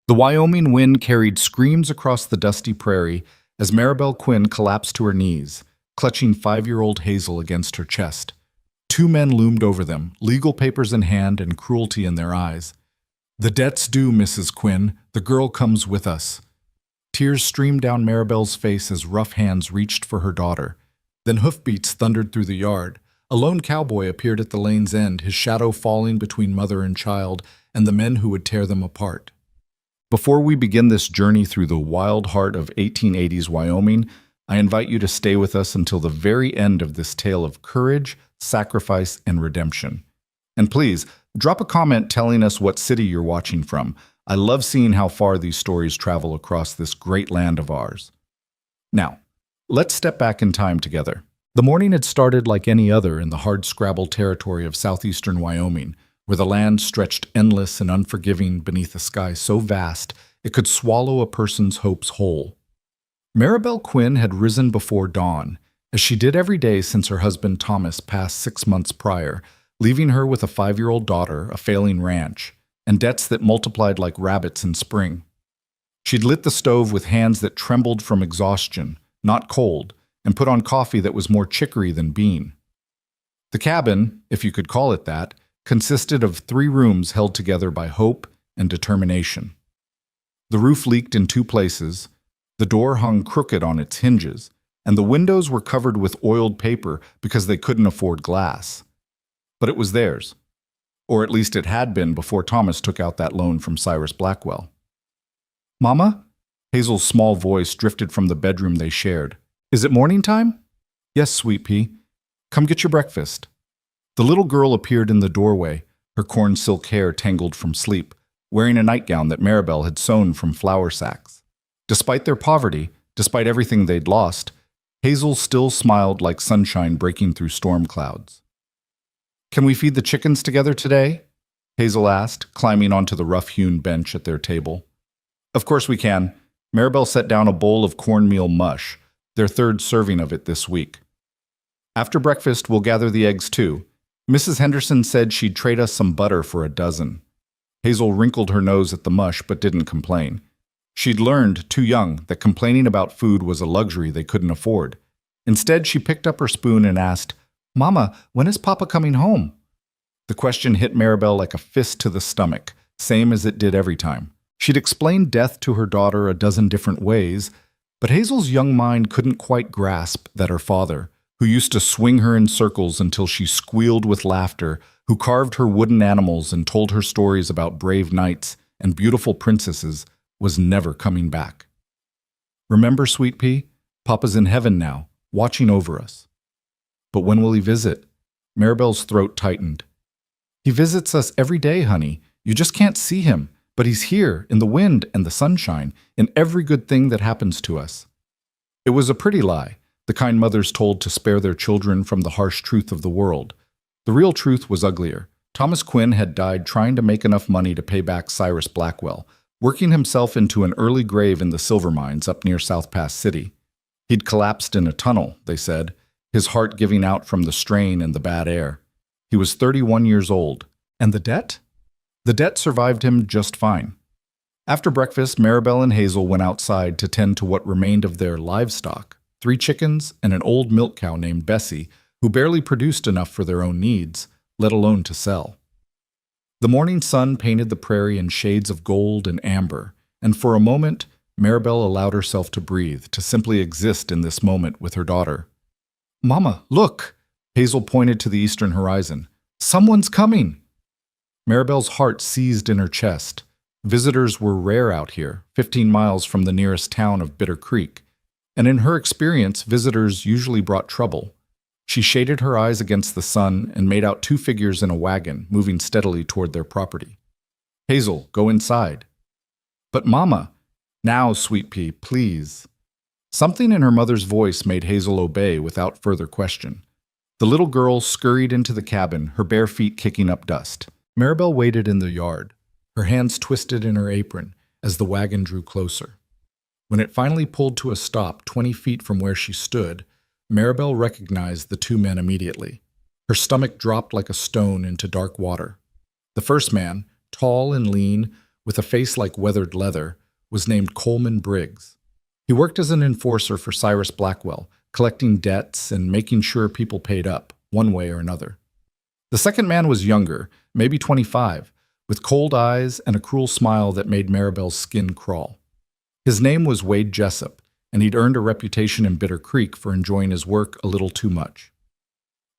The Wyoming wind carried screams across the dusty prairie as Maribel Quinn collapsed to her knees, clutching 5-year-old Hazel against her chest. Two men loomed over them, legal papers in hand and cruelty in their eyes. "The debt's due, Mrs. Quinn. The girl comes with us." Tears streamed down Maribel's face as rough hands reached for her daughter. Then hoofbeats thundered through the yard. A lone cowboy appeared at the lane's end, his shadow falling between mother and child and the men who would tear them apart. Before we begin this journey through the wild heart of 1880s Wyoming, I invite you to stay with us until the very end of this tale of courage, sacrifice, and redemption. And please, drop a comment telling us what city you're watching from. I love seeing how far these stories travel across this great land of ours. Now, let's step back in time together. The morning had started like any other in the hard-scrabble territory of southeastern Wyoming, where the land stretched endless and unforgiving beneath a sky so vast it could swallow a person's hopes whole. Maribel Quinn had risen before dawn, as she did every day since her husband Thomas passed 6 months prior, leaving her with a 5-year-old daughter, a failing ranch, and debts that multiplied like rabbits in spring. She'd lit the stove with hands that trembled from exhaustion, not cold, and put on coffee that was more chicory than bean. The cabin, if you could call it that, consisted of 3 rooms held together by hope and determination. The roof leaked in 2 places, the door hung crooked on its hinges, and the windows were covered with oiled paper because they couldn't afford glass. But it was theirs. Or at least it had been before Thomas took out that loan from Cyrus Blackwell. "Mama?" Hazel's small voice drifted from the bedroom they shared. "Is it morning time?" "Yes, sweet pea. Come get your breakfast." The little girl appeared in the doorway, her corn silk hair tangled from sleep, wearing a nightgown that Maribel had sewn from flour sacks. Despite their poverty, despite everything they'd lost, Hazel still smiled like sunshine breaking through storm clouds. "Can we feed the chickens together today?" Hazel asked, climbing onto the rough-hewn bench at their table. "Of course we can." Maribel set down a bowl of cornmeal mush, their 3rd serving of it this week. "After breakfast, we'll gather the eggs too. Mrs. Henderson said she'd trade us some butter for a dozen." Hazel wrinkled her nose at the mush but didn't complain. She'd learned, too young, that complaining about food was a luxury they couldn't afford. Instead, she picked up her spoon and asked, "Mama, when is Papa coming home?" The question hit Maribel like a fist to the stomach, same as it did every time. She'd explained death to her daughter a dozen different ways, but Hazel's young mind couldn't quite grasp that her father, who used to swing her in circles until she squealed with laughter, who carved her wooden animals and told her stories about brave knights and beautiful princesses, was never coming back. "Remember, sweet pea, Papa's in heaven now, watching over us." "But when will he visit?" Maribel's throat tightened. "He visits us every day, honey. You just can't see him, but he's here, in the wind and the sunshine, in every good thing that happens to us." It was a pretty lie, the kind mothers told to spare their children from the harsh truth of the world. The real truth was uglier. Thomas Quinn had died trying to make enough money to pay back Cyrus Blackwell, working himself into an early grave in the silver mines up near South Pass City. He'd collapsed in a tunnel, they said, his heart giving out from the strain and the bad air. He was 31 years old. And the debt? The debt survived him just fine. After breakfast, Maribel and Hazel went outside to tend to what remained of their livestock, 3 chickens and an old milk cow named Bessie, who barely produced enough for their own needs, let alone to sell. The morning sun painted the prairie in shades of gold and amber, and for a moment, Maribel allowed herself to breathe, to simply exist in this moment with her daughter. "Mama, look!" Hazel pointed to the eastern horizon. "Someone's coming!" Maribel's heart seized in her chest. Visitors were rare out here, 15 miles from the nearest town of Bitter Creek, and in her experience, visitors usually brought trouble. She shaded her eyes against the sun and made out 2 figures in a wagon, moving steadily toward their property. "Hazel, go inside." "But Mama—" "Now, sweet pea, please." Something in her mother's voice made Hazel obey without further question. The little girl scurried into the cabin, her bare feet kicking up dust. Maribel waited in the yard, her hands twisted in her apron as the wagon drew closer. When it finally pulled to a stop 20 feet from where she stood, Maribel recognized the 2 men immediately. Her stomach dropped like a stone into dark water. The first man, tall and lean, with a face like weathered leather, was named Coleman Briggs. He worked as an enforcer for Cyrus Blackwell, collecting debts and making sure people paid up, one way or another. The second man was younger, maybe 25, with cold eyes and a cruel smile that made Maribel's skin crawl. His name was Wade Jessup, and he'd earned a reputation in Bitter Creek for enjoying his work a little too much.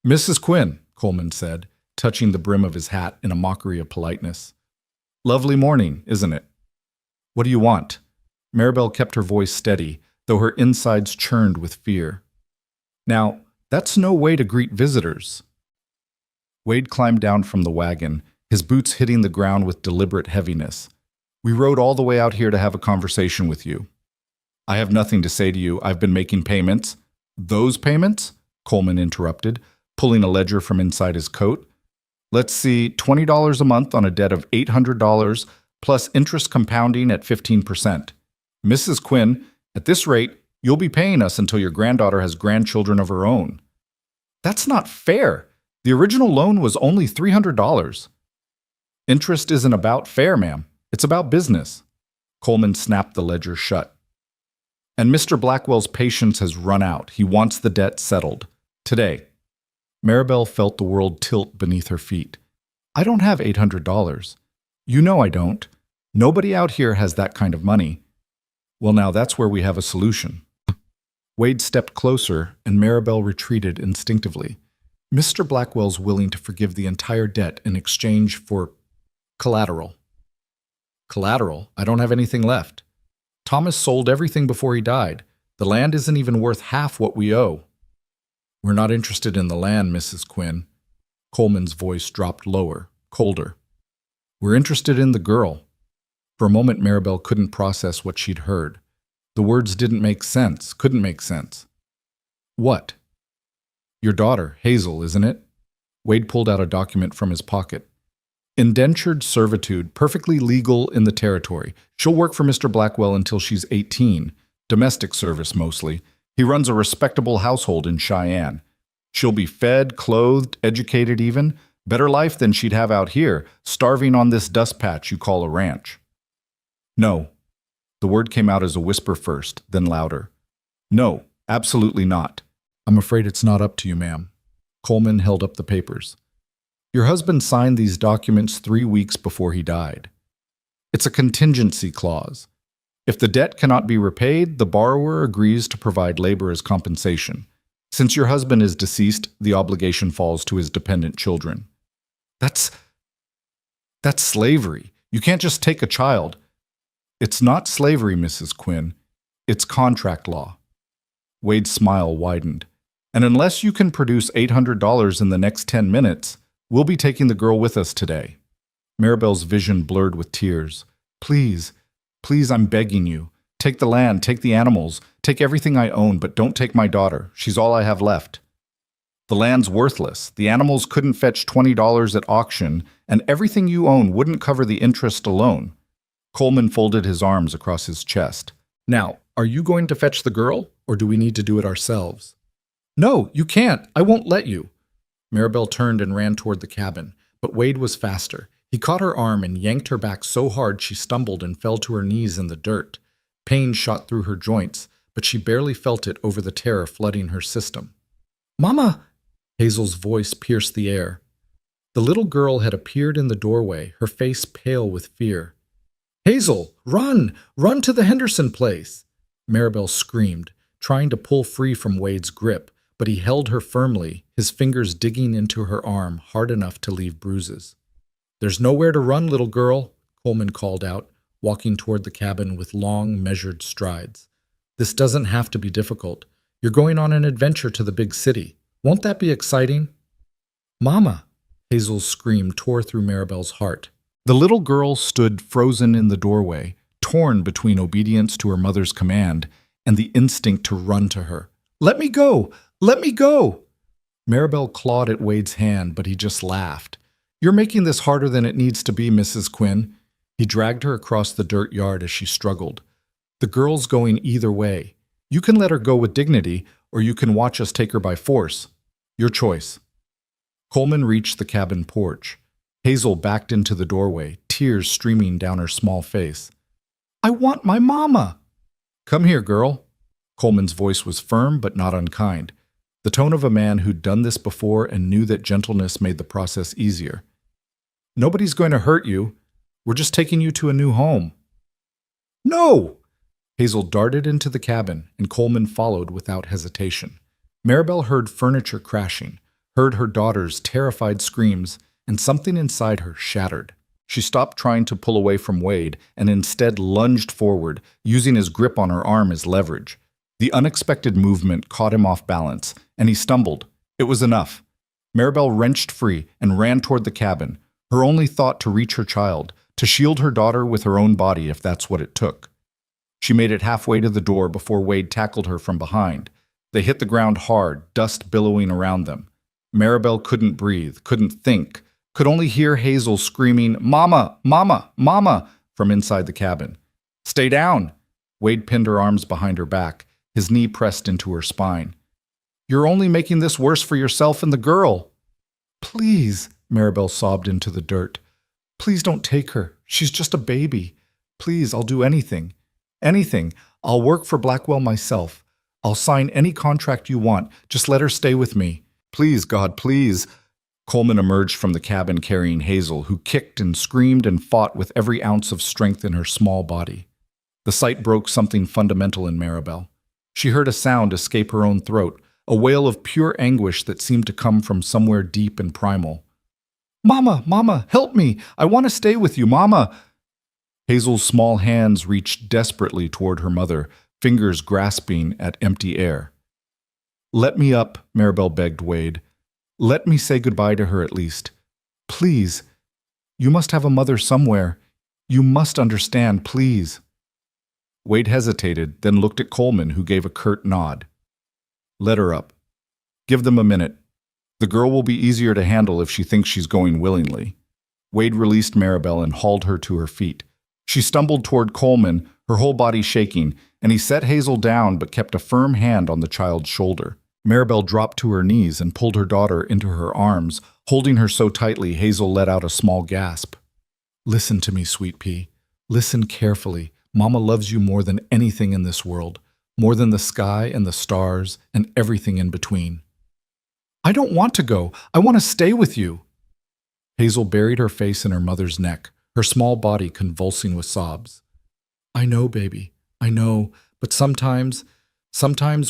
"Mrs. Quinn," Coleman said, touching the brim of his hat in a mockery of politeness. "Lovely morning, isn't it?" "What do you want?" Maribel kept her voice steady, though her insides churned with fear. "Now, that's no way to greet visitors." Wade climbed down from the wagon, his boots hitting the ground with deliberate heaviness. "We rode all the way out here to have a conversation with you." "I have nothing to say to you. I've been making payments." "Those payments?" Coleman interrupted, pulling a ledger from inside his coat. "Let's see, $20 a month on a debt of $800, plus interest compounding at 15%. Mrs. Quinn, at this rate, you'll be paying us until your granddaughter has grandchildren of her own." "That's not fair. The original loan was only $300. "Interest isn't about fair, ma'am. It's about business." Coleman snapped the ledger shut. "And Mr. Blackwell's patience has run out. He wants the debt settled. Today." Maribel felt the world tilt beneath her feet. "I don't have $800. You know I don't. Nobody out here has that kind of money." "Well, now that's where we have a solution." Wade stepped closer, and Maribel retreated instinctively. "Mr. Blackwell's willing to forgive the entire debt in exchange for collateral." "Collateral? I don't have anything left. Thomas sold everything before he died. The land isn't even worth half what we owe." "We're not interested in the land, Mrs. Quinn." Coleman's voice dropped lower, colder. "We're interested in the girl." For a moment, Maribel couldn't process what she'd heard. The words didn't make sense, couldn't make sense. "What?" "Your daughter, Hazel, isn't it?" Wade pulled out a document from his pocket. "Indentured servitude, perfectly legal in the territory. She'll work for Mr. Blackwell until she's 18. Domestic service, mostly. He runs a respectable household in Cheyenne. She'll be fed, clothed, educated even. Better life than she'd have out here, starving on this dust patch you call a ranch." "No." The word came out as a whisper first, then louder. "No, absolutely not." "I'm afraid it's not up to you, ma'am." Coleman held up the papers. "Your husband signed these documents 3 weeks before he died. It's a contingency clause. If the debt cannot be repaid, the borrower agrees to provide labor as compensation. Since your husband is deceased, the obligation falls to his dependent children." That's slavery. You can't just take a child." "It's not slavery, Mrs. Quinn. It's contract law." Wade's smile widened. "And unless you can produce $800 in the next 10 minutes, we'll be taking the girl with us today." Maribel's vision blurred with tears. "Please, please, I'm begging you. Take the land, take the animals, take everything I own, but don't take my daughter. She's all I have left." "The land's worthless. The animals couldn't fetch $20 at auction, and everything you own wouldn't cover the interest alone." Coleman folded his arms across his chest. "Now, are you going to fetch the girl, or do we need to do it ourselves?" "No, you can't. I won't let you." Maribel turned and ran toward the cabin, but Wade was faster. He caught her arm and yanked her back so hard she stumbled and fell to her knees in the dirt. Pain shot through her joints, but she barely felt it over the terror flooding her system. "Mama!" Hazel's voice pierced the air. The little girl had appeared in the doorway, her face pale with fear. "Hazel, run! Run to the Henderson place!" Maribel screamed, trying to pull free from Wade's grip, but he held her firmly, his fingers digging into her arm hard enough to leave bruises. "There's nowhere to run, little girl," Coleman called out, walking toward the cabin with long, measured strides. "This doesn't have to be difficult. You're going on an adventure to the big city. Won't that be exciting?" "Mama!" Hazel's scream tore through Maribel's heart. The little girl stood frozen in the doorway, torn between obedience to her mother's command and the instinct to run to her. "Let me go! Let me go!" Maribel clawed at Wade's hand, but he just laughed. "You're making this harder than it needs to be, Mrs. Quinn." He dragged her across the dirt yard as she struggled. "The girl's going either way. You can let her go with dignity, or you can watch us take her by force. Your choice." Coleman reached the cabin porch. Hazel backed into the doorway, tears streaming down her small face. "I want my mama!" "Come here, girl." Coleman's voice was firm but not unkind, the tone of a man who'd done this before and knew that gentleness made the process easier. "Nobody's going to hurt you. We're just taking you to a new home." "No!" Hazel darted into the cabin, and Coleman followed without hesitation. Maribel heard furniture crashing, heard her daughter's terrified screams, and something inside her shattered. She stopped trying to pull away from Wade and instead lunged forward, using his grip on her arm as leverage. The unexpected movement caught him off balance, and he stumbled. It was enough. Maribel wrenched free and ran toward the cabin, her only thought to reach her child, to shield her daughter with her own body if that's what it took. She made it halfway to the door before Wade tackled her from behind. They hit the ground hard, dust billowing around them. Maribel couldn't breathe, couldn't think, could only hear Hazel screaming, "Mama! Mama! Mama!" from inside the cabin. "Stay down!" Wade pinned her arms behind her back, his knee pressed into her spine. "You're only making this worse for yourself and the girl." "Please," Maribel sobbed into the dirt. "Please don't take her. She's just a baby. Please, I'll do anything. Anything. I'll work for Blackwell myself. I'll sign any contract you want. Just let her stay with me. Please, God, please." Coleman emerged from the cabin carrying Hazel, who kicked and screamed and fought with every ounce of strength in her small body. The sight broke something fundamental in Maribel. She heard a sound escape her own throat, a wail of pure anguish that seemed to come from somewhere deep and primal. "Mama, Mama, help me! I want to stay with you, Mama!" Hazel's small hands reached desperately toward her mother, fingers grasping at empty air. "Let me up," Maribel begged Wade. "Let me say goodbye to her at least. Please. You must have a mother somewhere. You must understand, please." Wade hesitated, then looked at Coleman, who gave a curt nod. "Let her up. Give them a minute. The girl will be easier to handle if she thinks she's going willingly." Wade released Maribel and hauled her to her feet. She stumbled toward Coleman, her whole body shaking, and he set Hazel down but kept a firm hand on the child's shoulder. Maribel dropped to her knees and pulled her daughter into her arms. Holding her so tightly, Hazel let out a small gasp. "Listen to me, Sweet Pea. Listen carefully. Mama loves you more than anything in this world, more than the sky and the stars and everything in between." "I don't want to go. I want to stay with you." Hazel buried her face in her mother's neck, her small body convulsing with sobs. "I know, baby. I know, but sometimes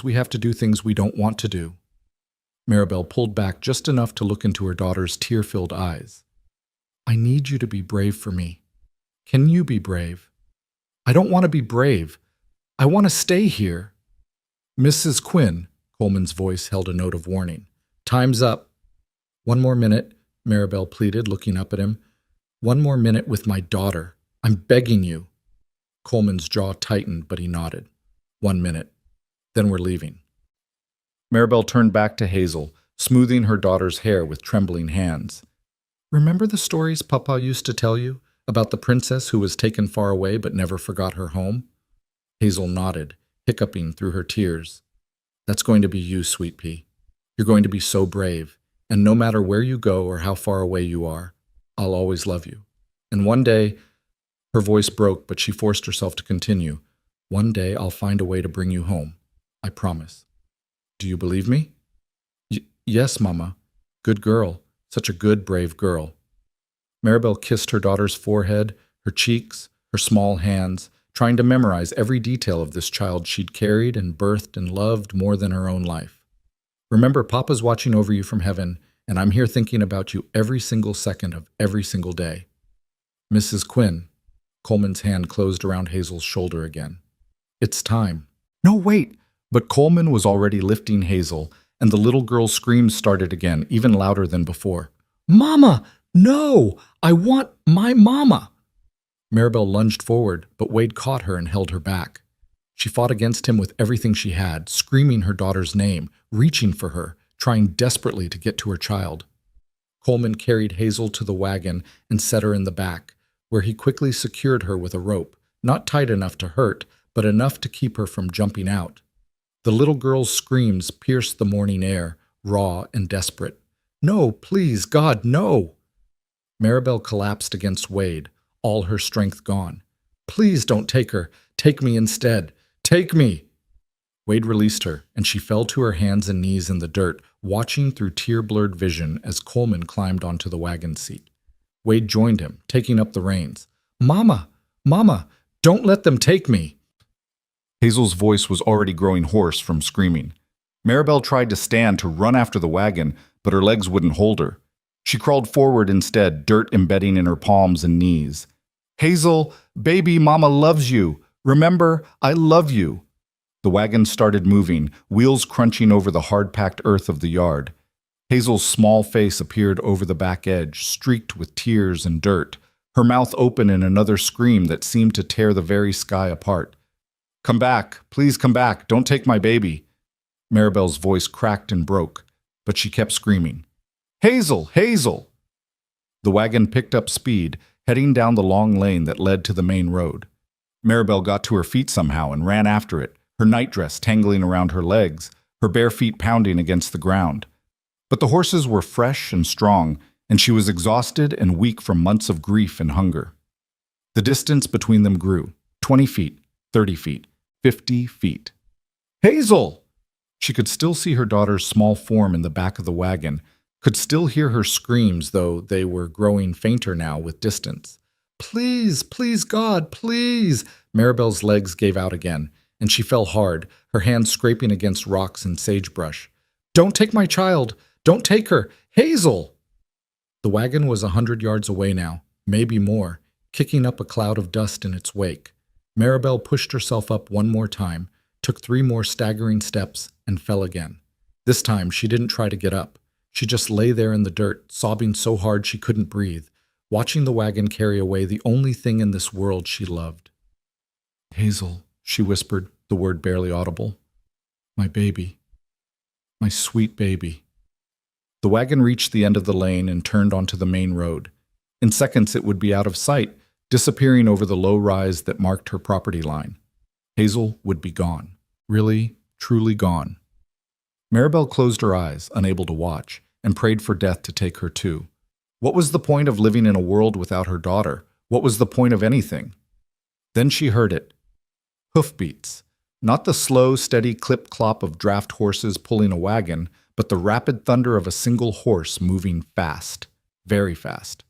we have to do things we don't want to do." Maribel pulled back just enough to look into her daughter's tear-filled eyes. "I need you to be brave for me. Can you be brave?" "I don't want to be brave. I want to stay here." "Mrs. Quinn," Coleman's voice held a note of warning. "Time's up." "One more minute," Maribel pleaded, looking up at him. "One more minute with my daughter. I'm begging you." Coleman's jaw tightened, but he nodded. "1 minute. Then we're leaving." Maribel turned back to Hazel, smoothing her daughter's hair with trembling hands. "Remember the stories Papa used to tell you about the princess who was taken far away but never forgot her home?" Hazel nodded, hiccuping through her tears. "That's going to be you, Sweet Pea. You're going to be so brave, and no matter where you go or how far away you are, I'll always love you. And one day," her voice broke, but she forced herself to continue, "one day I'll find a way to bring you home. I promise. Do you believe me?" Yes, Mama. Good girl. Such a good, brave girl." Maribel kissed her daughter's forehead, her cheeks, her small hands, trying to memorize every detail of this child she'd carried and birthed and loved more than her own life. "Remember, Papa's watching over you from heaven, and I'm here thinking about you every single second of every single day." "Mrs. Quinn." Coleman's hand closed around Hazel's shoulder again. "It's time." "No, wait!" But Coleman was already lifting Hazel, and the little girl's screams started again, even louder than before. "Mama! No! I want my mama!" Maribel lunged forward, but Wade caught her and held her back. She fought against him with everything she had, screaming her daughter's name, reaching for her, trying desperately to get to her child. Coleman carried Hazel to the wagon and set her in the back, where he quickly secured her with a rope, not tight enough to hurt, but enough to keep her from jumping out. The little girl's screams pierced the morning air, raw and desperate. "No, please, God, no!" Maribel collapsed against Wade, all her strength gone. "Please don't take her. Take me instead. Take me!" Wade released her, and she fell to her hands and knees in the dirt, watching through tear-blurred vision as Coleman climbed onto the wagon seat. Wade joined him, taking up the reins. "Mama! Mama! Don't let them take me!" Hazel's voice was already growing hoarse from screaming. Maribel tried to stand to run after the wagon, but her legs wouldn't hold her. She crawled forward instead, dirt embedding in her palms and knees. "Hazel, baby, Mama loves you. Remember, I love you." The wagon started moving, wheels crunching over the hard-packed earth of the yard. Hazel's small face appeared over the back edge, streaked with tears and dirt, her mouth open in another scream that seemed to tear the very sky apart. "Come back, please come back, don't take my baby." Maribel's voice cracked and broke, but she kept screaming. "Hazel! Hazel!" The wagon picked up speed, heading down the long lane that led to the main road. Maribel got to her feet somehow and ran after it, her nightdress tangling around her legs, her bare feet pounding against the ground. But the horses were fresh and strong, and she was exhausted and weak from months of grief and hunger. The distance between them grew, 20 feet, 30 feet, 50 feet. "Hazel!" She could still see her daughter's small form in the back of the wagon, could still hear her screams, though they were growing fainter now with distance. "Please, please, God, please!" Maribel's legs gave out again, and she fell hard, her hands scraping against rocks and sagebrush. "Don't take my child! Don't take her! Hazel!" The wagon was 100 yards away now, maybe more, kicking up a cloud of dust in its wake. Maribel pushed herself up one more time, took 3 more staggering steps, and fell again. This time she didn't try to get up. She just lay there in the dirt, sobbing so hard she couldn't breathe, watching the wagon carry away the only thing in this world she loved. "Hazel," she whispered, the word barely audible. "My baby. My sweet baby." The wagon reached the end of the lane and turned onto the main road. In seconds it would be out of sight, disappearing over the low rise that marked her property line. Hazel would be gone. Really, truly gone. Maribel closed her eyes, unable to watch, and prayed for death to take her too. What was the point of living in a world without her daughter? What was the point of anything? Then she heard it. Hoofbeats. Not the slow, steady clip-clop of draft horses pulling a wagon, but the rapid thunder of a single horse moving fast, very fast.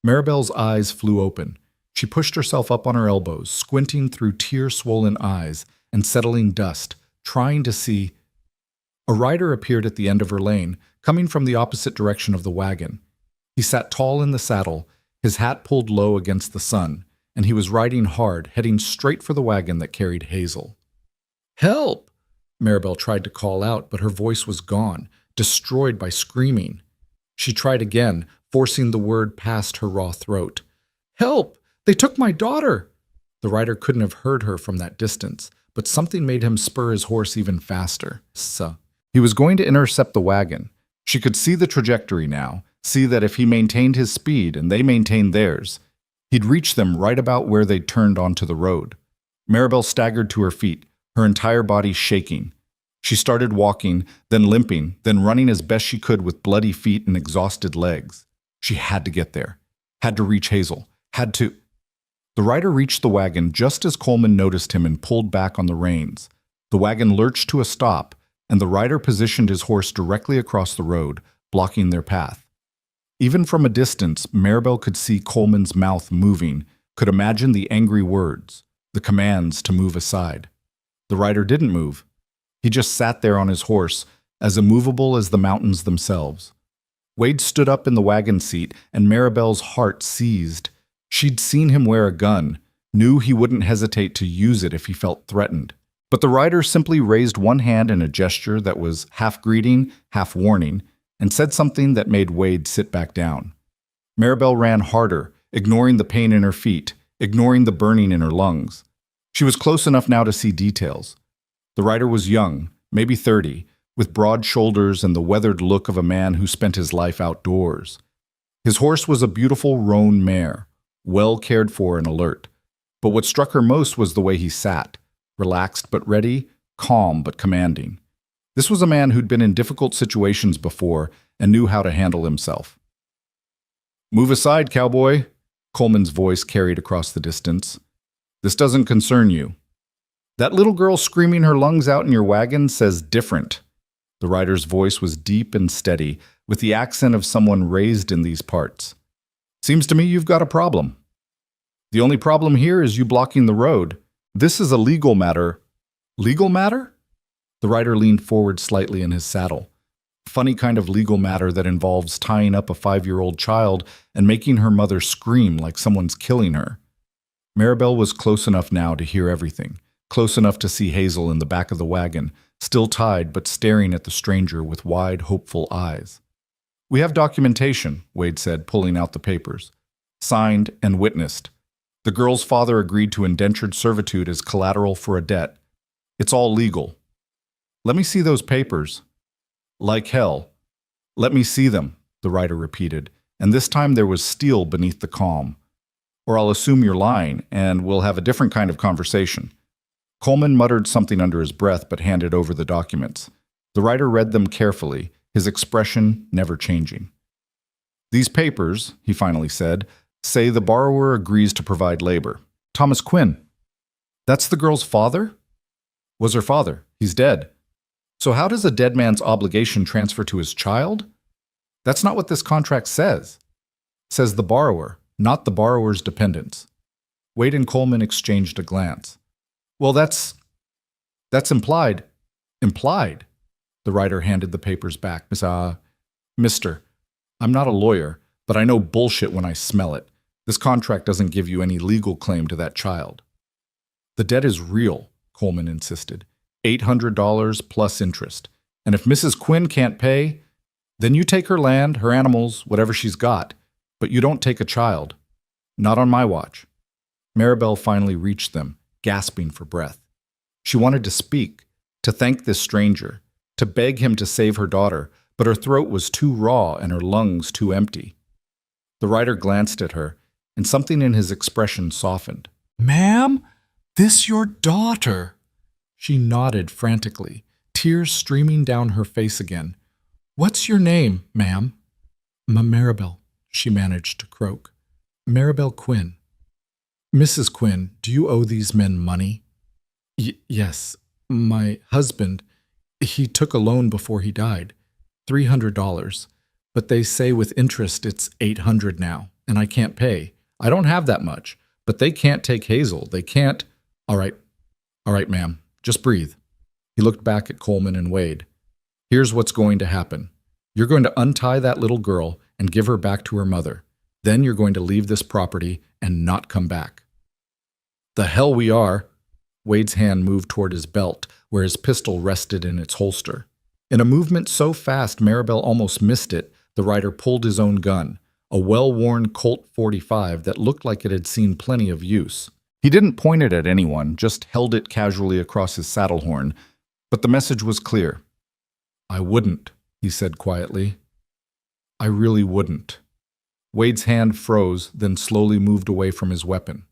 Maribel's eyes flew open. She pushed herself up on her elbows, squinting through tear-swollen eyes and settling dust, trying to see. A rider appeared at the end of her lane, coming from the opposite direction of the wagon. He sat tall in the saddle, his hat pulled low against the sun, and he was riding hard, heading straight for the wagon that carried Hazel. "Help!" Maribel tried to call out, but her voice was gone, destroyed by screaming. She tried again, forcing the word past her raw throat. "Help! They took my daughter!" The rider couldn't have heard her from that distance, but something made him spur his horse even faster. He was going to intercept the wagon. She could see the trajectory now, see that if he maintained his speed and they maintained theirs, he'd reach them right about where they'd turned onto the road. Maribel staggered to her feet, her entire body shaking. She started walking, then limping, then running as best she could with bloody feet and exhausted legs. She had to get there, had to reach Hazel, had to. The rider reached the wagon just as Coleman noticed him and pulled back on the reins. The wagon lurched to a stop, and the rider positioned his horse directly across the road, blocking their path. Even from a distance, Maribel could see Coleman's mouth moving, could imagine the angry words, the commands to move aside. The rider didn't move. He just sat there on his horse, as immovable as the mountains themselves. Wade stood up in the wagon seat, and Maribel's heart seized. She'd seen him wear a gun, knew he wouldn't hesitate to use it if he felt threatened. But the rider simply raised one hand in a gesture that was half greeting, half warning, and said something that made Wade sit back down. Maribel ran harder, ignoring the pain in her feet, ignoring the burning in her lungs. She was close enough now to see details. The rider was young, maybe 30, with broad shoulders and the weathered look of a man who spent his life outdoors. His horse was a beautiful roan mare, well cared for and alert. But what struck her most was the way he sat, relaxed but ready, calm but commanding. This was a man who'd been in difficult situations before and knew how to handle himself. "Move aside, cowboy," Coleman's voice carried across the distance. This doesn't concern you. That little girl screaming her lungs out in your wagon says different. The rider's voice was deep and steady, with the accent of someone raised in these parts. Seems to me you've got a problem. The only problem here is you blocking the road. This is a legal matter. Legal matter? The rider leaned forward slightly in his saddle. Funny kind of legal matter that involves tying up a 5-year-old child and making her mother scream like someone's killing her. Maribel was close enough now to hear everything, close enough to see Hazel in the back of the wagon, still tied but staring at the stranger with wide, hopeful eyes. We have documentation, Wade said, pulling out the papers. Signed and witnessed. The girl's father agreed to indentured servitude as collateral for a debt. It's all legal. Let me see those papers. Like hell. Let me see them, the rider repeated, and this time there was steel beneath the calm. Or I'll assume you're lying, and we'll have a different kind of conversation. Coleman muttered something under his breath but handed over the documents. The rider read them carefully, his expression never changing. These papers, he finally said, say the borrower agrees to provide labor. Thomas Quinn. That's the girl's father? Was her father. He's dead. So how does a dead man's obligation transfer to his child? That's not what this contract says. It says the borrower, not the borrower's dependents. Wade and Coleman exchanged a glance. Well, that's implied. Implied. The writer handed the papers back. Mister, I'm not a lawyer, but I know bullshit when I smell it. This contract doesn't give you any legal claim to that child. The debt is real, Coleman insisted. $800 plus interest. And if Mrs. Quinn can't pay, then you take her land, her animals, whatever she's got, but you don't take a child. Not on my watch. Maribel finally reached them, gasping for breath. She wanted to speak, to thank this stranger, to beg him to save her daughter, but her throat was too raw and her lungs too empty. The writer glanced at her, and something in his expression softened. Ma'am, this your daughter? She nodded frantically, tears streaming down her face again. What's your name, ma'am? Maribel, she managed to croak. Maribel Quinn. Mrs. Quinn, do you owe these men money? Yes. My husband, he took a loan before he died. $300. But they say with interest it's $800 now, and I can't pay. I don't have that much, but they can't take Hazel. They can't. All right, ma'am. Just breathe. He looked back at Coleman and Wade. Here's what's going to happen. You're going to untie that little girl and give her back to her mother. Then you're going to leave this property and not come back. The hell we are. Wade's hand moved toward his belt, where his pistol rested in its holster. In a movement so fast Maribel almost missed it, the rider pulled his own gun, a well-worn Colt .45 that looked like it had seen plenty of use. He didn't point it at anyone, just held it casually across his saddle horn, but the message was clear. I wouldn't, he said quietly. I really wouldn't. Wade's hand froze, then slowly moved away from his weapon.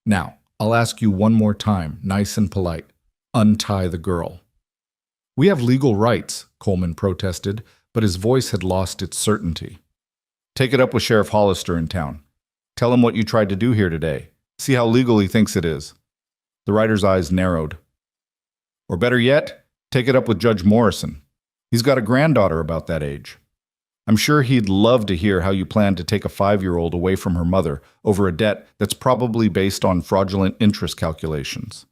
Now, I'll ask you one more time, nice and polite. Untie the girl. We have legal rights, Coleman protested, but his voice had lost its certainty. Take it up with Sheriff Hollister in town. Tell him what you tried to do here today. See how legal he thinks it is. The rider's eyes narrowed. Or better yet, take it up with Judge Morrison. He's got a granddaughter about that age. I'm sure he'd love to hear how you plan to take a 5-year-old away from her mother over a debt that's probably based on fraudulent interest calculations.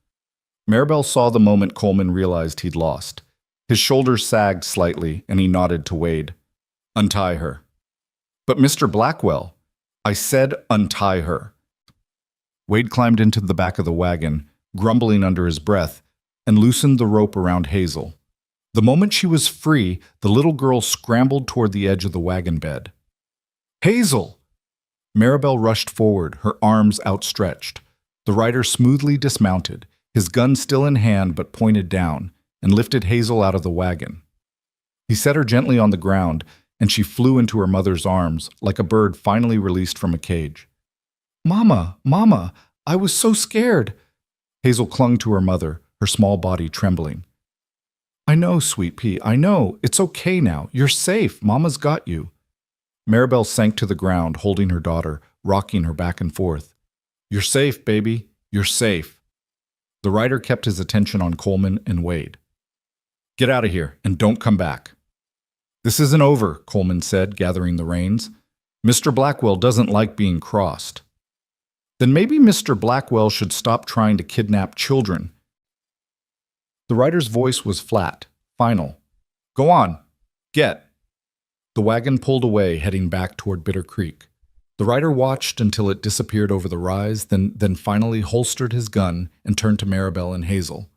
Maribel saw the moment Coleman realized he'd lost. His shoulders sagged slightly, and he nodded to Wade. Untie her. But Mr. Blackwell, I said untie her. Wade climbed into the back of the wagon, grumbling under his breath, and loosened the rope around Hazel. The moment she was free, the little girl scrambled toward the edge of the wagon bed. Hazel! Maribel rushed forward, her arms outstretched. The rider smoothly dismounted, his gun still in hand but pointed down, and lifted Hazel out of the wagon. He set her gently on the ground, and she flew into her mother's arms like a bird finally released from a cage. Mama, Mama, I was so scared. Hazel clung to her mother, her small body trembling. I know, sweet pea, I know. It's okay now. You're safe. Mama's got you. Maribel sank to the ground, holding her daughter, rocking her back and forth. "You're safe, baby. You're safe." The rider kept his attention on Coleman and Wade. "Get out of here and don't come back." "This isn't over," Coleman said, gathering the reins. "Mr. Blackwell doesn't like being crossed." "Then maybe Mr. Blackwell should stop trying to kidnap children." The rider's voice was flat, final. "Go on. Get." The wagon pulled away, heading back toward Bitter Creek. The rider watched until it disappeared over the rise, then finally holstered his gun and turned to Maribel and Hazel.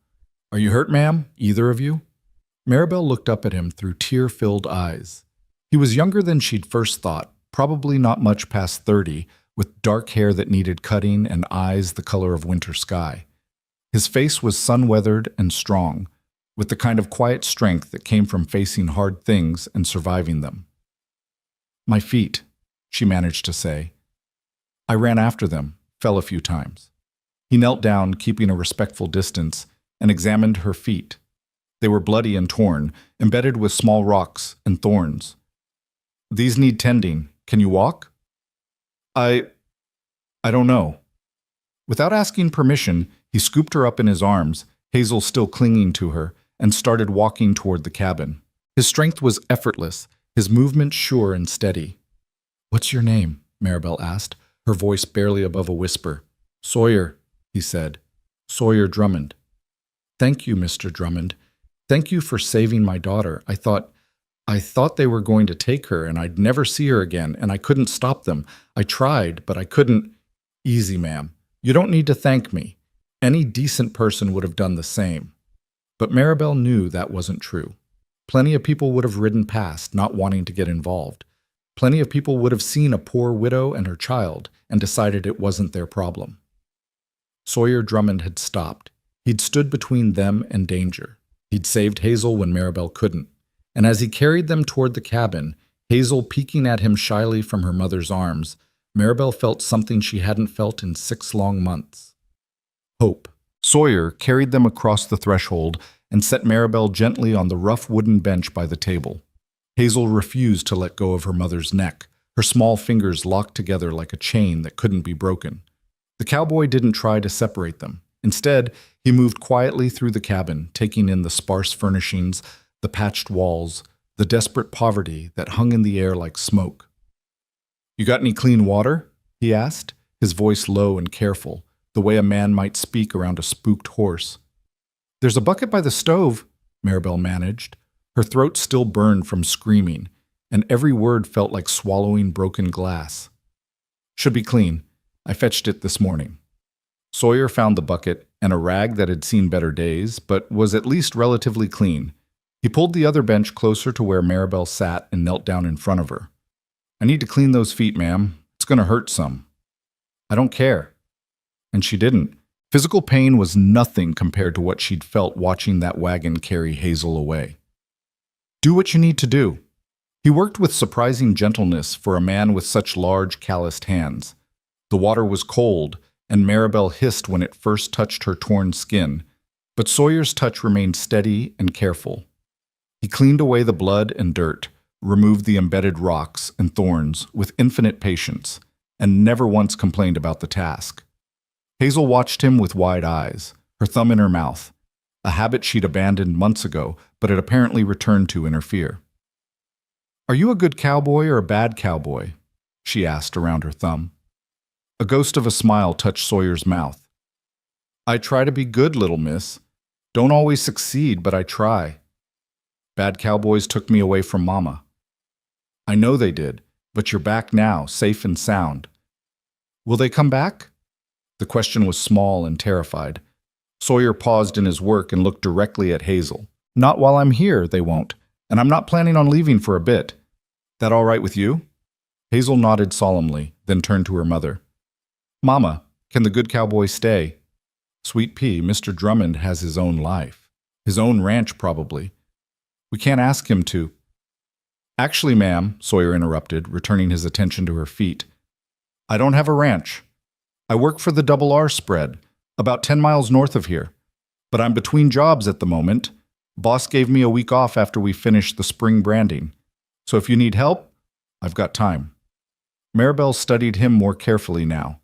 "Are you hurt, ma'am? Either of you?" Maribel looked up at him through tear-filled eyes. He was younger than she'd first thought, probably not much past 30, with dark hair that needed cutting and eyes the color of winter sky. His face was sun-weathered and strong, with the kind of quiet strength that came from facing hard things and surviving them. "My feet," she managed to say. "I ran after them, fell a few times." He knelt down, keeping a respectful distance, and examined her feet. They were bloody and torn, embedded with small rocks and thorns. "These need tending. Can you walk?" I don't know." Without asking permission, he scooped her up in his arms, Hazel still clinging to her, and started walking toward the cabin. His strength was effortless, his movement sure and steady. "What's your name?" Maribel asked, her voice barely above a whisper. "Sawyer," he said. "Sawyer Drummond." "Thank you, Mr. Drummond. Thank you for saving my daughter. I thought they were going to take her and I'd never see her again, and I couldn't stop them. I tried, but I couldn't." "Easy, ma'am. You don't need to thank me. Any decent person would have done the same." But Maribel knew that wasn't true. Plenty of people would have ridden past, not wanting to get involved. Plenty of people would have seen a poor widow and her child and decided it wasn't their problem. Sawyer Drummond had stopped. He'd stood between them and danger. He'd saved Hazel when Maribel couldn't. And as he carried them toward the cabin, Hazel peeking at him shyly from her mother's arms, Maribel felt something she hadn't felt in 6 long months. Hope. Sawyer carried them across the threshold and set Maribel gently on the rough wooden bench by the table. Hazel refused to let go of her mother's neck, her small fingers locked together like a chain that couldn't be broken. The cowboy didn't try to separate them. Instead, he moved quietly through the cabin, taking in the sparse furnishings, the patched walls, the desperate poverty that hung in the air like smoke. "You got any clean water?" he asked, his voice low and careful, the way a man might speak around a spooked horse. "There's a bucket by the stove," Maribel managed. Her throat still burned from screaming, and every word felt like swallowing broken glass. "Should be clean. I fetched it this morning." Sawyer found the bucket and a rag that had seen better days, but was at least relatively clean. He pulled the other bench closer to where Maribel sat and knelt down in front of her. "I need to clean those feet, ma'am. It's going to hurt some." "I don't care." And she didn't. Physical pain was nothing compared to what she'd felt watching that wagon carry Hazel away. "Do what you need to do." He worked with surprising gentleness for a man with such large, calloused hands. The water was cold, and Maribel hissed when it first touched her torn skin, but Sawyer's touch remained steady and careful. He cleaned away the blood and dirt, removed the embedded rocks and thorns with infinite patience, and never once complained about the task. Hazel watched him with wide eyes, her thumb in her mouth, a habit she'd abandoned months ago, but had apparently returned to in her fear. "Are you a good cowboy or a bad cowboy?" she asked around her thumb. A ghost of a smile touched Sawyer's mouth. "I try to be good, little miss. Don't always succeed, but I try. Bad cowboys took me away from Mama." "I know they did, but you're back now, safe and sound." "Will they come back?" The question was small and terrified. Sawyer paused in his work and looked directly at Hazel. "Not while I'm here, they won't, and I'm not planning on leaving for a bit. That all right with you?" Hazel nodded solemnly, then turned to her mother. "Mama, can the good cowboy stay?" "Sweet pea, Mr. Drummond has his own life. His own ranch, probably. We can't ask him to." "Actually, ma'am," Sawyer interrupted, returning his attention to her feet, "I don't have a ranch. I work for the Double R spread, about 10 miles north of here. But I'm between jobs at the moment. Boss gave me a week off after we finished the spring branding. So if you need help, I've got time." Maribel studied him more carefully now.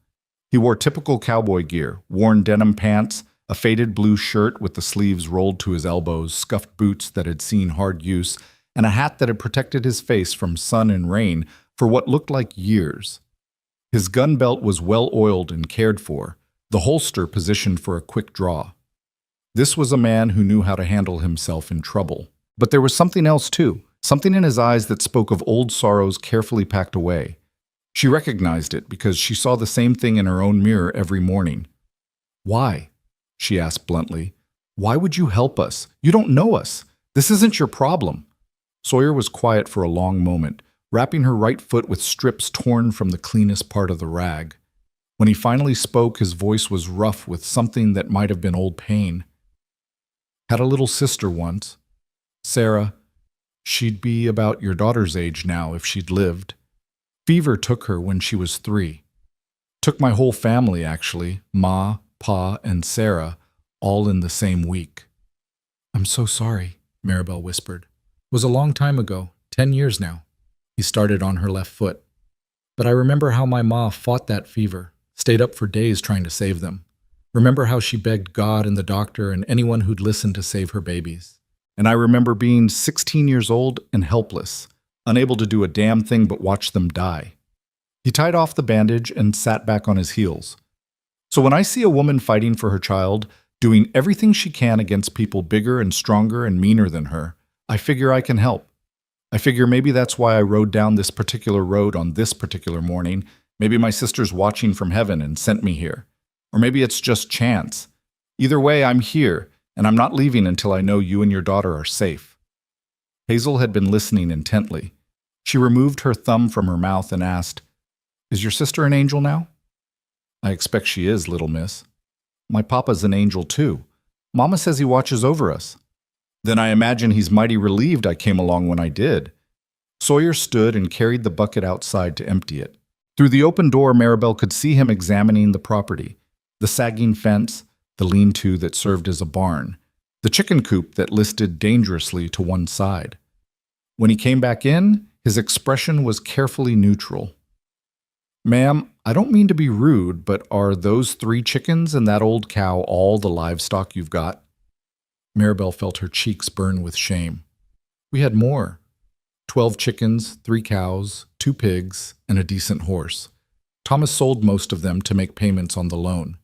He wore typical cowboy gear, worn denim pants, a faded blue shirt with the sleeves rolled to his elbows, scuffed boots that had seen hard use, and a hat that had protected his face from sun and rain for what looked like years. His gun belt was well oiled and cared for, the holster positioned for a quick draw. This was a man who knew how to handle himself in trouble. But there was something else too, something in his eyes that spoke of old sorrows carefully packed away. She recognized it because she saw the same thing in her own mirror every morning. "Why?" she asked bluntly. "Why would you help us? You don't know us. This isn't your problem." Sawyer was quiet for a long moment, wrapping her right foot with strips torn from the cleanest part of the rag. When he finally spoke, his voice was rough with something that might have been old pain. "Had a little sister once. Sarah. She'd be about your daughter's age now if she'd lived. Fever took her when she was 3. Took my whole family, actually, Ma, Pa, and Sarah, all in the same week." "I'm so sorry," Maribel whispered. "Was a long time ago, 10 years now." He started on her left foot. "But I remember how my ma fought that fever, stayed up for days trying to save them. Remember how she begged God and the doctor and anyone who'd listen to save her babies. And I remember being 16 years old and helpless, unable to do a damn thing but watch them die." He tied off the bandage and sat back on his heels. "So when I see a woman fighting for her child, doing everything she can against people bigger and stronger and meaner than her, I figure I can help. I figure maybe that's why I rode down this particular road on this particular morning. Maybe my sister's watching from heaven and sent me here. Or maybe it's just chance. Either way, I'm here, and I'm not leaving until I know you and your daughter are safe." Hazel had been listening intently. She removed her thumb from her mouth and asked, "Is your sister an angel now?" "I expect she is, little miss. My papa's an angel too. Mama says he watches over us." "Then I imagine he's mighty relieved I came along when I did." Sawyer stood and carried the bucket outside to empty it. Through the open door, Maribel could see him examining the property, the sagging fence, the lean-to that served as a barn, the chicken coop that listed dangerously to one side. When he came back in, his expression was carefully neutral. "Ma'am, I don't mean to be rude, but are those 3 chickens and that old cow all the livestock you've got?" Maribel felt her cheeks burn with shame. "We had more. 12 chickens, 3 cows, 2 pigs, and a decent horse. Thomas sold most of them to make payments on the loan.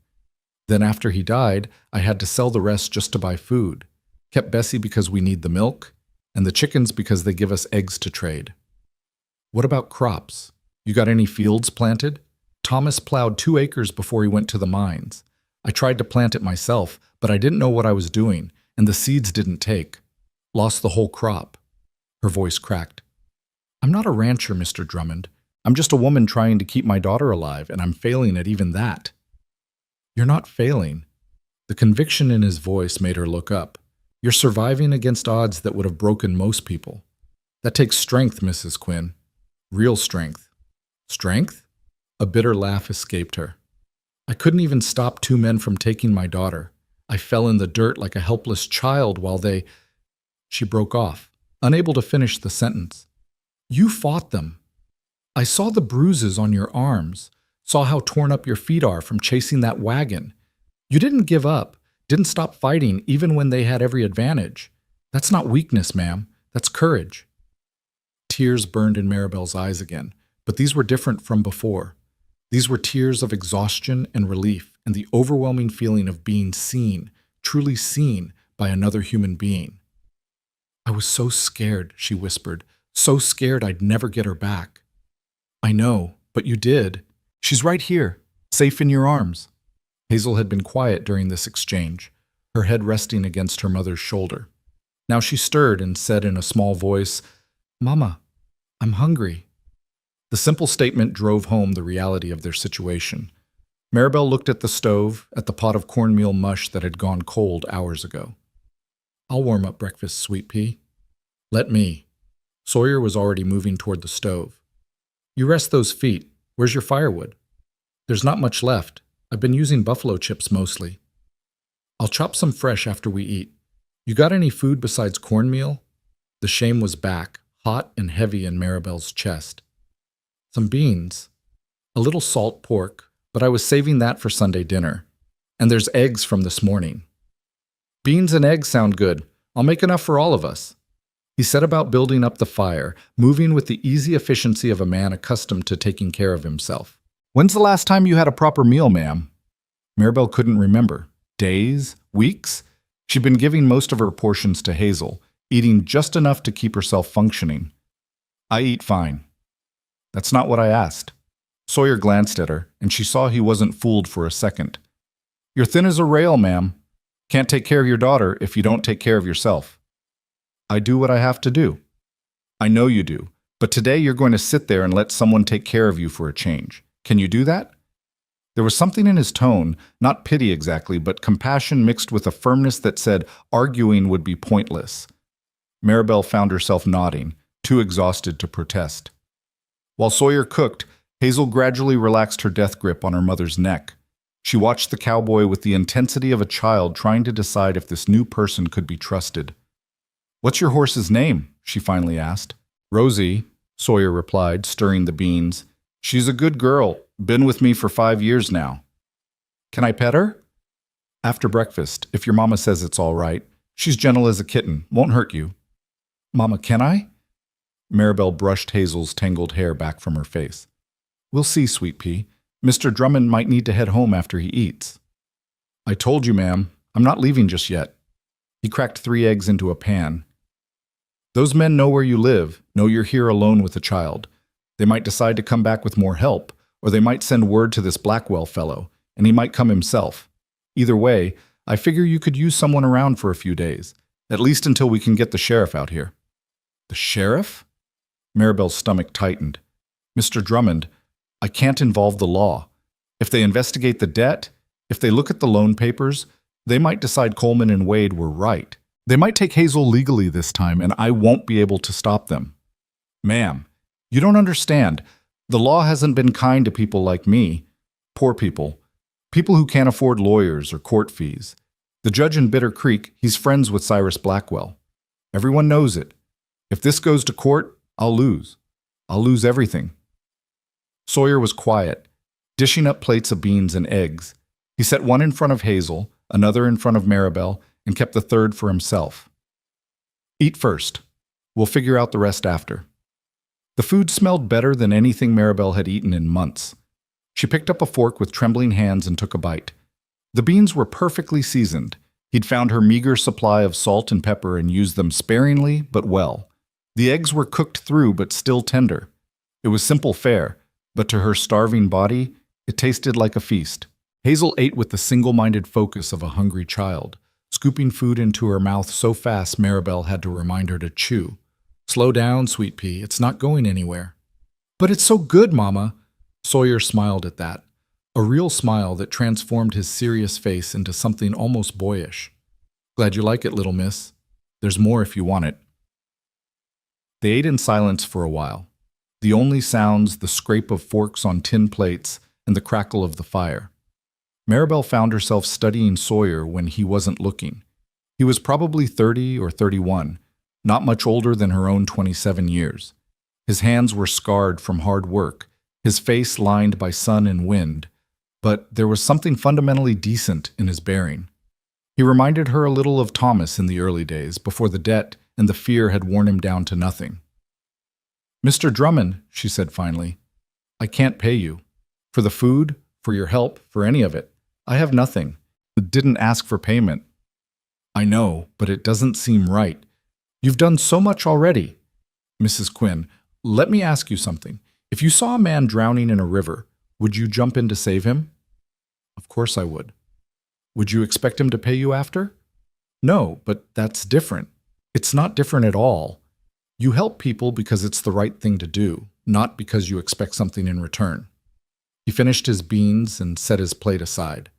Then after he died, I had to sell the rest just to buy food. Kept Bessie because we need the milk, and the chickens because they give us eggs to trade." "What about crops? You got any fields planted?" "Thomas plowed 2 acres before he went to the mines. I tried to plant it myself, but I didn't know what I was doing, and the seeds didn't take. Lost the whole crop." Her voice cracked. "I'm not a rancher, Mr. Drummond. I'm just a woman trying to keep my daughter alive, and I'm failing at even that." "You're not failing." The conviction in his voice made her look up. "You're surviving against odds that would have broken most people. That takes strength, Mrs. Quinn. Real strength." "Strength?" A bitter laugh escaped her. "I couldn't even stop 2 men from taking my daughter. I fell in the dirt like a helpless child while they—" She broke off, unable to finish the sentence. "You fought them. I saw the bruises on your arms, saw how torn up your feet are from chasing that wagon. You didn't give up, didn't stop fighting even when they had every advantage. That's not weakness, ma'am. That's courage." Tears burned in Maribel's eyes again, but these were different from before. These were tears of exhaustion and relief and the overwhelming feeling of being seen, truly seen, by another human being. "I was so scared," she whispered, "so scared I'd never get her back." "I know, but you did. She's right here, safe in your arms." Hazel had been quiet during this exchange, her head resting against her mother's shoulder. Now she stirred and said in a small voice, "Mama, I'm hungry." The simple statement drove home the reality of their situation. Maribel looked at the stove, at the pot of cornmeal mush that had gone cold hours ago. "I'll warm up breakfast, sweet pea." "Let me." Sawyer was already moving toward the stove. "You rest those feet. Where's your firewood?" "There's not much left. I've been using buffalo chips mostly." "I'll chop some fresh after we eat. You got any food besides cornmeal?" The shame was back, hot and heavy in Maribel's chest. "Some beans. A little salt pork, but I was saving that for Sunday dinner. And there's eggs from this morning. Beans and eggs sound good. I'll make enough for all of us. He set about building up the fire, moving with the easy efficiency of a man accustomed to taking care of himself. When's the last time you had a proper meal, ma'am? Maribel couldn't remember. Days? Weeks? She'd been giving most of her portions to Hazel, eating just enough to keep herself functioning. I eat fine. That's not what I asked. Sawyer glanced at her, and she saw he wasn't fooled for a second. You're thin as a rail, ma'am. Can't take care of your daughter if you don't take care of yourself. I do what I have to do. I know you do, but today you're going to sit there and let someone take care of you for a change. Can you do that? There was something in his tone, not pity exactly, but compassion mixed with a firmness that said arguing would be pointless. Maribel found herself nodding, too exhausted to protest. While Sawyer cooked, Hazel gradually relaxed her death grip on her mother's neck. She watched the cowboy with the intensity of a child trying to decide if this new person could be trusted. What's your horse's name? She finally asked. Rosie, Sawyer replied, stirring the beans. She's a good girl, been with me for 5 years now. Can I pet her? After breakfast, if your mama says it's all right. She's gentle as a kitten, won't hurt you. Mama, can I? Maribel brushed Hazel's tangled hair back from her face. We'll see, Sweet Pea. Mr. Drummond might need to head home after he eats. I told you, ma'am. I'm not leaving just yet. He cracked 3 eggs into a pan. Those men know where you live, know you're here alone with a child. They might decide to come back with more help, or they might send word to this Blackwell fellow, and he might come himself. Either way, I figure you could use someone around for a few days, at least until we can get the sheriff out here. The sheriff? Maribel's stomach tightened. Mr. Drummond, I can't involve the law. If they investigate the debt, if they look at the loan papers, they might decide Coleman and Wade were right. They might take Hazel legally this time, and I won't be able to stop them. Ma'am, you don't understand. The law hasn't been kind to people like me. Poor people. People who can't afford lawyers or court fees. The judge in Bitter Creek, he's friends with Cyrus Blackwell. Everyone knows it. If this goes to court, I'll lose. I'll lose everything. Sawyer was quiet, dishing up plates of beans and eggs. He set one in front of Hazel, another in front of Maribel, and kept the third for himself. Eat first. We'll figure out the rest after. The food smelled better than anything Maribel had eaten in months. She picked up a fork with trembling hands and took a bite. The beans were perfectly seasoned. He'd found her meager supply of salt and pepper and used them sparingly but well. The eggs were cooked through but still tender. It was simple fare, but to her starving body, it tasted like a feast. Hazel ate with the single-minded focus of a hungry child, scooping food into her mouth so fast Maribel had to remind her to chew. Slow down, Sweet Pea, it's not going anywhere. But it's so good, Mama. Sawyer smiled at that, a real smile that transformed his serious face into something almost boyish. Glad you like it, little miss. There's more if you want it. They ate in silence for a while. The only sounds, the scrape of forks on tin plates, and the crackle of the fire. Maribel found herself studying Sawyer when he wasn't looking. He was probably 30 or 31, not much older than her own 27 years. His hands were scarred from hard work, his face lined by sun and wind, but there was something fundamentally decent in his bearing. He reminded her a little of Thomas in the early days, before the debt and the fear had worn him down to nothing. Mr. Drummond, she said finally, I can't pay you. For the food, for your help, for any of it. I have nothing. I didn't ask for payment. I know, but it doesn't seem right. You've done so much already. Mrs. Quinn, let me ask you something. If you saw a man drowning in a river, would you jump in to save him? Of course I would. Would you expect him to pay you after? No, but that's different. It's not different at all. You help people because it's the right thing to do, not because you expect something in return. He finished his beans and set his plate aside.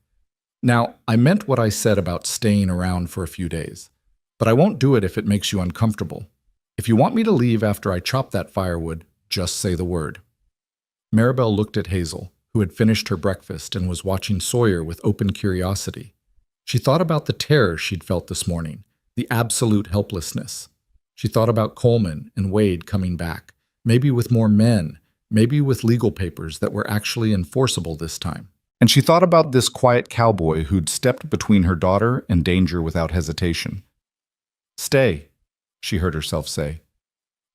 Now, I meant what I said about staying around for a few days, but I won't do it if it makes you uncomfortable. If you want me to leave after I chop that firewood, just say the word. Maribel looked at Hazel, who had finished her breakfast and was watching Sawyer with open curiosity. She thought about the terror she'd felt this morning, the absolute helplessness. She thought about Coleman and Wade coming back, maybe with more men, maybe with legal papers that were actually enforceable this time. And she thought about this quiet cowboy who'd stepped between her daughter and danger without hesitation. "Stay," she heard herself say.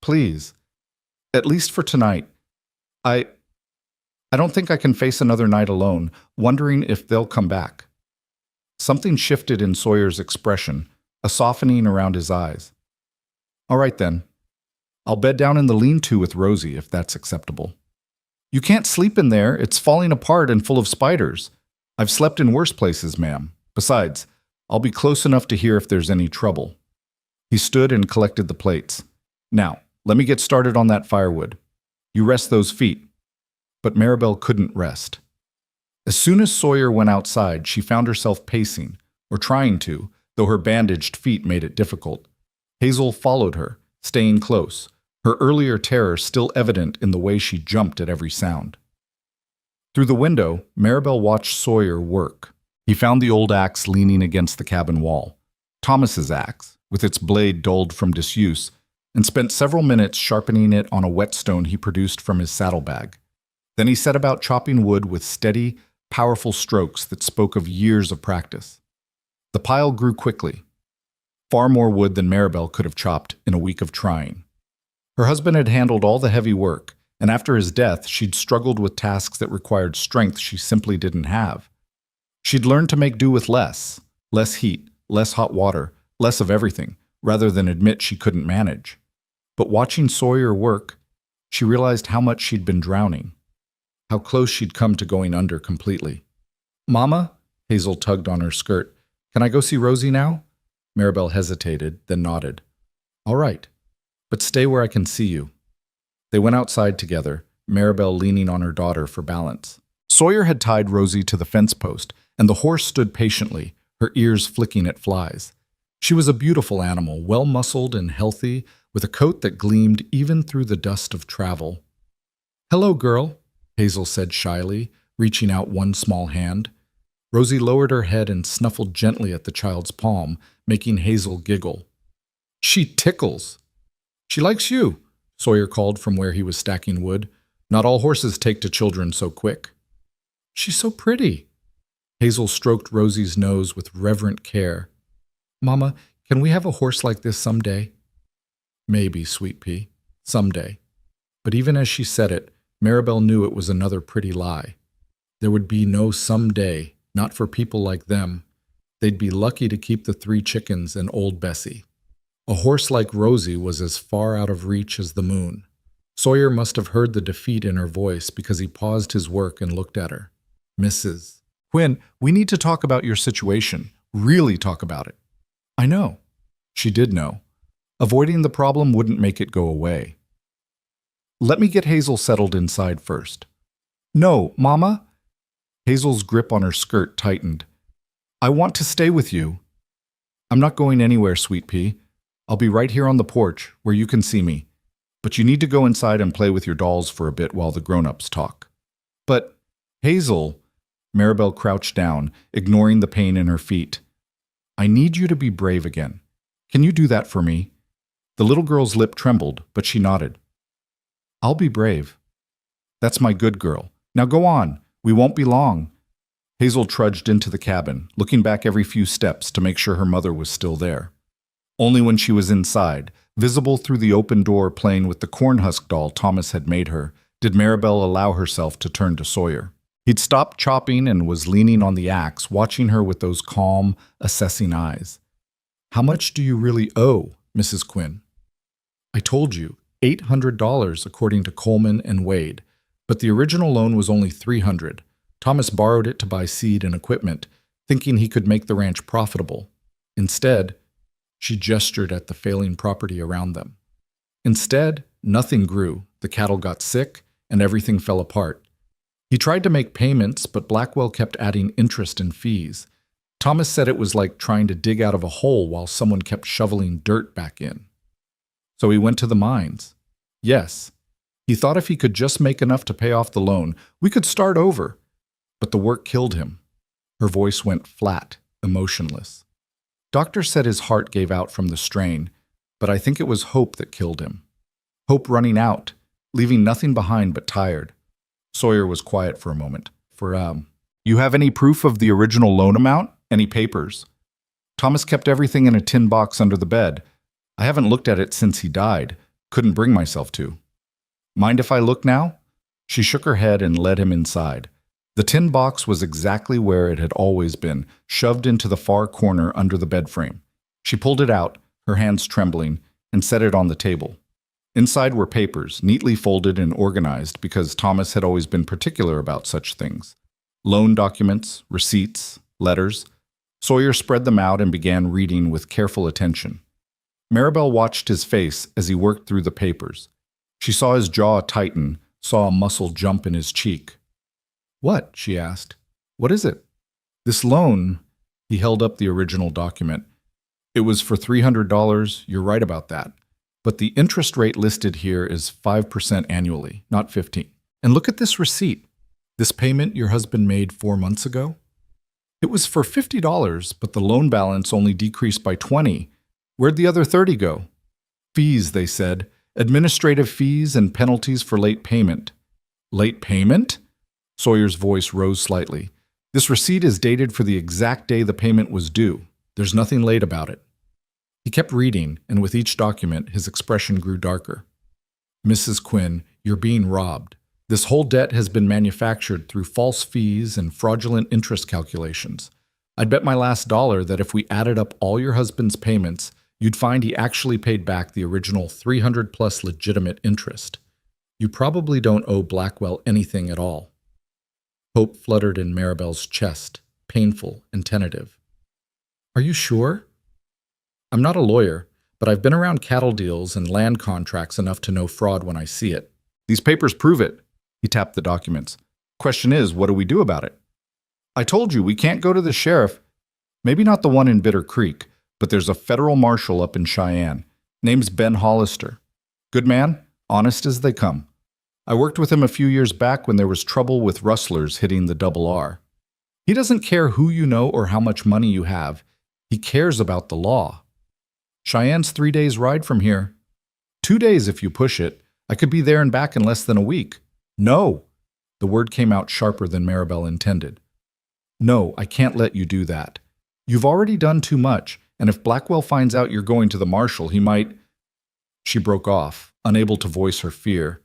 "Please. At least for tonight. I don't think I can face another night alone, wondering if they'll come back." Something shifted in Sawyer's expression, a softening around his eyes. "All right then. I'll bed down in the lean-to with Rosie, if that's acceptable." "You can't sleep in there. It's falling apart and full of spiders. I've slept in worse places, ma'am. Besides, I'll be close enough to hear if there's any trouble." He stood and collected the plates. "Now, let me get started on that firewood. You rest those feet." But Maribel couldn't rest. As soon as Sawyer went outside, she found herself pacing, or trying to, though her bandaged feet made it difficult. Hazel followed her, staying close, her earlier terror still evident in the way she jumped at every sound. Through the window, Maribel watched Sawyer work. He found the old axe leaning against the cabin wall, Thomas's axe, with its blade dulled from disuse, and spent several minutes sharpening it on a whetstone he produced from his saddlebag. Then he set about chopping wood with steady, powerful strokes that spoke of years of practice. The pile grew quickly, far more wood than Maribel could have chopped in a week of trying. Her husband had handled all the heavy work, and after his death, she'd struggled with tasks that required strength she simply didn't have. She'd learned to make do with less heat, less hot water, less of everything, rather than admit she couldn't manage. But watching Sawyer work, she realized how much she'd been drowning, how close she'd come to going under completely. "Mama?" Hazel tugged on her skirt. "Can I go see Rosie now?" Maribel hesitated, then nodded. "All right, but stay where I can see you." They went outside together, Maribel leaning on her daughter for balance. Sawyer had tied Rosie to the fence post, and the horse stood patiently, her ears flicking at flies. She was a beautiful animal, well-muscled and healthy, with a coat that gleamed even through the dust of travel. "Hello, girl," Hazel said shyly, reaching out one small hand. Rosie lowered her head and snuffled gently at the child's palm, making Hazel giggle. "She tickles." "She likes you," Sawyer called from where he was stacking wood. "Not all horses take to children so quick." "She's so pretty." Hazel stroked Rosie's nose with reverent care. "Mama, can we have a horse like this someday?" "Maybe, sweet pea, someday." But even as she said it, Maribel knew it was another pretty lie. There would be no someday, not for people like them. They'd be lucky to keep the 3 chickens and old Bessie. A horse like Rosie was as far out of reach as the moon. Sawyer must have heard the defeat in her voice because he paused his work and looked at her. "Mrs. Quinn, we need to talk about your situation. Really talk about it." "I know." She did know. Avoiding the problem wouldn't make it go away. "Let me get Hazel settled inside first." "No, Mama." Hazel's grip on her skirt tightened. "I want to stay with you." "I'm not going anywhere, sweet pea. I'll be right here on the porch, where you can see me. But you need to go inside and play with your dolls for a bit while the grown-ups talk." "But, Hazel," Maribel crouched down, ignoring the pain in her feet. "I need you to be brave again. Can you do that for me?" The little girl's lip trembled, but she nodded. "I'll be brave." "That's my good girl. Now go on. We won't be long." Hazel trudged into the cabin, looking back every few steps to make sure her mother was still there. Only when she was inside, visible through the open door playing with the cornhusk doll Thomas had made her, did Maribel allow herself to turn to Sawyer. He'd stopped chopping and was leaning on the axe, watching her with those calm, assessing eyes. "How much do you really owe, Mrs. Quinn?" "I told you, $800 according to Coleman and Wade, but the original loan was only $300. Thomas borrowed it to buy seed and equipment, thinking he could make the ranch profitable. Instead," she gestured at the failing property around them. "Instead, nothing grew, the cattle got sick, and everything fell apart. He tried to make payments, but Blackwell kept adding interest and fees. Thomas said it was like trying to dig out of a hole while someone kept shoveling dirt back in. So he went to the mines. Yes, he thought if he could just make enough to pay off the loan, we could start over. But the work killed him." Her voice went flat, emotionless. "Doctor said his heart gave out from the strain, but I think it was hope that killed him. Hope running out, leaving nothing behind but tired. Sawyer was quiet for a moment. You have any proof of the original loan amount? Any papers? Thomas kept everything in a tin box under the bed. I haven't looked at it since he died. Couldn't bring myself to. Mind if I look now? She shook her head and led him inside. The tin box was exactly where it had always been, shoved into the far corner under the bed frame. She pulled it out, her hands trembling, and set it on the table. Inside were papers, neatly folded and organized because Thomas had always been particular about such things. Loan documents, receipts, letters. Sawyer spread them out and began reading with careful attention. Maribel watched his face as he worked through the papers. She saw his jaw tighten, saw a muscle jump in his cheek. "What?" she asked. "What is it?" "This loan," he held up the original document. "It was for $300, you're right about that. But the interest rate listed here is 5% annually, not 15. And look at this receipt. This payment your husband made 4 months ago? It was for $50, but the loan balance only decreased by 20. Where'd the other 30 go? Fees, they said. Administrative fees and penalties for late payment." "Late payment?" Sawyer's voice rose slightly. "This receipt is dated for the exact day the payment was due. There's nothing late about it." He kept reading, and with each document, his expression grew darker. "Mrs. Quinn, you're being robbed. This whole debt has been manufactured through false fees and fraudulent interest calculations. I'd bet my last dollar that if we added up all your husband's payments, you'd find he actually paid back the original 300+ legitimate interest. You probably don't owe Blackwell anything at all." Hope fluttered in Maribel's chest, painful and tentative. "Are you sure?" "I'm not a lawyer, but I've been around cattle deals and land contracts enough to know fraud when I see it. These papers prove it." He tapped the documents. "Question is, what do we do about it?" "I told you, we can't go to the sheriff. Maybe not the one in Bitter Creek, but there's a federal marshal up in Cheyenne. Name's Ben Hollister. Good man, honest as they come. I worked with him a few years back when there was trouble with rustlers hitting the double R. He doesn't care who you know or how much money you have. He cares about the law. Cheyenne's 3 days' ride from here. 2 days if you push it. I could be there and back in less than a week." "No!" The word came out sharper than Maribel intended. "No, I can't let you do that. You've already done too much, and if Blackwell finds out you're going to the marshal, he might—" She broke off, unable to voice her fear.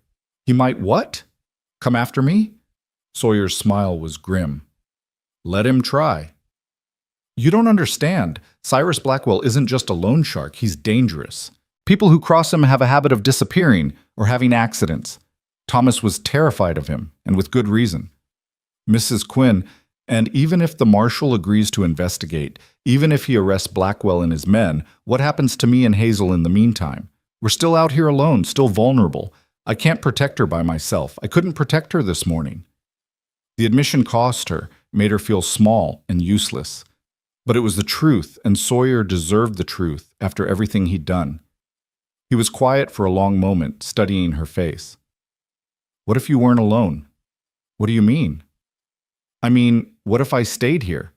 "He might what? Come after me?" Sawyer's smile was grim. "Let him try." "You don't understand. Cyrus Blackwell isn't just a loan shark, he's dangerous. People who cross him have a habit of disappearing or having accidents. Thomas was terrified of him, and with good reason. Mrs. Quinn, and even if the marshal agrees to investigate, even if he arrests Blackwell and his men, what happens to me and Hazel in the meantime? We're still out here alone, still vulnerable. I can't protect her by myself. I couldn't protect her this morning." The admission cost her, made her feel small and useless. But it was the truth, and Sawyer deserved the truth after everything he'd done. He was quiet for a long moment, studying her face. "What if you weren't alone?" "What do you mean?" "I mean, what if I stayed here?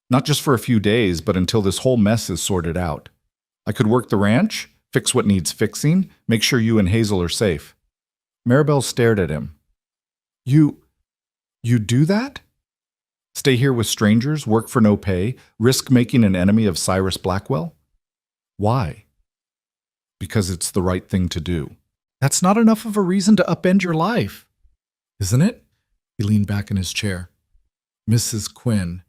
Not just for a few days, but until this whole mess is sorted out. I could work the ranch, fix what needs fixing, make sure you and Hazel are safe." Maribel stared at him. You do that? Stay here with strangers, work for no pay, risk making an enemy of Cyrus Blackwell? Why?" "Because it's the right thing to do." "That's not enough of a reason to upend your life." "Isn't it?" He leaned back in his chair. "Mrs. Quinn,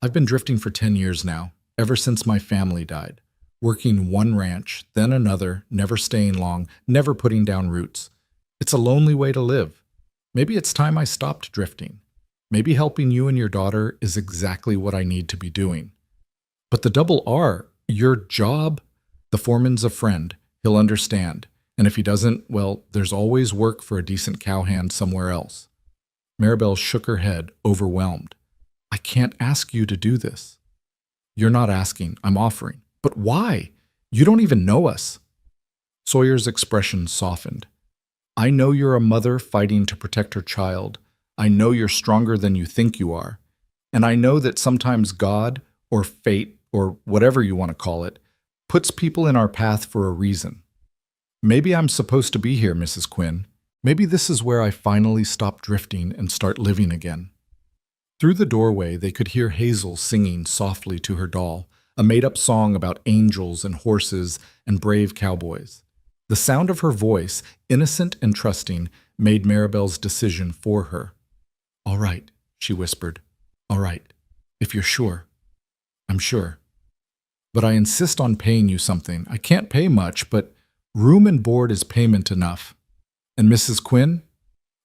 I've been drifting for 10 years now, ever since my family died. Working one ranch, then another, never staying long, never putting down roots. It's a lonely way to live. Maybe it's time I stopped drifting. Maybe helping you and your daughter is exactly what I need to be doing. But the double R, your job, the foreman's a friend. He'll understand. And if he doesn't, well, there's always work for a decent cowhand somewhere else." Maribel shook her head, overwhelmed. "I can't ask you to do this." "You're not asking, I'm offering. But why? You don't even know us." Sawyer's expression softened. "I know you're a mother fighting to protect her child. I know you're stronger than you think you are. And I know that sometimes God, or fate, or whatever you want to call it, puts people in our path for a reason. Maybe I'm supposed to be here, Mrs. Quinn. Maybe this is where I finally stop drifting and start living again. Through the doorway, they could hear Hazel singing softly to her doll, a made-up song about angels and horses and brave cowboys. The sound of her voice, innocent and trusting, made Maribel's decision for her. "All right," she whispered. "All right, if you're sure." "I'm sure. But I insist on paying you something. I can't pay much, but room and board is payment enough. And Mrs. Quinn?"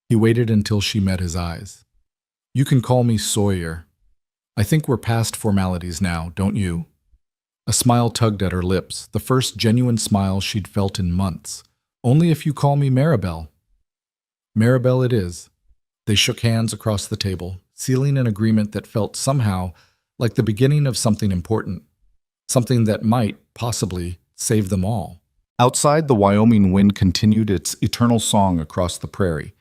He waited until she met his eyes. "You can call me Sawyer. I think we're past formalities now, don't you?" A smile tugged at her lips, the first genuine smile she'd felt in months. "Only if you call me Maribel." "Maribel it is." They shook hands across the table, sealing an agreement that felt somehow like the beginning of something important, something that might, possibly, save them all. Outside, the Wyoming wind continued its eternal song across the prairie.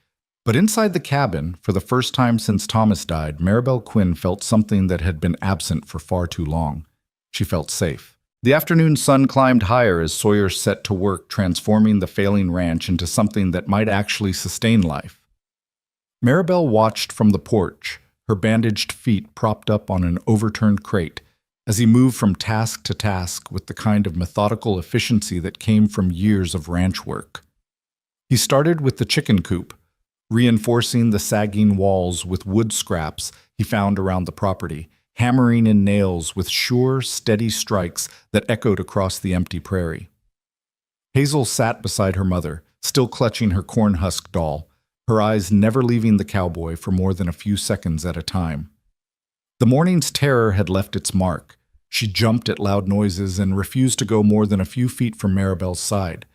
But inside the cabin, for the first time since Thomas died, Maribel Quinn felt something that had been absent for far too long. She felt safe. The afternoon sun climbed higher as Sawyer set to work transforming the failing ranch into something that might actually sustain life. Maribel watched from the porch, her bandaged feet propped up on an overturned crate, as he moved from task to task with the kind of methodical efficiency that came from years of ranch work. He started with the chicken coop, reinforcing the sagging walls with wood scraps he found around the property, hammering in nails with sure, steady strikes that echoed across the empty prairie. Hazel sat beside her mother, still clutching her corn-husk doll, her eyes never leaving the cowboy for more than a few seconds at a time. The morning's terror had left its mark. She jumped at loud noises and refused to go more than a few feet from Maribel's side.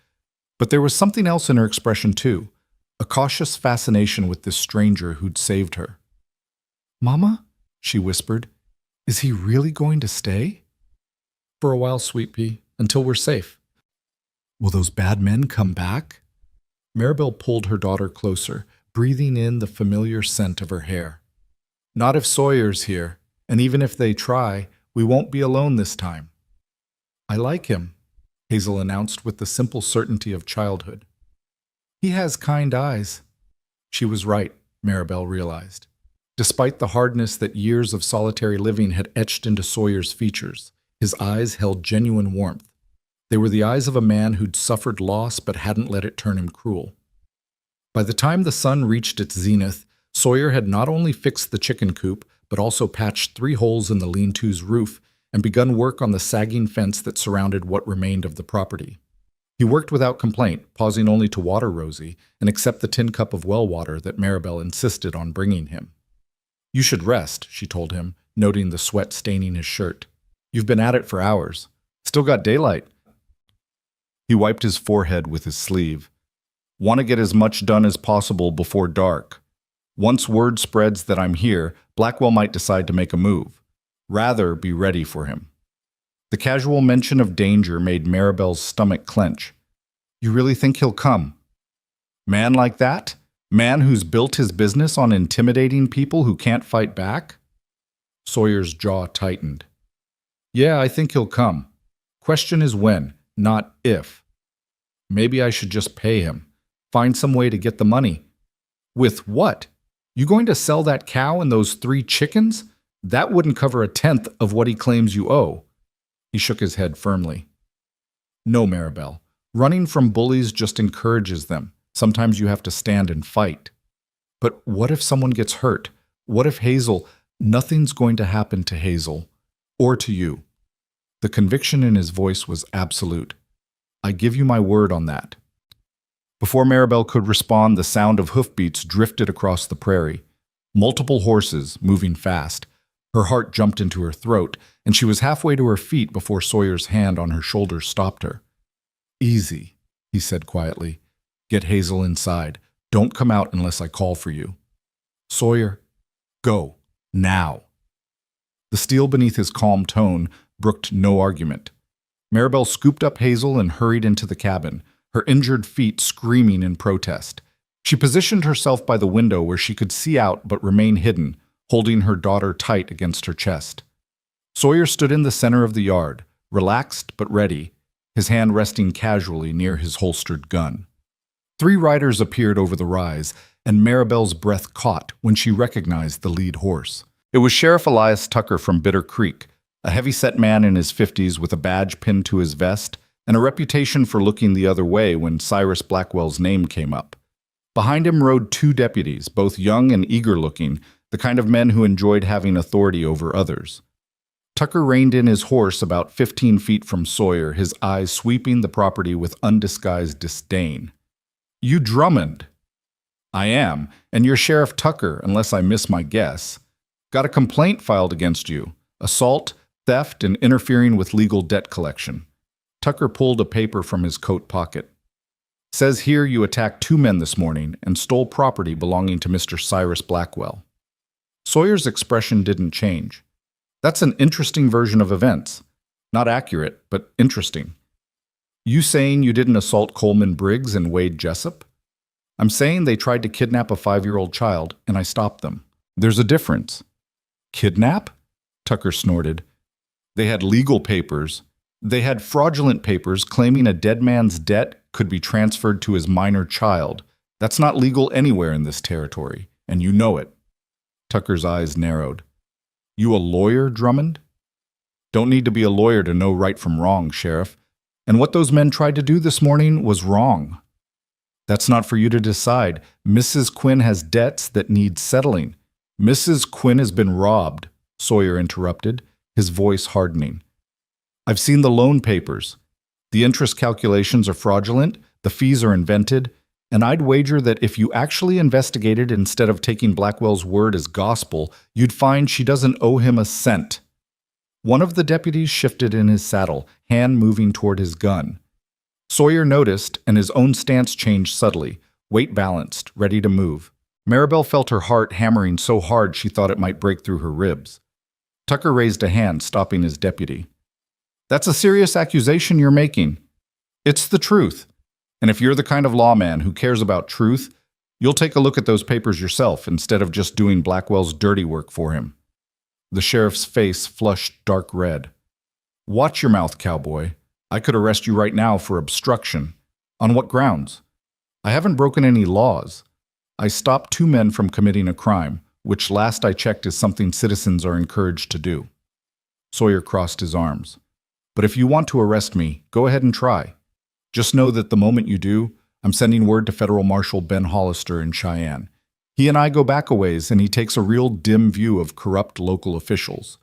But there was something else in her expression too, a cautious fascination with this stranger who'd saved her. "Mama?" she whispered. "Is he really going to stay?" "For a while, sweet pea, until we're safe." "Will those bad men come back?" Maribel pulled her daughter closer, breathing in the familiar scent of her hair. "Not if Sawyer's here, and even if they try, we won't be alone this time." "I like him," Hazel announced with the simple certainty of childhood. "He has kind eyes." She was right, Maribel realized. Despite the hardness that years of solitary living had etched into Sawyer's features, his eyes held genuine warmth. They were the eyes of a man who'd suffered loss but hadn't let it turn him cruel. By the time the sun reached its zenith, Sawyer had not only fixed the chicken coop, but also patched 3 holes in the lean-to's roof and begun work on the sagging fence that surrounded what remained of the property. He worked without complaint, pausing only to water Rosie and accept the tin cup of well water that Maribel insisted on bringing him. "You should rest," she told him, noting the sweat staining his shirt. "You've been at it for hours. Still got daylight." He wiped his forehead with his sleeve. "Want to get as much done as possible before dark. Once word spreads that I'm here, Blackwell might decide to make a move. Rather be ready for him." The casual mention of danger made Maribel's stomach clench. "You really think he'll come? Man like that? Man who's built his business on intimidating people who can't fight back?" Sawyer's jaw tightened. "Yeah, I think he'll come. Question is when, not if. Maybe I should just pay him. Find some way to get the money." "With what? You going to sell that cow and those 3 chickens? That wouldn't cover 1/10 of what he claims you owe." He shook his head firmly. "No, Maribel. Running from bullies just encourages them. Sometimes you have to stand and fight." "But what if someone gets hurt? What if Hazel—" "Nothing's going to happen to Hazel. Or to you." The conviction in his voice was absolute. "I give you my word on that." Before Maribel could respond, the sound of hoofbeats drifted across the prairie. Multiple horses, moving fast. Her heart jumped into her throat, and she was halfway to her feet before Sawyer's hand on her shoulder stopped her. "Easy," he said quietly. "Get Hazel inside. Don't come out unless I call for you." "Sawyer, go. Now." The steel beneath his calm tone brooked no argument. Maribel scooped up Hazel and hurried into the cabin, her injured feet screaming in protest. She positioned herself by the window where she could see out but remain hidden, holding her daughter tight against her chest. Sawyer stood in the center of the yard, relaxed but ready, his hand resting casually near his holstered gun. 3 riders appeared over the rise, and Maribel's breath caught when she recognized the lead horse. It was Sheriff Elias Tucker from Bitter Creek, a heavy-set man in his 50s with a badge pinned to his vest and a reputation for looking the other way when Cyrus Blackwell's name came up. Behind him rode 2 deputies, both young and eager-looking, the kind of men who enjoyed having authority over others. Tucker reined in his horse about 15 feet from Sawyer, his eyes sweeping the property with undisguised disdain. "You Drummond." "I am, and you're Sheriff Tucker, unless I miss my guess. Got a complaint filed against you. Assault, theft, and interfering with legal debt collection." Tucker pulled a paper from his coat pocket. "Says here you attacked 2 men this morning and stole property belonging to Mr. Cyrus Blackwell." Sawyer's expression didn't change. "That's an interesting version of events. Not accurate, but interesting." "You saying you didn't assault Coleman Briggs and Wade Jessup?" "I'm saying they tried to kidnap a 5-year-old child, and I stopped them. There's a difference." "Kidnap?" Tucker snorted. "They had legal papers. They had fraudulent papers claiming a dead man's debt could be transferred to his minor child. That's not legal anywhere in this territory, and you know it." Tucker's eyes narrowed. "You a lawyer, Drummond?" "Don't need to be a lawyer to know right from wrong, Sheriff. And what those men tried to do this morning was wrong." "That's not for you to decide. Mrs. Quinn has debts that need settling." "Mrs. Quinn has been robbed," Sawyer interrupted, his voice hardening. "I've seen the loan papers. The interest calculations are fraudulent, the fees are invented, and I'd wager that if you actually investigated instead of taking Blackwell's word as gospel, you'd find she doesn't owe him a cent." One of the deputies shifted in his saddle, hand moving toward his gun. Sawyer noticed, and his own stance changed subtly, weight balanced, ready to move. Maribel felt her heart hammering so hard she thought it might break through her ribs. Tucker raised a hand, stopping his deputy. "That's a serious accusation you're making." "It's the truth. And if you're the kind of lawman who cares about truth, you'll take a look at those papers yourself instead of just doing Blackwell's dirty work for him." The sheriff's face flushed dark red. "Watch your mouth, cowboy. I could arrest you right now for obstruction." "On what grounds?" "I haven't broken any laws. I stopped 2 men from committing a crime, which last I checked is something citizens are encouraged to do." Sawyer crossed his arms. "But if you want to arrest me, go ahead and try. Just know that the moment you do, I'm sending word to Federal Marshal Ben Hollister in Cheyenne. He and I go back a ways, and he takes a real dim view of corrupt local officials."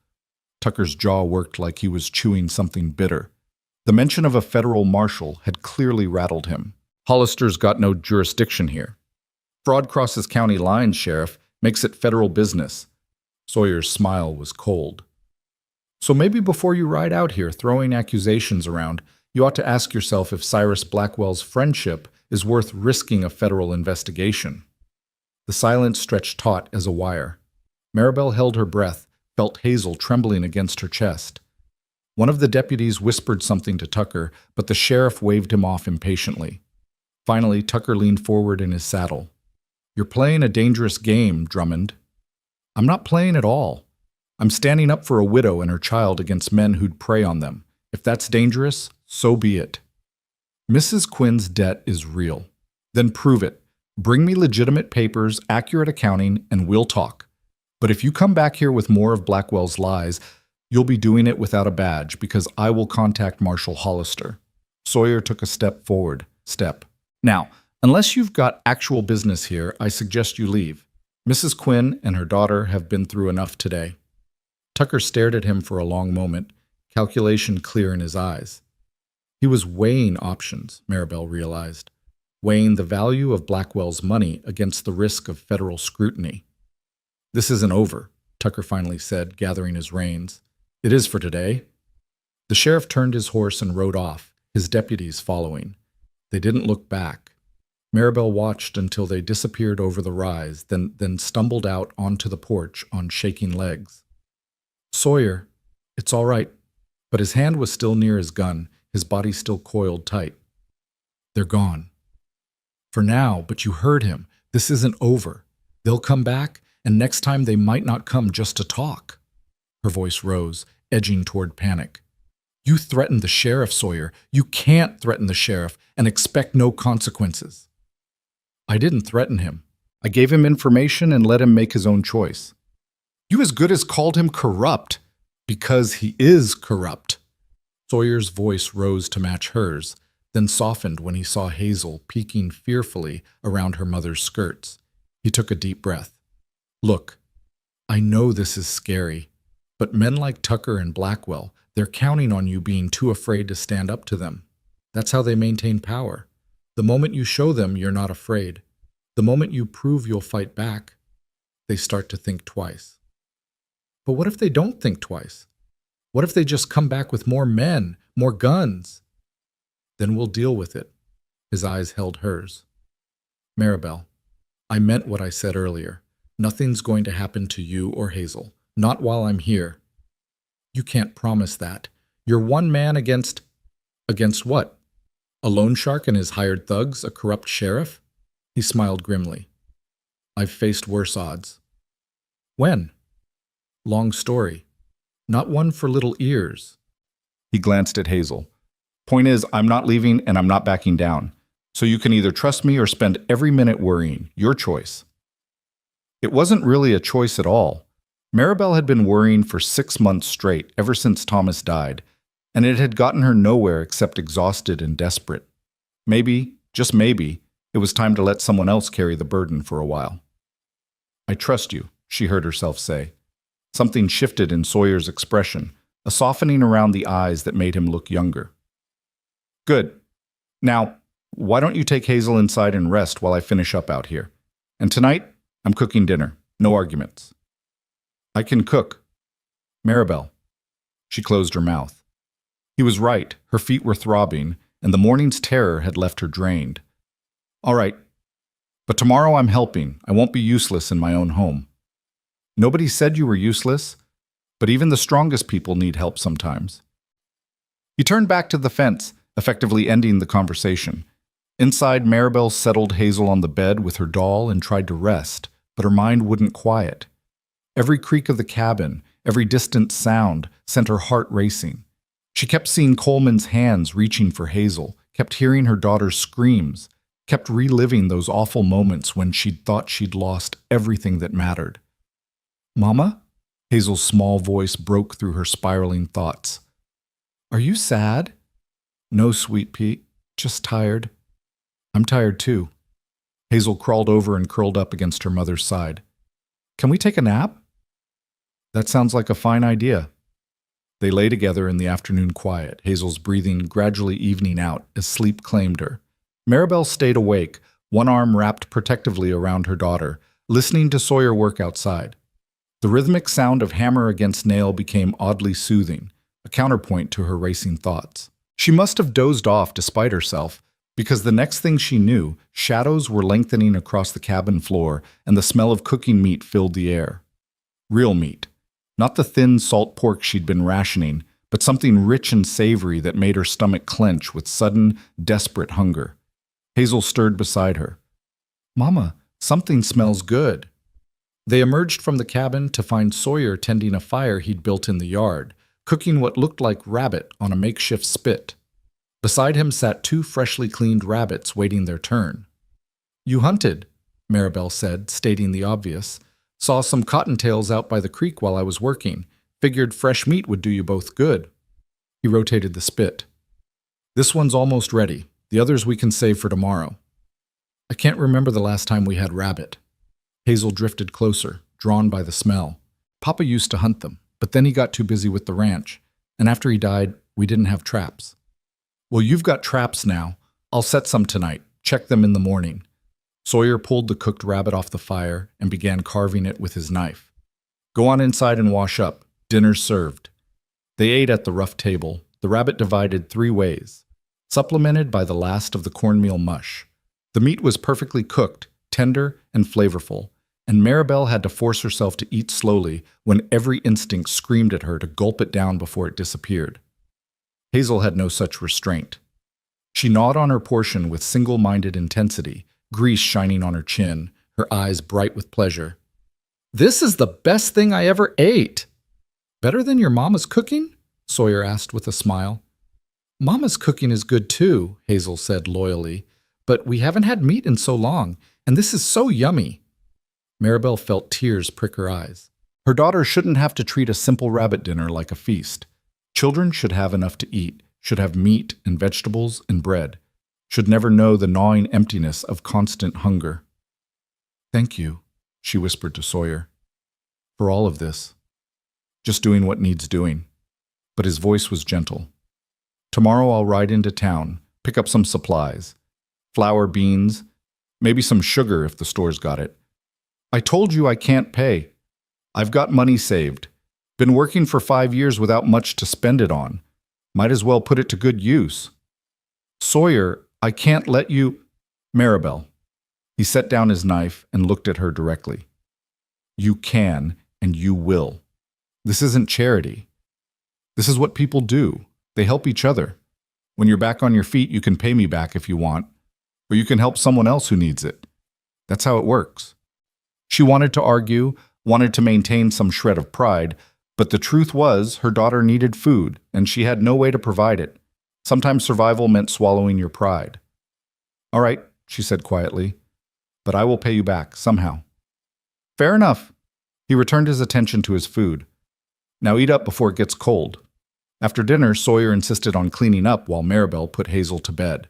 Tucker's jaw worked like he was chewing something bitter. The mention of a federal marshal had clearly rattled him. "Hollister's got no jurisdiction here." "Fraud crosses county lines, Sheriff. Makes it federal business." Sawyer's smile was cold. "So maybe before you ride out here throwing accusations around, you ought to ask yourself if Cyrus Blackwell's friendship is worth risking a federal investigation." The silence stretched taut as a wire. Maribel held her breath, felt Hazel trembling against her chest. One of the deputies whispered something to Tucker, but the sheriff waved him off impatiently. Finally, Tucker leaned forward in his saddle. "You're playing a dangerous game, Drummond." "I'm not playing at all. I'm standing up for a widow and her child against men who'd prey on them. If that's dangerous, so be it." "Mrs. Quinn's debt is real. Then prove it. Bring me legitimate papers, accurate accounting, and we'll talk. But if you come back here with more of Blackwell's lies, you'll be doing it without a badge because I will contact Marshal Hollister." Sawyer took a step forward. "Now, unless you've got actual business here, I suggest you leave. Mrs. Quinn and her daughter have been through enough today." Tucker stared at him for a long moment, calculation clear in his eyes. He was weighing options, Maribel realized, weighing the value of Blackwell's money against the risk of federal scrutiny. "This isn't over," Tucker finally said, gathering his reins. "It is for today." The sheriff turned his horse and rode off, his deputies following. They didn't look back. Maribel watched until they disappeared over the rise, then stumbled out onto the porch on shaking legs. "Sawyer, it's all right." But his hand was still near his gun, his body still coiled tight. "They're gone. For now, but you heard him. This isn't over. They'll come back, and next time they might not come just to talk." Her voice rose, edging toward panic. "You threatened the sheriff, Sawyer. You can't threaten the sheriff and expect no consequences." I didn't threaten him. I gave him information and let him make his own choice. You as good as called him corrupt, because he is corrupt. Sawyer's voice rose to match hers, then softened when he saw Hazel peeking fearfully around her mother's skirts. He took a deep breath. Look, I know this is scary, but men like Tucker and Blackwell, they're counting on you being too afraid to stand up to them. That's how they maintain power. The moment you show them you're not afraid, the moment you prove you'll fight back, they start to think twice. But what if they don't think twice? What if they just come back with more men, more guns? Then we'll deal with it. His eyes held hers. Maribel, I meant what I said earlier. Nothing's going to happen to you or Hazel. Not while I'm here. You can't promise that. You're one man against... Against what? A loan shark and his hired thugs? A corrupt sheriff? He smiled grimly. I've faced worse odds. When? Long story. Not one for little ears. He glanced at Hazel. Point is, I'm not leaving and I'm not backing down. So you can either trust me or spend every minute worrying. Your choice. It wasn't really a choice at all. Maribel had been worrying for 6 months straight, ever since Thomas died, and it had gotten her nowhere except exhausted and desperate. Maybe, just maybe, it was time to let someone else carry the burden for a while. I trust you, she heard herself say. Something shifted in Sawyer's expression, a softening around the eyes that made him look younger. Good. Now, why don't you take Hazel inside and rest while I finish up out here? And tonight, I'm cooking dinner. No arguments. I can cook. Maribel. She closed her mouth. He was right. Her feet were throbbing, and the morning's terror had left her drained. All right. But tomorrow I'm helping. I won't be useless in my own home. Nobody said you were useless, but even the strongest people need help sometimes. He turned back to the fence, effectively ending the conversation. Inside, Maribel settled Hazel on the bed with her doll and tried to rest, but her mind wouldn't quiet. Every creak of the cabin, every distant sound sent her heart racing. She kept seeing Coleman's hands reaching for Hazel, kept hearing her daughter's screams, kept reliving those awful moments when she'd thought she'd lost everything that mattered. Mama? Hazel's small voice broke through her spiraling thoughts. Are you sad? No, sweet Pete, just tired. I'm tired too. Hazel crawled over and curled up against her mother's side. Can we take a nap? That sounds like a fine idea. They lay together in the afternoon quiet, Hazel's breathing gradually evening out as sleep claimed her. Maribel stayed awake, one arm wrapped protectively around her daughter, listening to Sawyer work outside. The rhythmic sound of hammer against nail became oddly soothing, a counterpoint to her racing thoughts. She must have dozed off despite herself, because the next thing she knew, shadows were lengthening across the cabin floor and the smell of cooking meat filled the air. Real meat. Not the thin salt pork she'd been rationing, but something rich and savory that made her stomach clench with sudden, desperate hunger. Hazel stirred beside her. Mama, something smells good. They emerged from the cabin to find Sawyer tending a fire he'd built in the yard, cooking what looked like rabbit on a makeshift spit. Beside him sat 2 freshly cleaned rabbits waiting their turn. You hunted, Maribel said, stating the obvious. Saw some cottontails out by the creek while I was working. Figured fresh meat would do you both good. He rotated the spit. This one's almost ready. The others we can save for tomorrow. I can't remember the last time we had rabbit. Hazel drifted closer, drawn by the smell. Papa used to hunt them, but then he got too busy with the ranch, and after he died, we didn't have traps. Well, you've got traps now. I'll set some tonight. Check them in the morning. Sawyer pulled the cooked rabbit off the fire and began carving it with his knife. Go on inside and wash up. Dinner's served. They ate at the rough table, the rabbit divided 3 ways, supplemented by the last of the cornmeal mush. The meat was perfectly cooked, tender and flavorful, and Maribel had to force herself to eat slowly when every instinct screamed at her to gulp it down before it disappeared. Hazel had no such restraint. She gnawed on her portion with single-minded intensity, grease shining on her chin, her eyes bright with pleasure. This is the best thing I ever ate. Better than your mama's cooking? Sawyer asked with a smile. Mama's cooking is good too, Hazel said loyally, But we haven't had meat in so long, and this is so yummy. Maribel felt tears prick her eyes. Her daughter shouldn't have to treat a simple rabbit dinner like a feast. Children should have enough to eat, should have meat and vegetables and bread, should never know the gnawing emptiness of constant hunger. Thank you, she whispered to Sawyer, for all of this. Just doing what needs doing. But his voice was gentle. Tomorrow I'll ride into town, pick up some supplies. Flour, beans, maybe some sugar if the store's got it. I told you I can't pay. I've got money saved. Been working for 5 years without much to spend it on. Might as well put it to good use. Sawyer, I can't let you... Maribel. He set down his knife and looked at her directly. You can, and you will. This isn't charity. This is what people do. They help each other. When you're back on your feet, you can pay me back if you want, or you can help someone else who needs it. That's how it works. She wanted to argue, wanted to maintain some shred of pride, but the truth was her daughter needed food, and she had no way to provide it. Sometimes survival meant swallowing your pride. All right, she said quietly, but I will pay you back somehow. Fair enough. He returned his attention to his food. Now eat up before it gets cold. After dinner, Sawyer insisted on cleaning up while Maribel put Hazel to bed.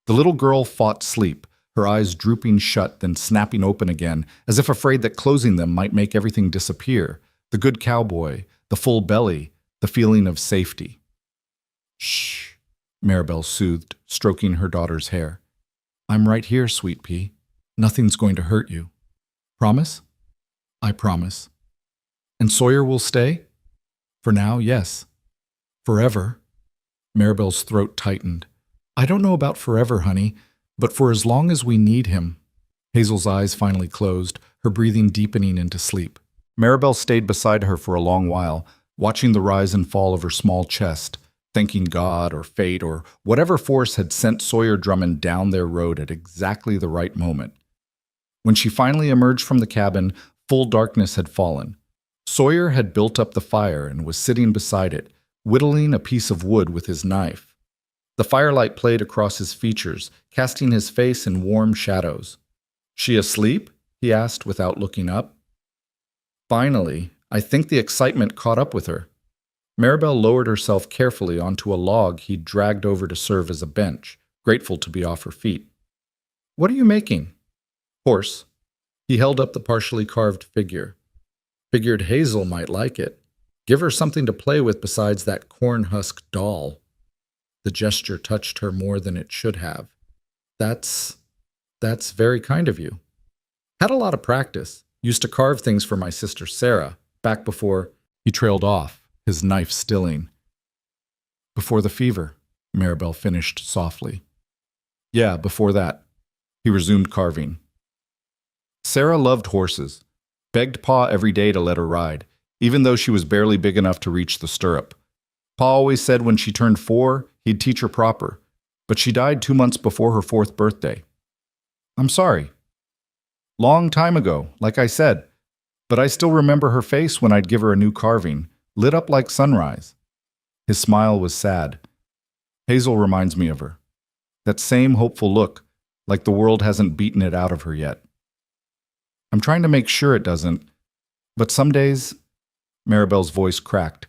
The little girl fought sleep, her eyes drooping shut, then snapping open again, as if afraid that closing them might make everything disappear. The good cowboy, the full belly, the feeling of safety. Shh, Maribel soothed, stroking her daughter's hair. I'm right here, sweet pea. Nothing's going to hurt you. Promise? I promise. And Sawyer will stay? For now, yes. Forever? Maribel's throat tightened. I don't know about forever, honey, but for as long as we need him. Hazel's eyes finally closed, her breathing deepening into sleep. Maribel stayed beside her for a long while, watching the rise and fall of her small chest, thanking God or fate or whatever force had sent Sawyer Drummond down their road at exactly the right moment. When she finally emerged from the cabin, full darkness had fallen. Sawyer had built up the fire and was sitting beside it, whittling a piece of wood with his knife. The firelight played across his features, casting his face in warm shadows. She asleep? He asked without looking up. Finally, I think the excitement caught up with her. Maribel lowered herself carefully onto a log he'd dragged over to serve as a bench, grateful to be off her feet. What are you making? Horse. He held up the partially carved figure. Figured Hazel might like it. Give her something to play with besides that corn-husk doll. The gesture touched her more than it should have. That's very kind of you. Had a lot of practice. Used to carve things for my sister Sarah, back before... He trailed off, his knife stilling. Before the fever, Maribel finished softly. Yeah, before that. He resumed carving. Sarah loved horses. Begged Pa every day to let her ride, even though she was barely big enough to reach the stirrup. Pa always said when she turned 4, he'd teach her proper, but she died 2 months before her 4th birthday. I'm sorry. Long time ago, like I said, but I still remember her face when I'd give her a new carving, lit up like sunrise. His smile was sad. Hazel reminds me of her. That same hopeful look, like the world hasn't beaten it out of her yet. I'm trying to make sure it doesn't, but some days... Maribel's voice cracked.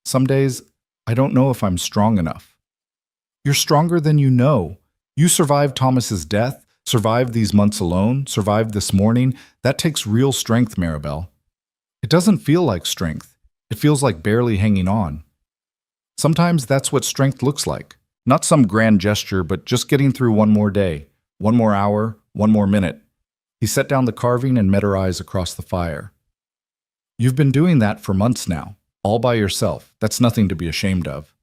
Some days, I don't know if I'm strong enough. You're stronger than you know. You survived Thomas's death, survived these months alone, survived this morning. That takes real strength, Maribel. It doesn't feel like strength. It feels like barely hanging on. Sometimes that's what strength looks like. Not some grand gesture, but just getting through one more day, one more hour, one more minute. He set down the carving and met her eyes across the fire. You've been doing that for months now, all by yourself. That's nothing to be ashamed of.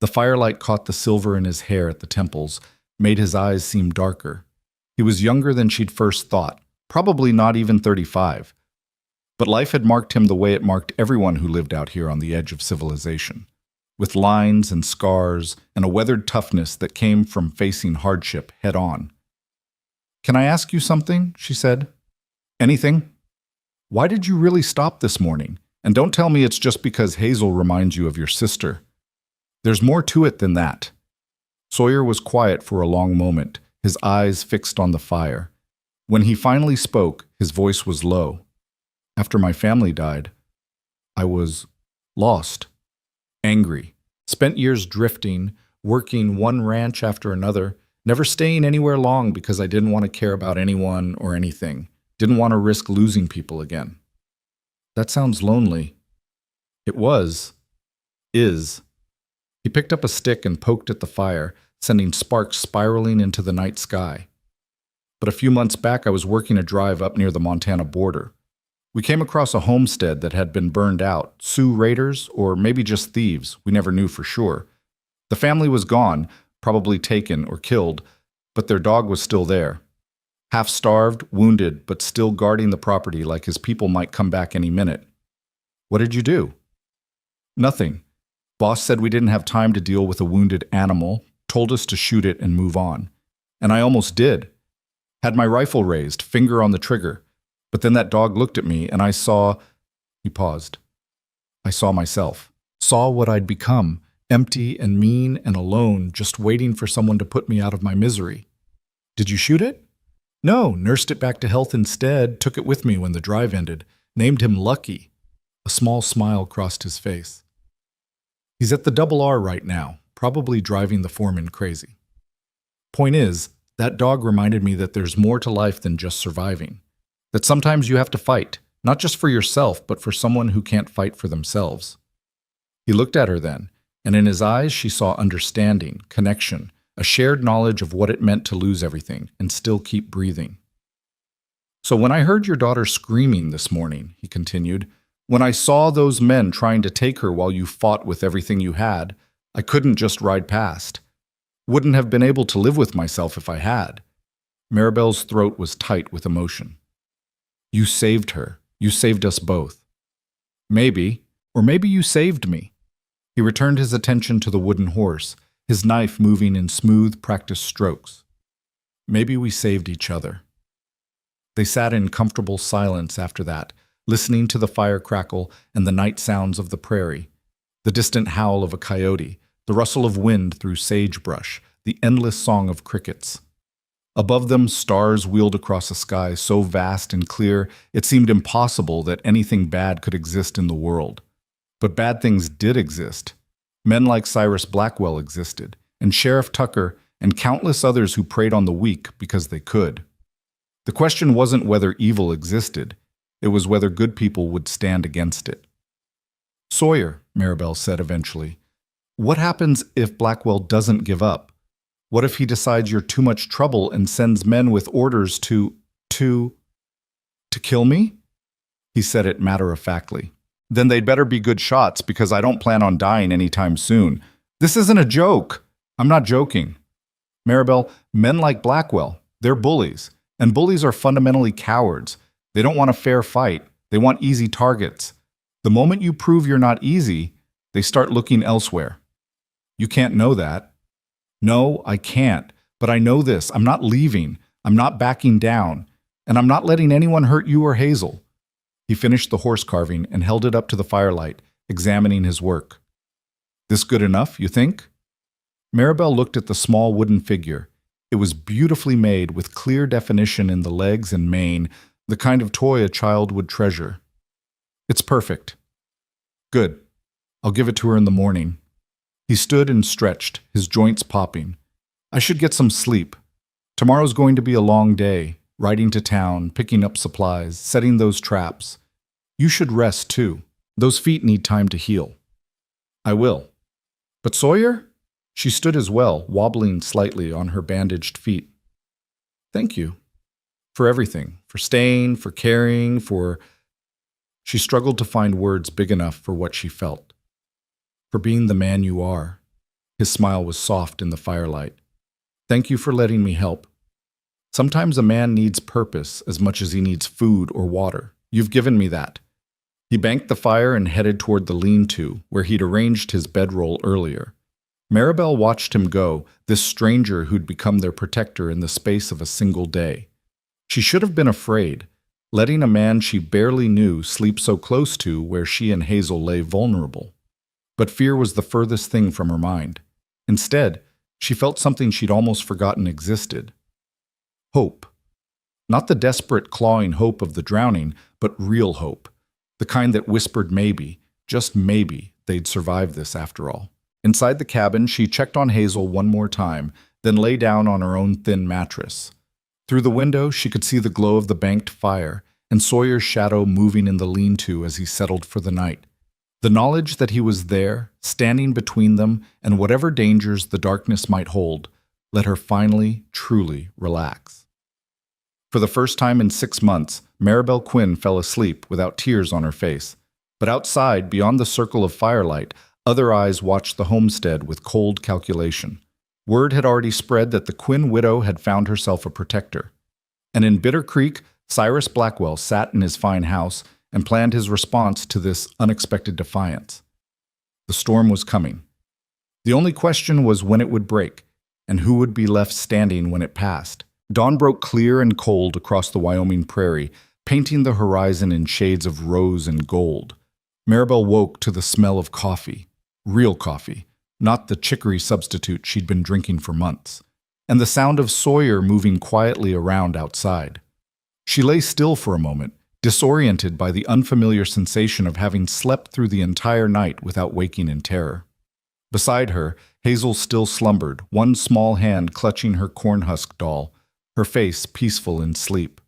The firelight caught the silver in his hair at the temples, made his eyes seem darker. He was younger than she'd first thought, probably not even 35. But life had marked him the way it marked everyone who lived out here on the edge of civilization, with lines and scars and a weathered toughness that came from facing hardship head on. Can I ask you something? She said. Anything? Why did you really stop this morning? And don't tell me it's just because Hazel reminds you of your sister. There's more to it than that. Sawyer was quiet for a long moment, his eyes fixed on the fire. When he finally spoke, his voice was low. After my family died, I was lost, angry, spent years drifting, working one ranch after another, never staying anywhere long because I didn't want to care about anyone or anything, didn't want to risk losing people again. That sounds lonely. It was. Is. He picked up a stick and poked at the fire, sending sparks spiraling into the night sky. But a few months back, I was working a drive up near the Montana border. We came across a homestead that had been burned out, Sioux raiders, or maybe just thieves, we never knew for sure. The family was gone, probably taken or killed, but their dog was still there. Half-starved, wounded, but still guarding the property like his people might come back any minute. What did you do? Nothing. Boss said we didn't have time to deal with a wounded animal, told us to shoot it and move on. And I almost did. Had my rifle raised, finger on the trigger. But then that dog looked at me and I saw... He paused. I saw myself. Saw what I'd become, empty and mean and alone, just waiting for someone to put me out of my misery. Did you shoot it? No, nursed it back to health instead, took it with me when the drive ended, named him Lucky. A small smile crossed his face. He's at the Double R right now, probably driving the foreman crazy. Point is, that dog reminded me that there's more to life than just surviving. That sometimes you have to fight, not just for yourself, but for someone who can't fight for themselves. He looked at her then, and in his eyes she saw understanding, connection, a shared knowledge of what it meant to lose everything and still keep breathing. So when I heard your daughter screaming this morning, he continued, when I saw those men trying to take her while you fought with everything you had, I couldn't just ride past. Wouldn't have been able to live with myself if I had. Maribel's throat was tight with emotion. You saved her. You saved us both. Maybe, or maybe you saved me. He returned his attention to the wooden horse, his knife moving in smooth, practiced strokes. Maybe we saved each other. They sat in comfortable silence after that, listening to the fire crackle and the night sounds of the prairie, the distant howl of a coyote, the rustle of wind through sagebrush, the endless song of crickets. Above them, stars wheeled across a sky so vast and clear it seemed impossible that anything bad could exist in the world. But bad things did exist. Men like Cyrus Blackwell existed, and Sheriff Tucker, and countless others who preyed on the weak because they could. The question wasn't whether evil existed, it was whether good people would stand against it. Sawyer, Maribel said eventually, what happens if Blackwell doesn't give up? What if he decides you're too much trouble and sends men with orders to kill me? He said it matter-of-factly. Then they'd better be good shots because I don't plan on dying anytime soon. This isn't a joke. I'm not joking. Maribel, men like Blackwell, they're bullies. And bullies are fundamentally cowards. They don't want a fair fight. They want easy targets. The moment you prove you're not easy, they start looking elsewhere. You can't know that. No, I can't. But I know this. I'm not leaving. I'm not backing down. And I'm not letting anyone hurt you or Hazel. He finished the horse carving and held it up to the firelight, examining his work. This good enough, you think? Maribel looked at the small wooden figure. It was beautifully made with clear definition in the legs and mane, the kind of toy a child would treasure. It's perfect. Good. I'll give it to her in the morning. He stood and stretched, his joints popping. I should get some sleep. Tomorrow's going to be a long day, riding to town, picking up supplies, setting those traps. You should rest, too. Those feet need time to heal. I will. But Sawyer? She stood as well, wobbling slightly on her bandaged feet. Thank you. For everything. For staying, for caring, for... She struggled to find words big enough for what she felt. For being the man you are. His smile was soft in the firelight. Thank you for letting me help. Sometimes a man needs purpose as much as he needs food or water. You've given me that. He banked the fire and headed toward the lean-to, where he'd arranged his bedroll earlier. Maribel watched him go, this stranger who'd become their protector in the space of a single day. She should have been afraid, letting a man she barely knew sleep so close to where she and Hazel lay vulnerable. But fear was the furthest thing from her mind. Instead, She felt something she'd almost forgotten existed. Hope. Not the desperate, clawing hope of the drowning, but real hope. The kind that whispered maybe, just maybe, they'd survive this after all. Inside the cabin, she checked on Hazel one more time, then lay down on her own thin mattress. Through the window, she could see the glow of the banked fire, and Sawyer's shadow moving in the lean-to as he settled for the night. The knowledge that he was there, standing between them, and whatever dangers the darkness might hold, let her finally, truly relax. For the first time in 6 months, Maribel Quinn fell asleep without tears on her face. But outside, beyond the circle of firelight, other eyes watched the homestead with cold calculation. Word had already spread that the Quinn widow had found herself a protector. And in Bitter Creek, Cyrus Blackwell sat in his fine house and planned his response to this unexpected defiance. The storm was coming. The only question was when it would break, and who would be left standing when it passed. Dawn broke clear and cold across the Wyoming prairie, painting the horizon in shades of rose and gold. Maribel woke to the smell of coffee, real coffee, not the chicory substitute she'd been drinking for months, and the sound of Sawyer moving quietly around outside. She lay still for a moment, disoriented by the unfamiliar sensation of having slept through the entire night without waking in terror. Beside her, Hazel still slumbered, one small hand clutching her cornhusk doll, her face peaceful in sleep.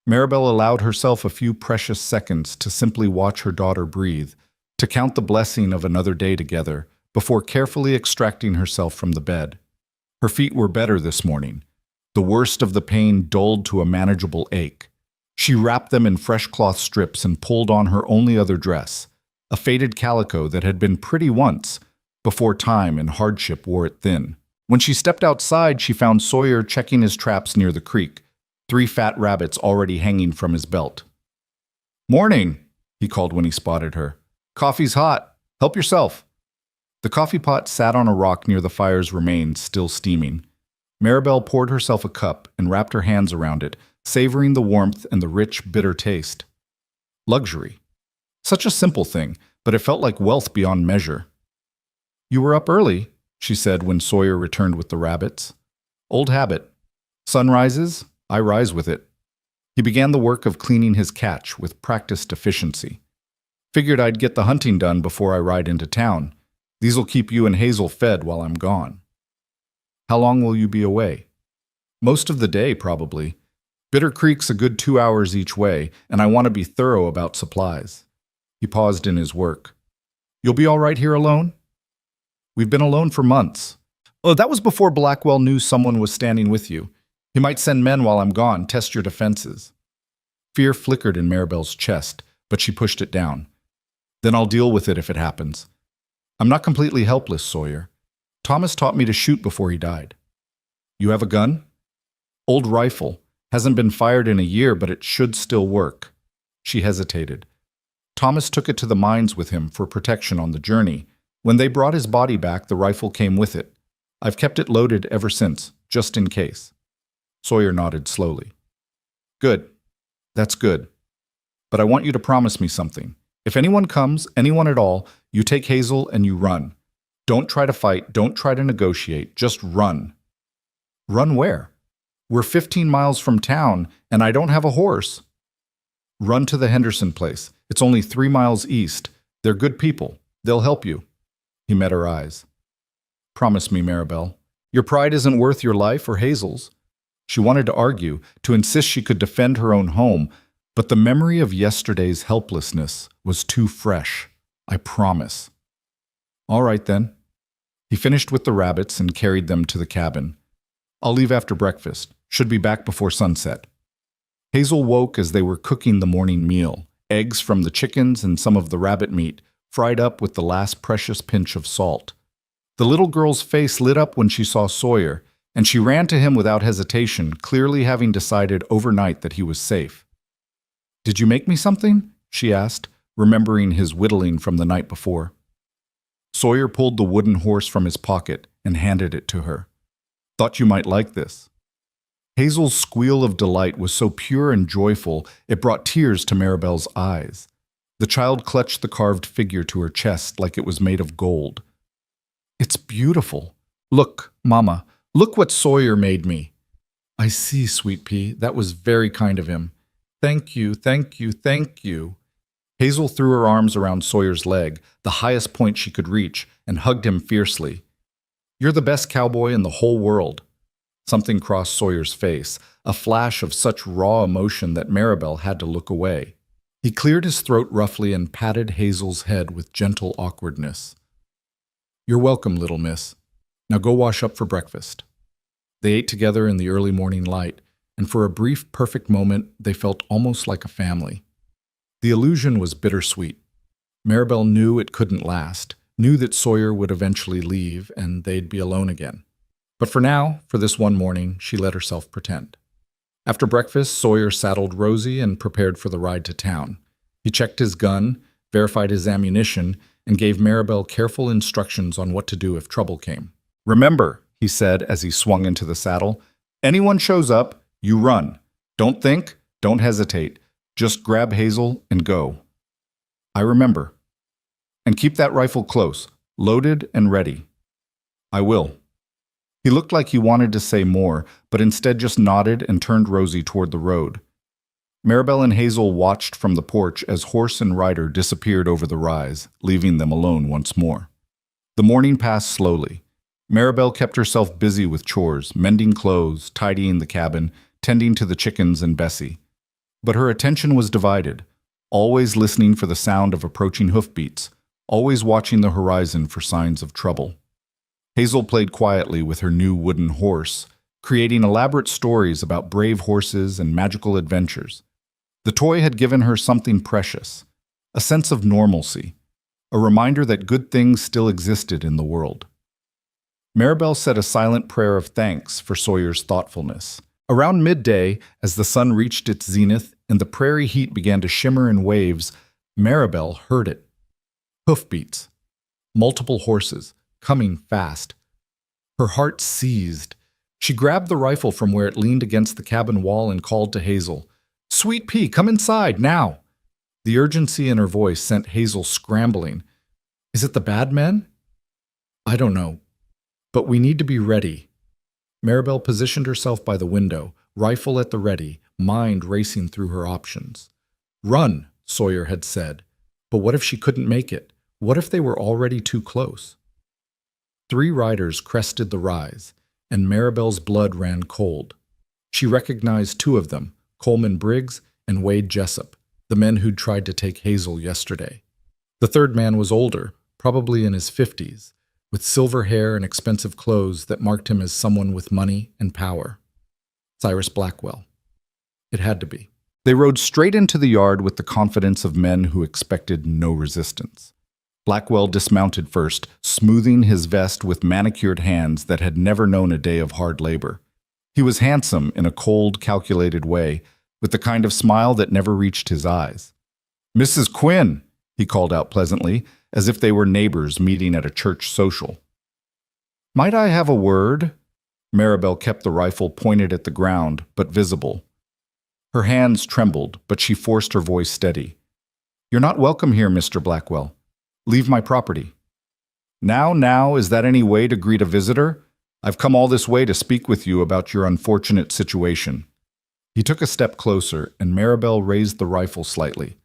Maribel allowed herself a few precious seconds to simply watch her daughter breathe, to count the blessing of another day together, before carefully extracting herself from the bed. Her feet were better this morning, the worst of the pain dulled to a manageable ache. She wrapped them in fresh cloth strips and pulled on her only other dress, a faded calico that had been pretty once, before time and hardship wore it thin. When she stepped outside, she found Sawyer checking his traps near the creek, 3 fat rabbits already hanging from his belt. "Morning," he called when he spotted her. "Coffee's hot. Help yourself." The coffee pot sat on a rock near the fire's remains, still steaming. Maribel poured herself a cup and wrapped her hands around it, savoring the warmth and the rich, bitter taste. Luxury. Such a simple thing, but it felt like wealth beyond measure. "You were up early," she said when Sawyer returned with the rabbits. "Old habit. Sun rises, I rise with it." He began the work of cleaning his catch with practiced efficiency. "Figured I'd get the hunting done before I ride into town. These'll keep you and Hazel fed while I'm gone." "How long will you be away?" "Most of the day, probably. Bitter Creek's a good 2 hours each way, and I want to be thorough about supplies." He paused in his work. "You'll be all right here alone?" "We've been alone for months." "Oh, that was before Blackwell knew someone was standing with you. He might send men while I'm gone, test your defenses." Fear flickered in Maribel's chest, but she pushed it down. "Then I'll deal with it if it happens. I'm not completely helpless, Sawyer. Thomas taught me to shoot before he died." "You have a gun?" "Old rifle. Hasn't been fired in a year, but it should still work." She hesitated. "Thomas took it to the mines with him for protection on the journey. When they brought his body back, the rifle came with it. I've kept it loaded ever since, just in case." Sawyer nodded slowly. "Good. That's good. But I want you to promise me something. If anyone comes, anyone at all, you take Hazel and you run. Don't try to fight, don't try to negotiate, just run." "Run where?" "We're 15 miles from town, and I don't have a horse." "Run to the Henderson place. It's only 3 miles east. They're good people. They'll help you." He met her eyes. "Promise me, Maribel. Your pride isn't worth your life or Hazel's." She wanted to argue, to insist she could defend her own home, but the memory of yesterday's helplessness was too fresh. "I promise." "All right, then." He finished with the rabbits and carried them to the cabin. "I'll leave after breakfast. Should be back before sunset." Hazel woke as they were cooking the morning meal, eggs from the chickens and some of the rabbit meat, fried up with the last precious pinch of salt. The little girl's face lit up when she saw Sawyer, and she ran to him without hesitation, clearly having decided overnight that he was safe. "Did you make me something?" she asked, remembering his whittling from the night before. Sawyer pulled the wooden horse from his pocket and handed it to her. "Thought you might like this." Hazel's squeal of delight was so pure and joyful it brought tears to Maribel's eyes. The child clutched the carved figure to her chest like it was made of gold. "It's beautiful. Look, Mama, look what Sawyer made me. I see, Sweet Pea. That was very kind of him. Thank you, thank you, thank you. Hazel threw her arms around Sawyer's leg, the highest point she could reach, and hugged him fiercely. You're the best cowboy in the whole world. Something crossed Sawyer's face, a flash of such raw emotion that Maribel had to look away. He cleared his throat roughly and patted Hazel's head with gentle awkwardness. You're welcome, little miss. Now go wash up for breakfast. They ate together in the early morning light, and for a brief, perfect moment, they felt almost like a family. The illusion was bittersweet. Maribel knew it couldn't last, knew that Sawyer would eventually leave and they'd be alone again. But for now, for this one morning, she let herself pretend. After breakfast, Sawyer saddled Rosie and prepared for the ride to town. He checked his gun, verified his ammunition, and gave Maribel careful instructions on what to do if trouble came. Remember, he said as he swung into the saddle, anyone shows up, you run. Don't think, don't hesitate. Just grab Hazel and go. I remember. And keep that rifle close, loaded and ready. I will. He looked like he wanted to say more, but instead just nodded and turned Rosie toward the road. Maribel and Hazel watched from the porch as horse and rider disappeared over the rise, leaving them alone once more. The morning passed slowly. Maribel kept herself busy with chores, mending clothes, tidying the cabin, tending to the chickens and Bessie. But her attention was divided, always listening for the sound of approaching hoofbeats, always watching the horizon for signs of trouble. Hazel played quietly with her new wooden horse, creating elaborate stories about brave horses and magical adventures. The toy had given her something precious, a sense of normalcy, a reminder that good things still existed in the world. Maribel said a silent prayer of thanks for Sawyer's thoughtfulness. Around midday, as the sun reached its zenith and the prairie heat began to shimmer in waves, Maribel heard it. Hoofbeats. Multiple horses, coming fast. Her heart seized. She grabbed the rifle from where it leaned against the cabin wall and called to Hazel. Sweet Pea, come inside, now! The urgency in her voice sent Hazel scrambling. Is it the bad men? I don't know. But we need to be ready. Maribel positioned herself by the window, rifle at the ready, mind racing through her options. Run, Sawyer had said. But what if she couldn't make it? What if they were already too close? 3 riders crested the rise, and Maribel's blood ran cold. She recognized 2 of them, Coleman Briggs and Wade Jessup, the men who'd tried to take Hazel yesterday. The third man was older, probably in his 50s, with silver hair and expensive clothes that marked him as someone with money and power. Cyrus Blackwell. It had to be. They rode straight into the yard with the confidence of men who expected no resistance. Blackwell dismounted first, smoothing his vest with manicured hands that had never known a day of hard labor. He was handsome in a cold, calculated way, with the kind of smile that never reached his eyes. Mrs. Quinn, he called out pleasantly, as if they were neighbors meeting at a church social. Might I have a word? Maribel kept the rifle pointed at the ground, but visible. Her hands trembled, but she forced her voice steady. You're not welcome here, Mr. Blackwell. Leave my property. Now, is that any way to greet a visitor? I've come all this way to speak with you about your unfortunate situation. He took a step closer, and Maribel raised the rifle slightly.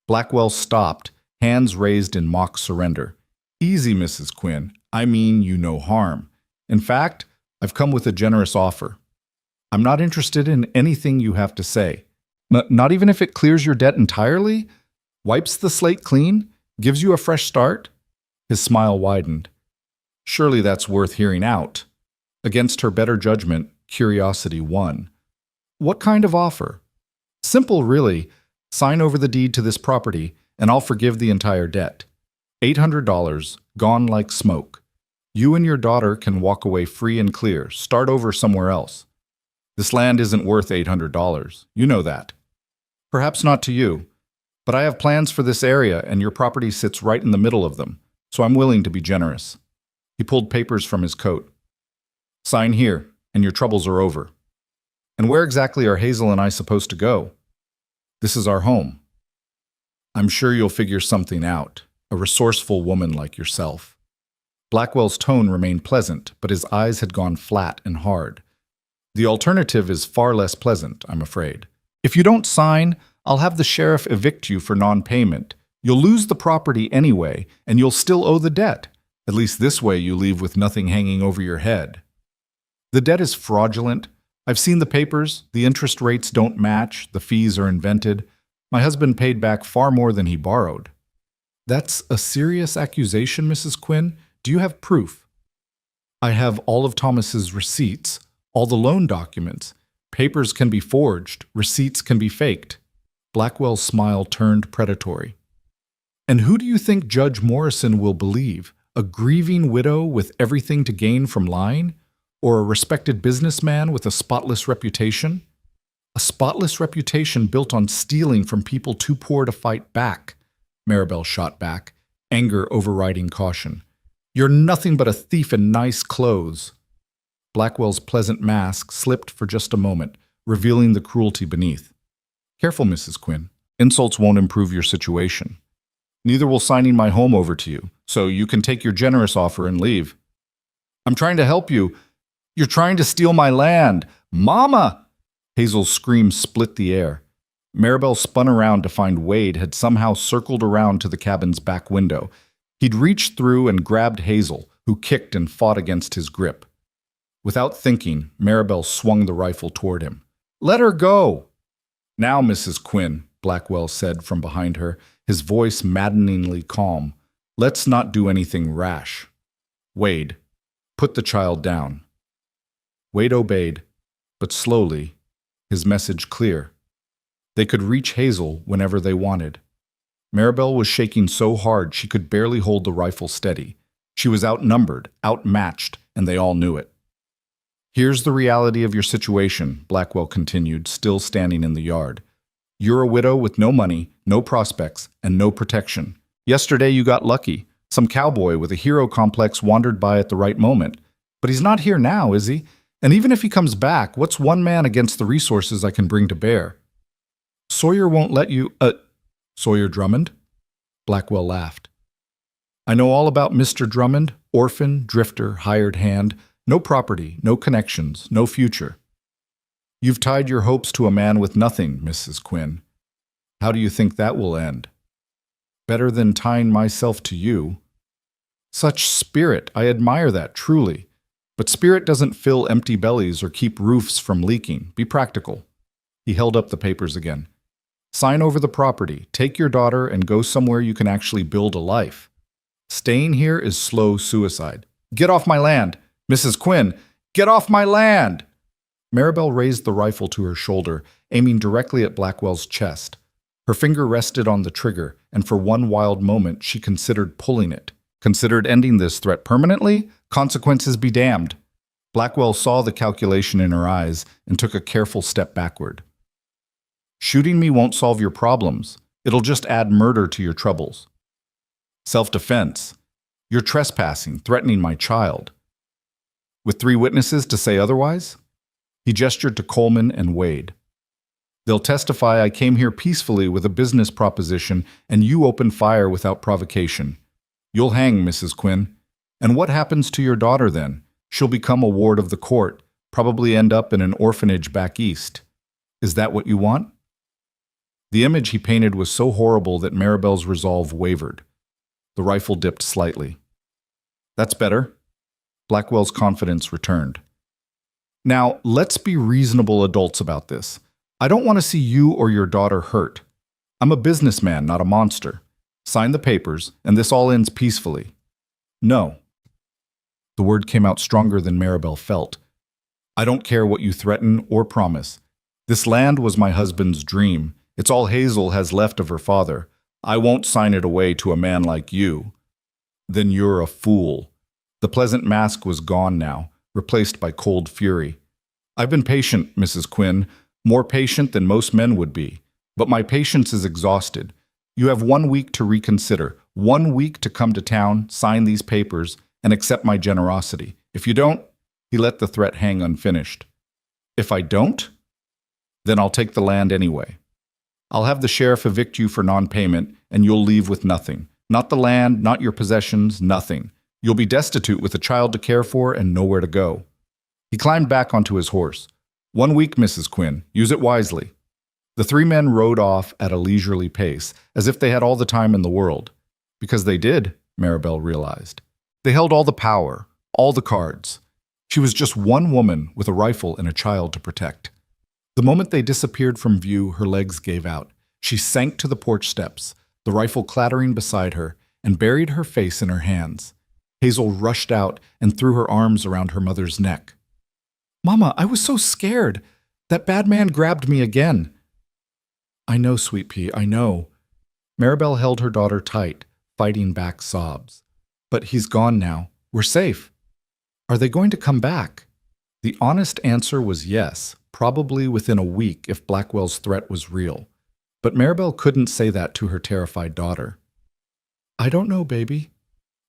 Blackwell stopped, hands raised in mock surrender. Easy, Mrs. Quinn. I mean you no harm. In fact, I've come with a generous offer. I'm not interested in anything you have to say. Not even if it clears your debt entirely? Wipes the slate clean? Gives you a fresh start? His smile widened. Surely that's worth hearing out. Against her better judgment, curiosity won. What kind of offer? Simple, really. Sign over the deed to this property, and I'll forgive the entire debt. $800, gone like smoke. You and your daughter can walk away free and clear, start over somewhere else. This land isn't worth $800. You know that. Perhaps not to you, but I have plans for this area, and your property sits right in the middle of them, so I'm willing to be generous. He pulled papers from his coat. Sign here, and your troubles are over. And where exactly are Hazel and I supposed to go? This is our home. I'm sure you'll figure something out, a resourceful woman like yourself. Blackwell's tone remained pleasant, but his eyes had gone flat and hard. The alternative is far less pleasant, I'm afraid. If you don't sign, I'll have the sheriff evict you for non-payment. You'll lose the property anyway, and you'll still owe the debt. At least this way you leave with nothing hanging over your head. The debt is fraudulent. I've seen the papers. The interest rates don't match. The fees are invented. My husband paid back far more than he borrowed. That's a serious accusation, Mrs. Quinn. Do you have proof? I have all of Thomas's receipts, all the loan documents. Papers can be forged. Receipts can be faked. Blackwell's smile turned predatory. And who do you think Judge Morrison will believe? A grieving widow with everything to gain from lying? Or a respected businessman with a spotless reputation? A spotless reputation built on stealing from people too poor to fight back, Maribel shot back, anger overriding caution. You're nothing but a thief in nice clothes. Blackwell's pleasant mask slipped for just a moment, revealing the cruelty beneath. Careful, Mrs. Quinn. Insults won't improve your situation. Neither will signing my home over to you, so you can take your generous offer and leave. I'm trying to help you. You're trying to steal my land. Mama! Hazel's scream split the air. Maribel spun around to find Wade had somehow circled around to the cabin's back window. He'd reached through and grabbed Hazel, who kicked and fought against his grip. Without thinking, Maribel swung the rifle toward him. Let her go! Now, Mrs. Quinn, Blackwell said from behind her, his voice maddeningly calm. Let's not do anything rash. Wade, put the child down. Wade obeyed, but slowly, his message clear. They could reach Hazel whenever they wanted. Maribel was shaking so hard she could barely hold the rifle steady. She was outnumbered, outmatched, and they all knew it. Here's the reality of your situation, Blackwell continued, still standing in the yard. You're a widow with no money, no prospects, and no protection. Yesterday you got lucky. Some cowboy with a hero complex wandered by at the right moment. But he's not here now, is he? And even if he comes back, what's one man against the resources I can bring to bear? Sawyer won't let you… Sawyer Drummond? Blackwell laughed. I know all about Mr. Drummond, orphan, drifter, hired hand, no property, no connections, no future. You've tied your hopes to a man with nothing, Mrs. Quinn. How do you think that will end? Better than tying myself to you. Such spirit, I admire that, truly. But spirit doesn't fill empty bellies or keep roofs from leaking. Be practical. He held up the papers again. Sign over the property, take your daughter, and go somewhere you can actually build a life. Staying here is slow suicide. Get off my land! Mrs. Quinn, get off my land! Maribel raised the rifle to her shoulder, aiming directly at Blackwell's chest. Her finger rested on the trigger, and for one wild moment she considered pulling it. Considered ending this threat permanently? Consequences be damned. Blackwell saw the calculation in her eyes and took a careful step backward. Shooting me won't solve your problems. It'll just add murder to your troubles. Self-defense. You're trespassing, threatening my child. With 3 witnesses to say otherwise? He gestured to Coleman and Wade. They'll testify I came here peacefully with a business proposition and you opened fire without provocation. You'll hang, Mrs. Quinn. And what happens to your daughter then? She'll become a ward of the court, probably end up in an orphanage back east. Is that what you want? The image he painted was so horrible that Maribel's resolve wavered. The rifle dipped slightly. That's better. Blackwell's confidence returned. Now, let's be reasonable adults about this. I don't want to see you or your daughter hurt. I'm a businessman, not a monster. Sign the papers, and this all ends peacefully. No. The word came out stronger than Maribel felt. I don't care what you threaten or promise. This land was my husband's dream. It's all Hazel has left of her father. I won't sign it away to a man like you. Then you're a fool. The pleasant mask was gone now, replaced by cold fury. I've been patient, Mrs. Quinn, more patient than most men would be. But my patience is exhausted. You have 1 week to reconsider, 1 week to come to town, sign these papers, and accept my generosity. If you don't, he let the threat hang unfinished. If I don't, then I'll take the land anyway. I'll have the sheriff evict you for non-payment, and you'll leave with nothing. Not the land, not your possessions, nothing. You'll be destitute with a child to care for and nowhere to go." He climbed back onto his horse. "1 week, Mrs. Quinn. Use it wisely." The three men rode off at a leisurely pace, as if they had all the time in the world. Because they did, Maribel realized. They held all the power, all the cards. She was just one woman with a rifle and a child to protect. The moment they disappeared from view, her legs gave out. She sank to the porch steps, the rifle clattering beside her, and buried her face in her hands. Hazel rushed out and threw her arms around her mother's neck. "Mama, I was so scared. That bad man grabbed me again." "I know, Sweet Pea, I know." Maribel held her daughter tight, fighting back sobs. "But he's gone now. We're safe." "Are they going to come back?" The honest answer was yes, probably within a week if Blackwell's threat was real. But Maribel couldn't say that to her terrified daughter. "I don't know, baby.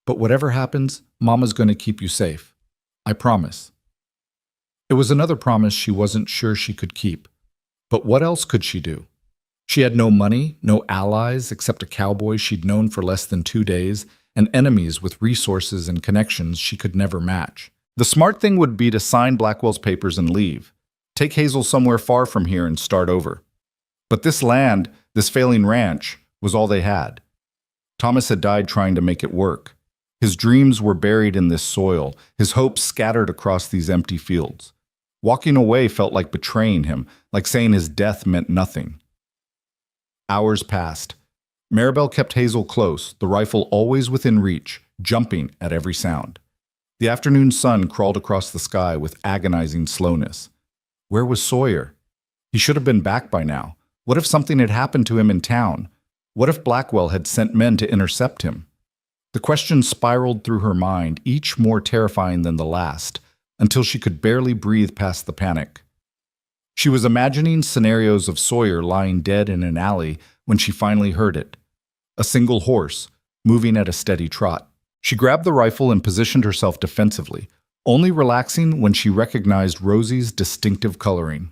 But whatever happens, Mama's going to keep you safe. I promise." It was another promise she wasn't sure she could keep. But what else could she do? She had no money, no allies except a cowboy she'd known for less than 2 days, and enemies with resources and connections she could never match. The smart thing would be to sign Blackwell's papers and leave. Take Hazel somewhere far from here and start over. But this land, this failing ranch, was all they had. Thomas had died trying to make it work. His dreams were buried in this soil, his hopes scattered across these empty fields. Walking away felt like betraying him, like saying his death meant nothing. Hours passed. Maribel kept Hazel close, the rifle always within reach, jumping at every sound. The afternoon sun crawled across the sky with agonizing slowness. Where was Sawyer? He should have been back by now. What if something had happened to him in town? What if Blackwell had sent men to intercept him? The questions spiraled through her mind, each more terrifying than the last, until she could barely breathe past the panic. She was imagining scenarios of Sawyer lying dead in an alley when she finally heard it. A single horse, moving at a steady trot. She grabbed the rifle and positioned herself defensively, only relaxing when she recognized Rosie's distinctive coloring.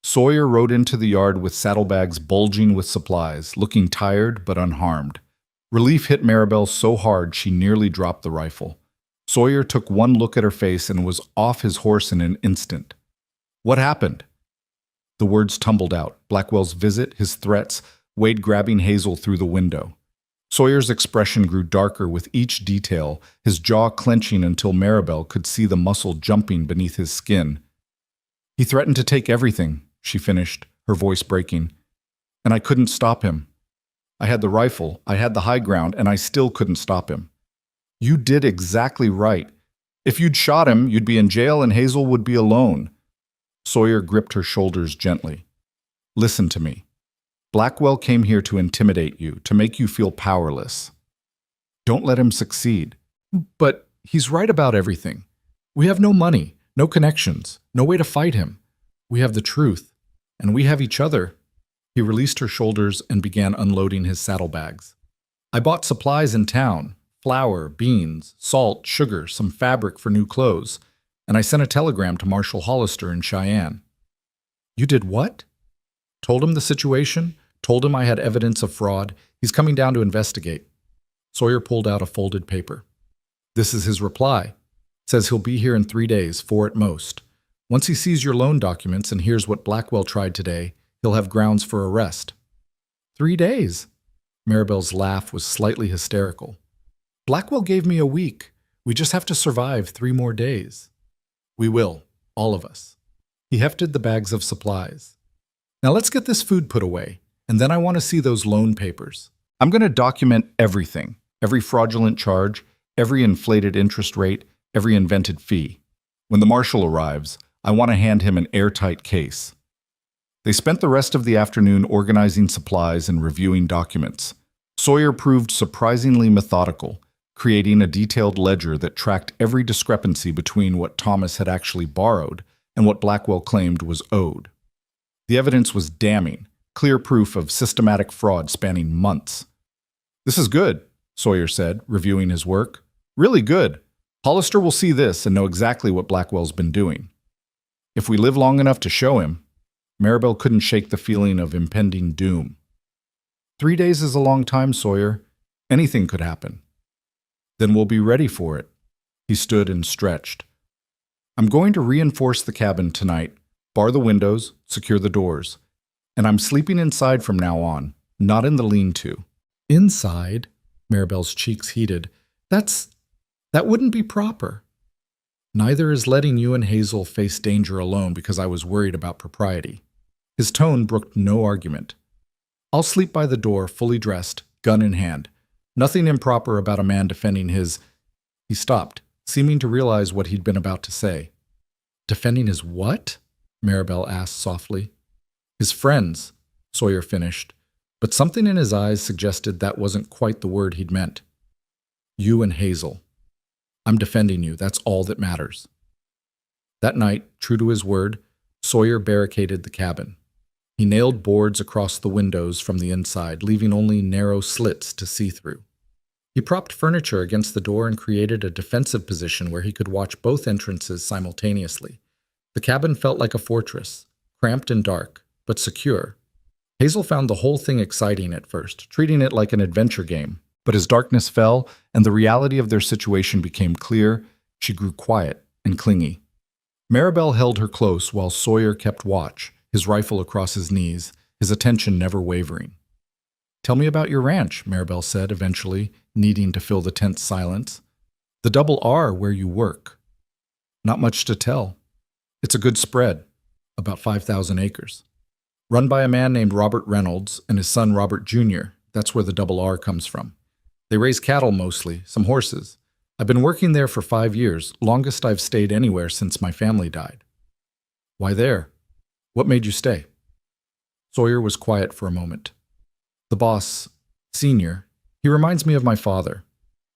Sawyer rode into the yard with saddlebags bulging with supplies, looking tired but unharmed. Relief hit Maribel so hard she nearly dropped the rifle. Sawyer took one look at her face and was off his horse in an instant. "What happened?" The words tumbled out. Blackwell's visit, his threats, Wade grabbing Hazel through the window. Sawyer's expression grew darker with each detail, his jaw clenching until Maribel could see the muscle jumping beneath his skin. "He threatened to take everything," she finished, her voice breaking. "And I couldn't stop him. I had the rifle, I had the high ground, and I still couldn't stop him." "You did exactly right. If you'd shot him, you'd be in jail and Hazel would be alone." Sawyer gripped her shoulders gently. "Listen to me. Blackwell came here to intimidate you, to make you feel powerless. Don't let him succeed." "But he's right about everything. We have no money, no connections, no way to fight him. We have the truth, and we have each other." He released her shoulders and began unloading his saddlebags. "I bought supplies in town, flour, beans, salt, sugar, some fabric for new clothes, and I sent a telegram to Marshal Hollister in Cheyenne." "You did what?" "Told him the situation, told him I had evidence of fraud. He's coming down to investigate." Sawyer pulled out a folded paper. "This is his reply. Says he'll be here in 3 days, 4 at most. Once he sees your loan documents and hears what Blackwell tried today, he'll have grounds for arrest." 3 days? Maribel's laugh was slightly hysterical. "Blackwell gave me a week. We just have to survive 3 more days." "We will, all of us." He hefted the bags of supplies. "Now let's get this food put away, and then I want to see those loan papers. I'm going to document everything, every fraudulent charge, every inflated interest rate, every invented fee. When the marshal arrives, I want to hand him an airtight case." They spent the rest of the afternoon organizing supplies and reviewing documents. Sawyer proved surprisingly methodical, creating a detailed ledger that tracked every discrepancy between what Thomas had actually borrowed and what Blackwell claimed was owed. The evidence was damning, clear proof of systematic fraud spanning months. "This is good," Sawyer said, reviewing his work. "Really good. Hollister will see this and know exactly what Blackwell's been doing. If we live long enough to show him." Maribel couldn't shake the feeling of impending doom. 3 days is a long time, Sawyer. Anything could happen." Then we'll be ready for it. He stood and stretched. I'm going to reinforce the cabin tonight, bar the windows, secure the doors. And I'm sleeping inside from now on, not in the lean-to. Inside? Maribel's cheeks heated. That wouldn't be proper. Neither is letting you and Hazel face danger alone because I was worried about propriety. His tone brooked no argument. I'll sleep by the door, fully dressed, gun in hand. Nothing improper about a man defending his... He stopped, seeming to realize what he'd been about to say. Defending his what? Maribel asked softly. His friends, Sawyer finished, but something in his eyes suggested that wasn't quite the word he'd meant. You and Hazel. I'm defending you, that's all that matters. That night, true to his word, Sawyer barricaded the cabin. He nailed boards across the windows from the inside, leaving only narrow slits to see through. He propped furniture against the door and created a defensive position where he could watch both entrances simultaneously. The cabin felt like a fortress, cramped and dark, but secure. Hazel found the whole thing exciting at first, treating it like an adventure game. But as darkness fell and the reality of their situation became clear, she grew quiet and clingy. Maribel held her close while Sawyer kept watch, his rifle across his knees, his attention never wavering. Tell me about your ranch, Maribel said eventually, needing to fill the tense silence. The double R where you work. Not much to tell. It's a good spread, about 5,000 acres. Run by a man named Robert Reynolds and his son Robert Jr., that's where the double R comes from. They raise cattle mostly, some horses. I've been working there for 5 years, longest I've stayed anywhere since my family died. Why there? What made you stay? Sawyer was quiet for a moment. The boss, Senior, he reminds me of my father.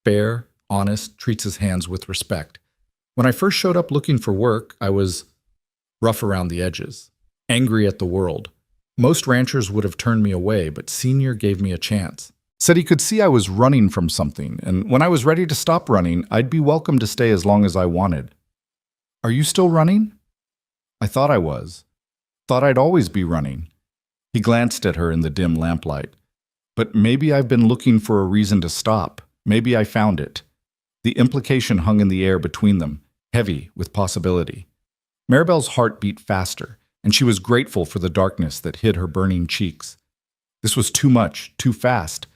Fair, honest, treats his hands with respect. When I first showed up looking for work, I was rough around the edges, angry at the world. Most ranchers would have turned me away, but Senior gave me a chance. Said he could see I was running from something, and when I was ready to stop running, I'd be welcome to stay as long as I wanted. Are you still running? I thought I was. Thought I'd always be running. He glanced at her in the dim lamplight. But maybe I've been looking for a reason to stop. Maybe I found it. The implication hung in the air between them, heavy with possibility. Maribel's heart beat faster, and she was grateful for the darkness that hid her burning cheeks. This was too much, too fast.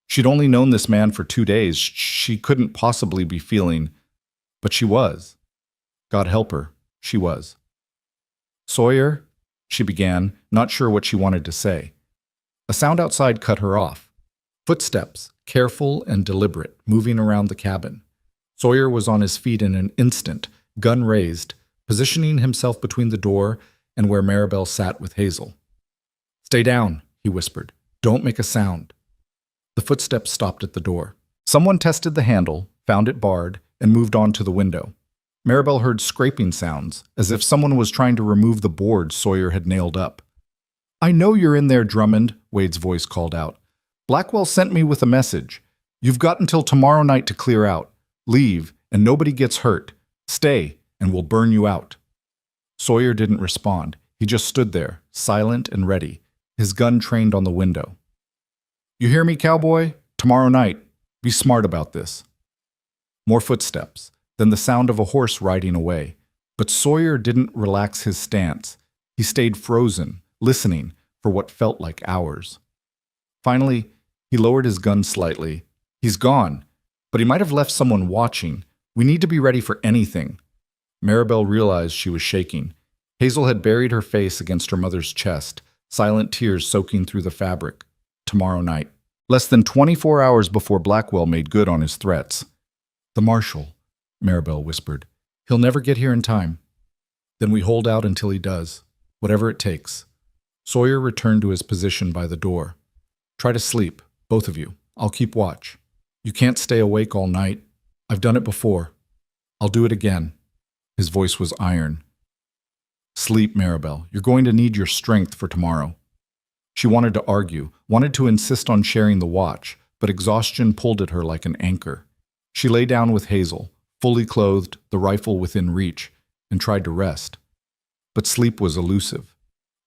She'd only known this man for 2 days. She couldn't possibly be feeling, but she was. God help her, she was. Sawyer, she began, not sure what she wanted to say. A sound outside cut her off. Footsteps, careful and deliberate, moving around the cabin. Sawyer was on his feet in an instant, gun raised, positioning himself between the door and where Maribel sat with Hazel. Stay down, he whispered. Don't make a sound. The footsteps stopped at the door. Someone tested the handle, found it barred, and moved on to the window. Maribel heard scraping sounds, as if someone was trying to remove the board Sawyer had nailed up. I know you're in there, Drummond, Wade's voice called out. Blackwell sent me with a message. You've got until tomorrow night to clear out. Leave, and nobody gets hurt. Stay, and we'll burn you out. Sawyer didn't respond. He just stood there, silent and ready, his gun trained on the window. You hear me, Cowboy? Tomorrow night. Be smart about this. More footsteps, then the sound of a horse riding away. But Sawyer didn't relax his stance. He stayed frozen, listening for what felt like hours. Finally, he lowered his gun slightly. He's gone, but he might have left someone watching. We need to be ready for anything. Maribel realized she was shaking. Hazel had buried her face against her mother's chest, silent tears soaking through the fabric. Tomorrow night. Less than 24 hours before Blackwell made good on his threats. The marshal, Maribel whispered. He'll never get here in time. Then we hold out until he does, whatever it takes. Sawyer returned to his position by the door. Try to sleep, both of you. I'll keep watch. You can't stay awake all night. I've done it before. I'll do it again. His voice was iron. Sleep, Maribel. You're going to need your strength for tomorrow. She wanted to argue, wanted to insist on sharing the watch, but exhaustion pulled at her like an anchor. She lay down with Hazel, fully clothed, the rifle within reach, and tried to rest. But sleep was elusive.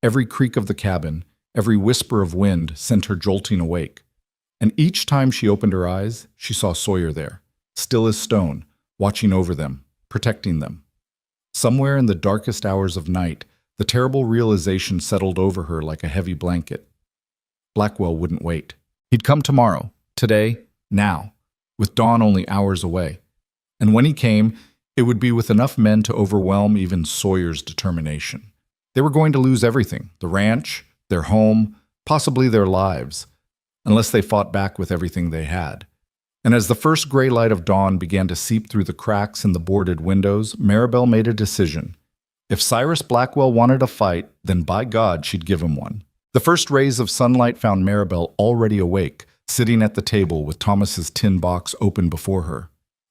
Every creak of the cabin, every whisper of wind sent her jolting awake. And each time she opened her eyes, she saw Sawyer there, still as stone, watching over them, protecting them. Somewhere in the darkest hours of night, the terrible realization settled over her like a heavy blanket. Blackwell wouldn't wait. He'd come tomorrow, today, now, with dawn only hours away. And when he came, it would be with enough men to overwhelm even Sawyer's determination. They were going to lose everything, the ranch, their home, possibly their lives, unless they fought back with everything they had. And as the first gray light of dawn began to seep through the cracks in the boarded windows, Maribel made a decision. If Cyrus Blackwell wanted a fight, then by God she'd give him one. The first rays of sunlight found Maribel already awake, sitting at the table with Thomas's tin box open before her.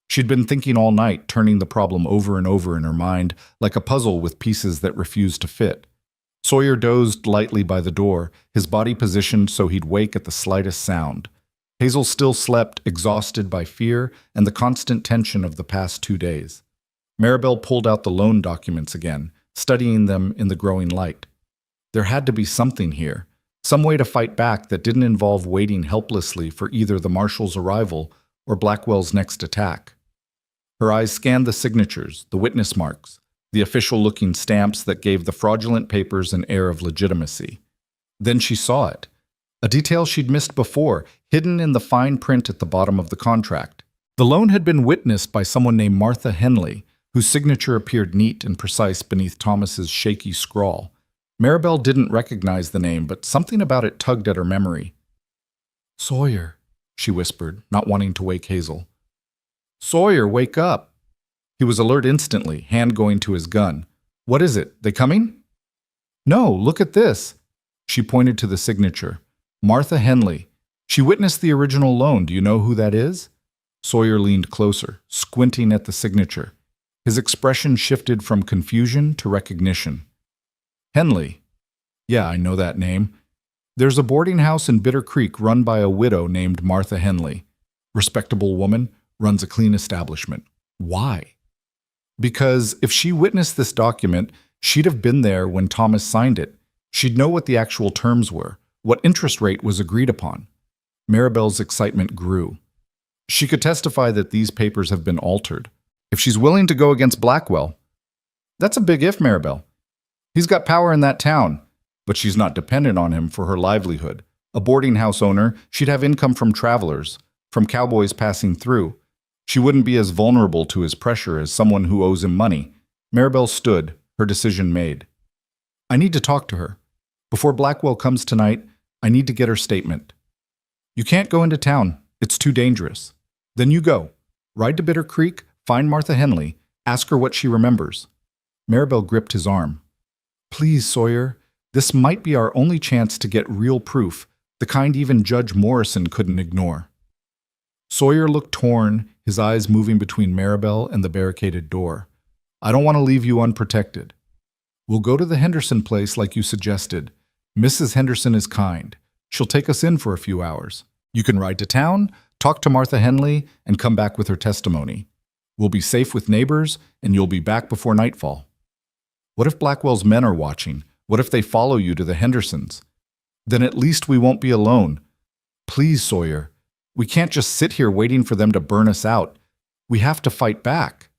She'd been thinking all night, turning the problem over and over in her mind, like a puzzle with pieces that refused to fit. Sawyer dozed lightly by the door, his body positioned so he'd wake at the slightest sound. Hazel still slept, exhausted by fear and the constant tension of the past 2 days. Maribel pulled out the loan documents again, studying them in the growing light. There had to be something here, some way to fight back that didn't involve waiting helplessly for either the marshal's arrival or Blackwell's next attack. Her eyes scanned the signatures, the witness marks, the official-looking stamps that gave the fraudulent papers an air of legitimacy. Then she saw it. A detail she'd missed before, hidden in the fine print at the bottom of the contract. The loan had been witnessed by someone named Martha Henley, whose signature appeared neat and precise beneath Thomas's shaky scrawl. Maribel didn't recognize the name, but something about it tugged at her memory. "Sawyer," she whispered, not wanting to wake Hazel. "Sawyer, wake up!" He was alert instantly, hand going to his gun. "What is it? They coming?" "No, look at this." She pointed to the signature. "Martha Henley. She witnessed the original loan. Do you know who that is?" Sawyer leaned closer, squinting at the signature. His expression shifted from confusion to recognition. "Henley. Yeah, I know that name. There's a boarding house in Bitter Creek run by a widow named Martha Henley. Respectable woman, runs a clean establishment. Why? Because if she witnessed this document, she'd have been there when Thomas signed it. She'd know what the actual terms were, what interest rate was agreed upon." Maribel's excitement grew. She could testify that these papers have been altered. If she's willing to go against Blackwell, that's a big if, Maribel. He's got power in that town, but she's not dependent on him for her livelihood. A boarding house owner, she'd have income from travelers, from cowboys passing through. She wouldn't be as vulnerable to his pressure as someone who owes him money. Maribel stood, her decision made. "I need to talk to her. Before Blackwell comes tonight, I need to get her statement." "You can't go into town. It's too dangerous." "Then you go. Ride to Bitter Creek, find Martha Henley, ask her what she remembers." Maribel gripped his arm. "Please, Sawyer, this might be our only chance to get real proof, the kind even Judge Morrison couldn't ignore." Sawyer looked torn, his eyes moving between Maribel and the barricaded door. "I don't want to leave you unprotected. We'll go to the Henderson place like you suggested. Mrs. Henderson is kind. She'll take us in for a few hours. You can ride to town, talk to Martha Henley, and come back with her testimony. We'll be safe with neighbors, and you'll be back before nightfall." "What if Blackwell's men are watching? What if they follow you to the Hendersons? Then at least we won't be alone. Please, Sawyer. We can't just sit here waiting for them to burn us out. We have to fight back."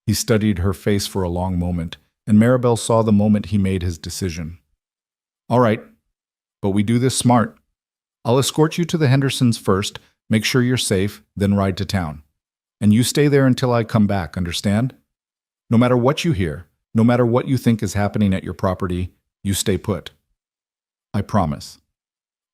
He studied her face for a long moment, and Maribel saw the moment he made his decision. "All right, but we do this smart. I'll escort you to the Hendersons first, make sure you're safe, then ride to town. And you stay there until I come back, understand? No matter what you hear, no matter what you think is happening at your property, you stay put. I promise."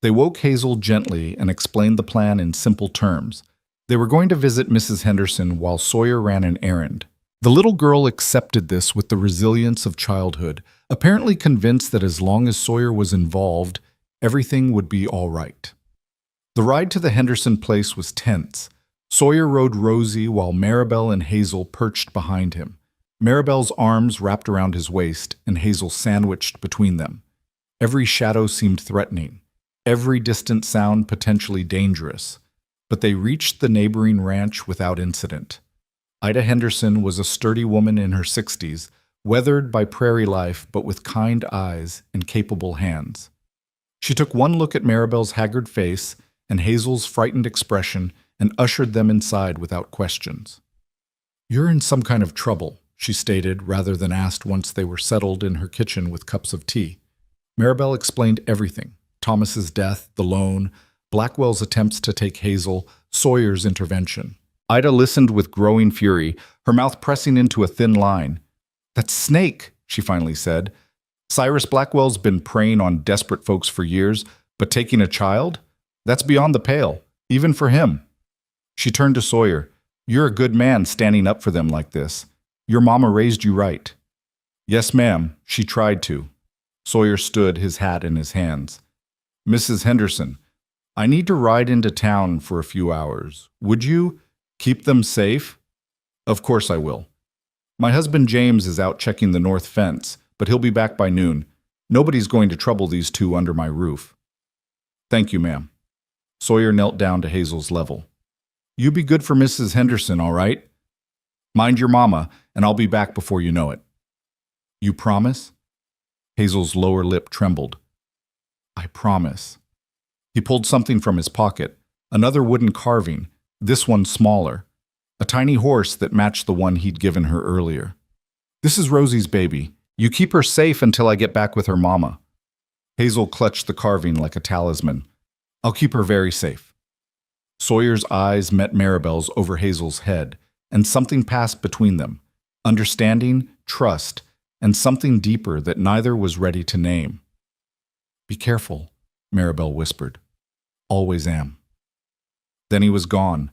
They woke Hazel gently and explained the plan in simple terms. They were going to visit Mrs. Henderson while Sawyer ran an errand. The little girl accepted this with the resilience of childhood, apparently convinced that as long as Sawyer was involved, everything would be all right. The ride to the Henderson place was tense. Sawyer rode Rosie while Maribel and Hazel perched behind him. Maribel's arms wrapped around his waist and Hazel sandwiched between them. Every shadow seemed threatening, every distant sound potentially dangerous, but they reached the neighboring ranch without incident. Ida Henderson was a sturdy woman in her 60s, weathered by prairie life but with kind eyes and capable hands. She took one look at Maribel's haggard face and Hazel's frightened expression and ushered them inside without questions. "You're in some kind of trouble," she stated, rather than asked once they were settled in her kitchen with cups of tea. Maribel explained everything: Thomas's death, the loan, Blackwell's attempts to take Hazel, Sawyer's intervention. Ida listened with growing fury, her mouth pressing into a thin line. "That snake," she finally said. "Cyrus Blackwell's been preying on desperate folks for years, but taking a child? That's beyond the pale, even for him." She turned to Sawyer. "You're a good man standing up for them like this. Your mama raised you right." "Yes, ma'am, she tried to." Sawyer stood, his hat in his hands. "Mrs. Henderson, I need to ride into town for a few hours. Would you keep them safe?" "Of course I will. My husband James is out checking the north fence, but he'll be back by noon. Nobody's going to trouble these two under my roof." "Thank you, ma'am." Sawyer knelt down to Hazel's level. "You be good for Mrs. Henderson, all right? Mind your mama, and I'll be back before you know it." "You promise?" Hazel's lower lip trembled. "I promise." He pulled something from his pocket, another wooden carving, this one smaller, a tiny horse that matched the one he'd given her earlier. "This is Rosie's baby. You keep her safe until I get back with her mama." Hazel clutched the carving like a talisman. "I'll keep her very safe." Sawyer's eyes met Maribel's over Hazel's head, and something passed between them: understanding, trust, and something deeper that neither was ready to name. "Be careful," Maribel whispered. "Always am." Then he was gone,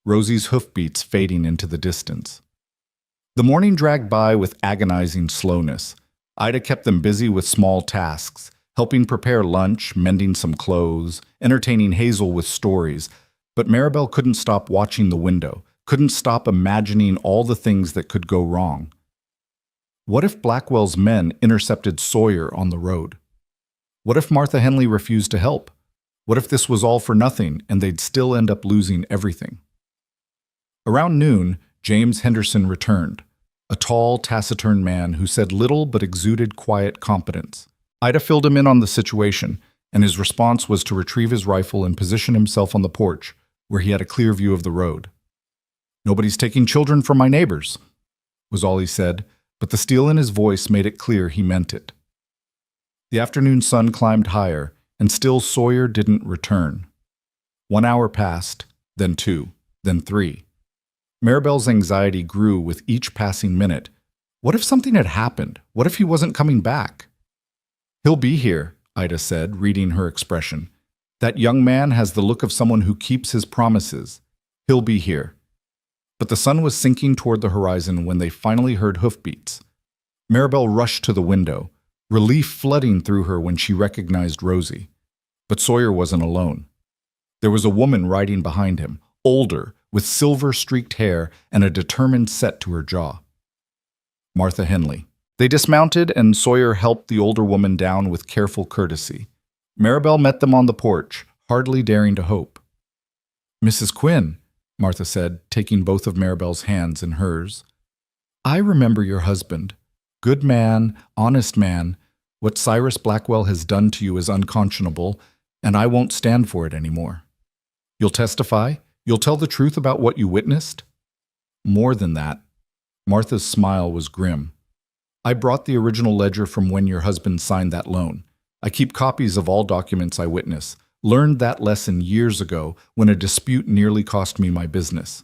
Rosie's hoofbeats fading into the distance. The morning dragged by with agonizing slowness. Ida kept them busy with small tasks, helping prepare lunch, mending some clothes, entertaining Hazel with stories, but Maribel couldn't stop watching the window, couldn't stop imagining all the things that could go wrong. What if Blackwell's men intercepted Sawyer on the road? What if Martha Henley refused to help? What if this was all for nothing and they'd still end up losing everything? Around noon, James Henderson returned, a tall, taciturn man who said little but exuded quiet competence. Ida filled him in on the situation, and his response was to retrieve his rifle and position himself on the porch, where he had a clear view of the road. "Nobody's taking children from my neighbors," was all he said, but the steel in his voice made it clear he meant it. The afternoon sun climbed higher, and still Sawyer didn't return. 1 hour passed, then 2, then 3. Maribel's anxiety grew with each passing minute. What if something had happened? What if he wasn't coming back? "He'll be here," Ida said, reading her expression. "That young man has the look of someone who keeps his promises. He'll be here." But the sun was sinking toward the horizon when they finally heard hoofbeats. Maribel rushed to the window, relief flooding through her when she recognized Rosie. But Sawyer wasn't alone. There was a woman riding behind him, older, with silver-streaked hair and a determined set to her jaw. Martha Henley. They dismounted, and Sawyer helped the older woman down with careful courtesy. Maribel met them on the porch, hardly daring to hope. "Mrs. Quinn," Martha said, taking both of Maribel's hands in hers. "I remember your husband. Good man, honest man. What Cyrus Blackwell has done to you is unconscionable, and I won't stand for it anymore. You'll testify? You'll tell the truth about what you witnessed?" "More than that." Martha's smile was grim. "I brought the original ledger from when your husband signed that loan. I keep copies of all documents I witness. Learned that lesson years ago when a dispute nearly cost me my business.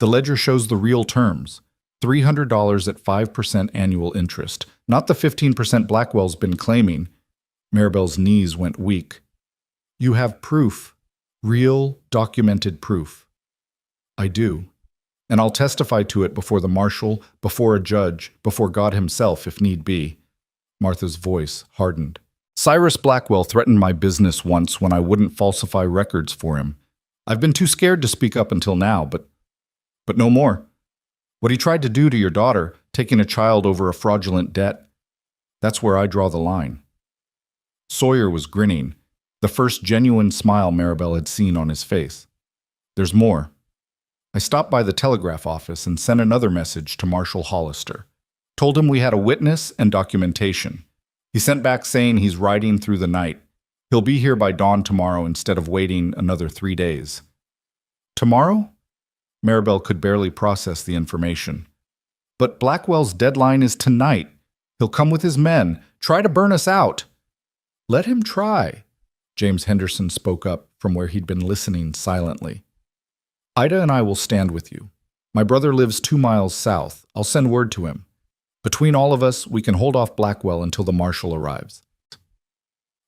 The ledger shows the real terms. $300 at 5% annual interest, not the 15% Blackwell's been claiming." Maribel's knees went weak. "You have proof. Real, documented proof." "I do. And I'll testify to it before the marshal, before a judge, before God himself, if need be." Martha's voice hardened. "Cyrus Blackwell threatened my business once when I wouldn't falsify records for him. I've been too scared to speak up until now, but no more. What he tried to do to your daughter, taking a child over a fraudulent debt, that's where I draw the line." Sawyer was grinning, the first genuine smile Maribel had seen on his face. "There's more. I stopped by the telegraph office and sent another message to Marshal Hollister. Told him we had a witness and documentation. He sent back saying he's riding through the night. He'll be here by dawn tomorrow instead of waiting another 3 days." Tomorrow? Maribel could barely process the information. But Blackwell's deadline is tonight. He'll come with his men, try to burn us out. Let him try, James Henderson spoke up from where he'd been listening silently. Ida and I will stand with you. My brother lives 2 miles south. I'll send word to him. Between all of us, we can hold off Blackwell until the marshal arrives.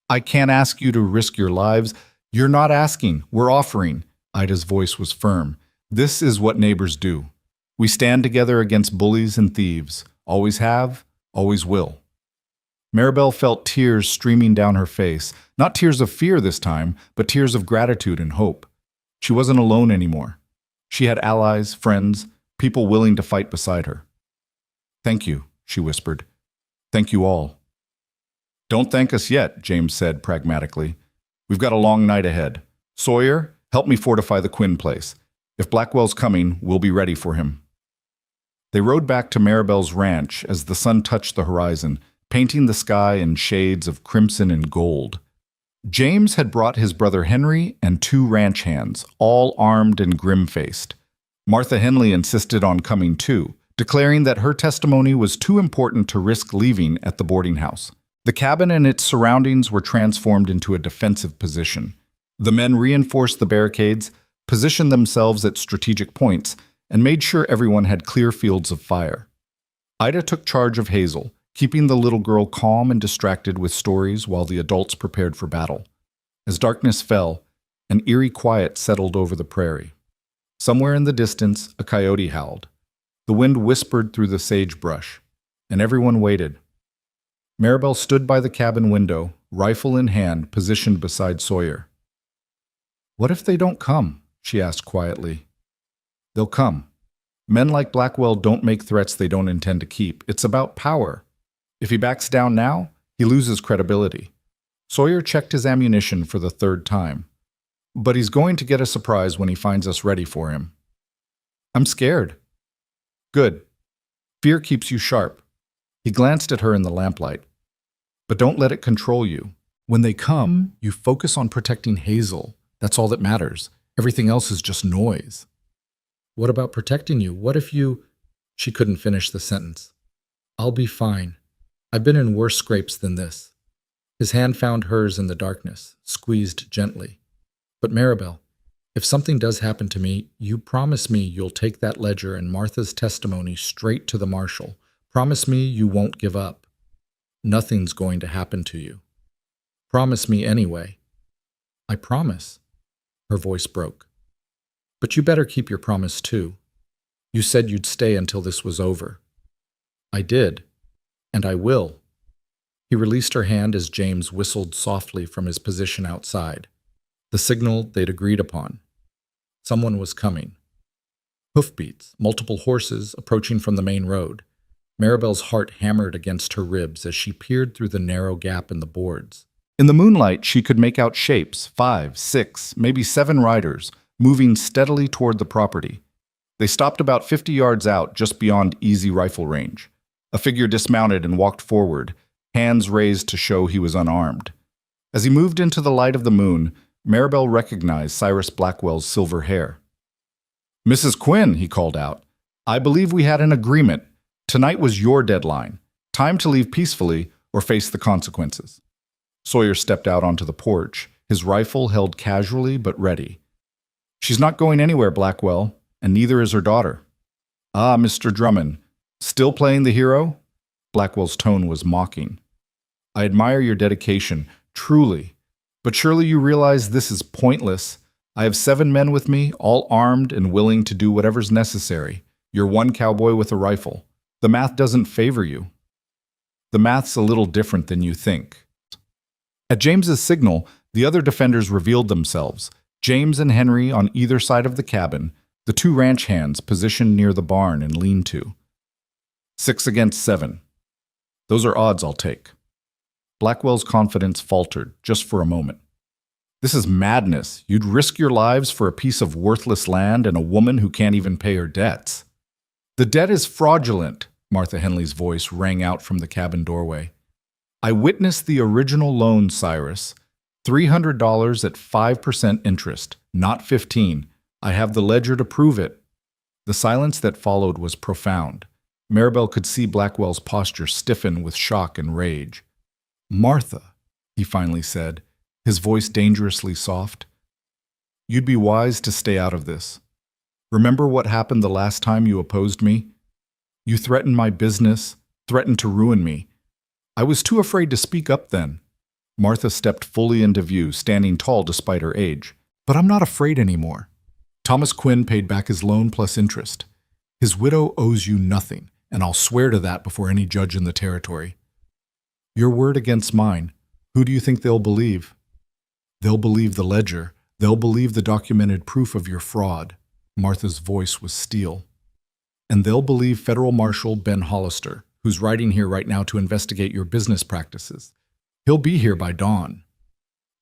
I can't ask you to risk your lives. You're not asking, we're offering. Ida's voice was firm. This is what neighbors do. We stand together against bullies and thieves. Always have, always will. Maribel felt tears streaming down her face. Not tears of fear this time, but tears of gratitude and hope. She wasn't alone anymore. She had allies, friends, people willing to fight beside her. Thank you, she whispered. Thank you all. Don't thank us yet, James said pragmatically. We've got a long night ahead. Sawyer, help me fortify the Quinn place. If Blackwell's coming, we'll be ready for him. They rode back to Maribel's ranch as the sun touched the horizon, painting the sky in shades of crimson and gold. James had brought his brother Henry and 2 ranch hands, all armed and grim-faced. Martha Henley insisted on coming too, declaring that her testimony was too important to risk leaving at the boarding house. The cabin and its surroundings were transformed into a defensive position. The men reinforced the barricades, positioned themselves at strategic points, and made sure everyone had clear fields of fire. Ida took charge of Hazel, keeping the little girl calm and distracted with stories while the adults prepared for battle. As darkness fell, an eerie quiet settled over the prairie. Somewhere in the distance, a coyote howled. The wind whispered through the sagebrush, and everyone waited. Maribel stood by the cabin window, rifle in hand, positioned beside Sawyer. What if they don't come? She asked quietly. They'll come. Men like Blackwell don't make threats they don't intend to keep. It's about power. If he backs down now, he loses credibility. Sawyer checked his ammunition for the 3rd time. But he's going to get a surprise when he finds us ready for him. I'm scared. Good. Fear keeps you sharp. He glanced at her in the lamplight. But don't let it control you. When they come, you focus on protecting Hazel. That's all that matters. Everything else is just noise. What about protecting you? What if you... She couldn't finish the sentence. I'll be fine. I've been in worse scrapes than this. His hand found hers in the darkness, squeezed gently. But Maribel, if something does happen to me, you promise me you'll take that ledger and Martha's testimony straight to the marshal. Promise me you won't give up. Nothing's going to happen to you. Promise me anyway. I promise. Her voice broke. But you better keep your promise too. You said you'd stay until this was over. I did. And I will. He released her hand as James whistled softly from his position outside. The signal they'd agreed upon. Someone was coming. Hoofbeats, multiple horses approaching from the main road. Maribel's heart hammered against her ribs as she peered through the narrow gap in the boards. In the moonlight, she could make out shapes, 5, 6, maybe 7 riders, moving steadily toward the property. They stopped about 50 yards out, just beyond easy rifle range. A figure dismounted and walked forward, hands raised to show he was unarmed. As he moved into the light of the moon, Maribel recognized Cyrus Blackwell's silver hair. Mrs. Quinn, he called out, I believe we had an agreement. Tonight was your deadline. Time to leave peacefully or face the consequences. Sawyer stepped out onto the porch, his rifle held casually but ready. She's not going anywhere, Blackwell, and neither is her daughter. Ah, Mr. Drummond, still playing the hero? Blackwell's tone was mocking. I admire your dedication, truly, but surely you realize this is pointless. I have 7 men with me, all armed and willing to do whatever's necessary. You're one cowboy with a rifle. The math doesn't favor you. The math's a little different than you think. At James's signal, the other defenders revealed themselves, James and Henry on either side of the cabin, the 2 ranch hands positioned near the barn and lean-to. 6 against 7. Those are odds I'll take. Blackwell's confidence faltered, just for a moment. This is madness. You'd risk your lives for a piece of worthless land and a woman who can't even pay her debts. The debt is fraudulent, Martha Henley's voice rang out from the cabin doorway. I witnessed the original loan, Cyrus. $300 at 5% interest, not 15. I have the ledger to prove it. The silence that followed was profound. Maribel could see Blackwell's posture stiffen with shock and rage. Martha, he finally said, his voice dangerously soft, you'd be wise to stay out of this. Remember what happened the last time you opposed me? You threatened my business, threatened to ruin me. I was too afraid to speak up then. Martha stepped fully into view, standing tall despite her age. But I'm not afraid anymore. Thomas Quinn paid back his loan plus interest. His widow owes you nothing, and I'll swear to that before any judge in the territory. Your word against mine. Who do you think they'll believe? They'll believe the ledger. They'll believe the documented proof of your fraud. Martha's voice was steel. And they'll believe Federal Marshal Ben Hollister, who's riding here right now to investigate your business practices. He'll be here by dawn.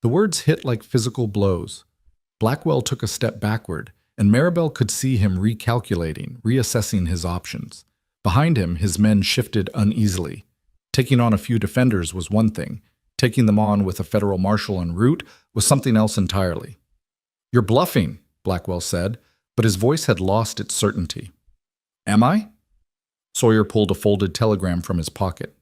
The words hit like physical blows. Blackwell took a step backward, and Maribel could see him recalculating, reassessing his options. Behind him, his men shifted uneasily. Taking on a few defenders was one thing. Taking them on with a federal marshal en route was something else entirely. You're bluffing, Blackwell said, but his voice had lost its certainty. Am I? Sawyer pulled a folded telegram from his pocket.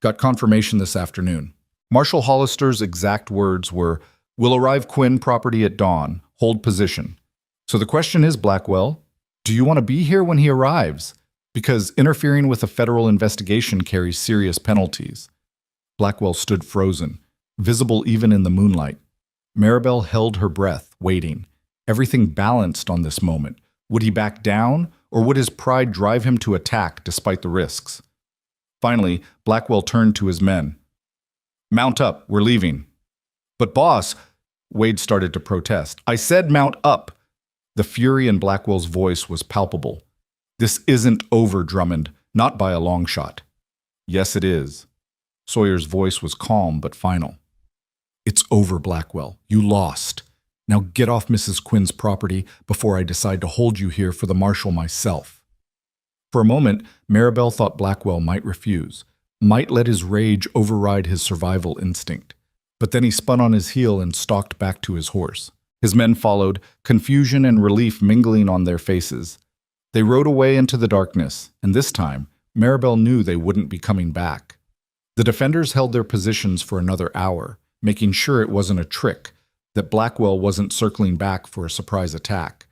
Got confirmation this afternoon. Marshal Hollister's exact words were, "Will arrive Quinn property at dawn. Hold position." So the question is, Blackwell, do you want to be here when he arrives? Because interfering with a federal investigation carries serious penalties. Blackwell stood frozen, visible even in the moonlight. Maribel held her breath, waiting. Everything balanced on this moment. Would he back down, or would his pride drive him to attack despite the risks? Finally, Blackwell turned to his men. Mount up, we're leaving. But boss, Wade started to protest. I said mount up. The fury in Blackwell's voice was palpable. This isn't over, Drummond, not by a long shot. Yes, it is. Sawyer's voice was calm but final. It's over, Blackwell. You lost. Now get off Mrs. Quinn's property before I decide to hold you here for the marshal myself. For a moment, Maribel thought Blackwell might refuse, might let his rage override his survival instinct. But then he spun on his heel and stalked back to his horse. His men followed, confusion and relief mingling on their faces. They rode away into the darkness, and this time, Maribel knew they wouldn't be coming back. The defenders held their positions for another hour, making sure it wasn't a trick, that Blackwell wasn't circling back for a surprise attack.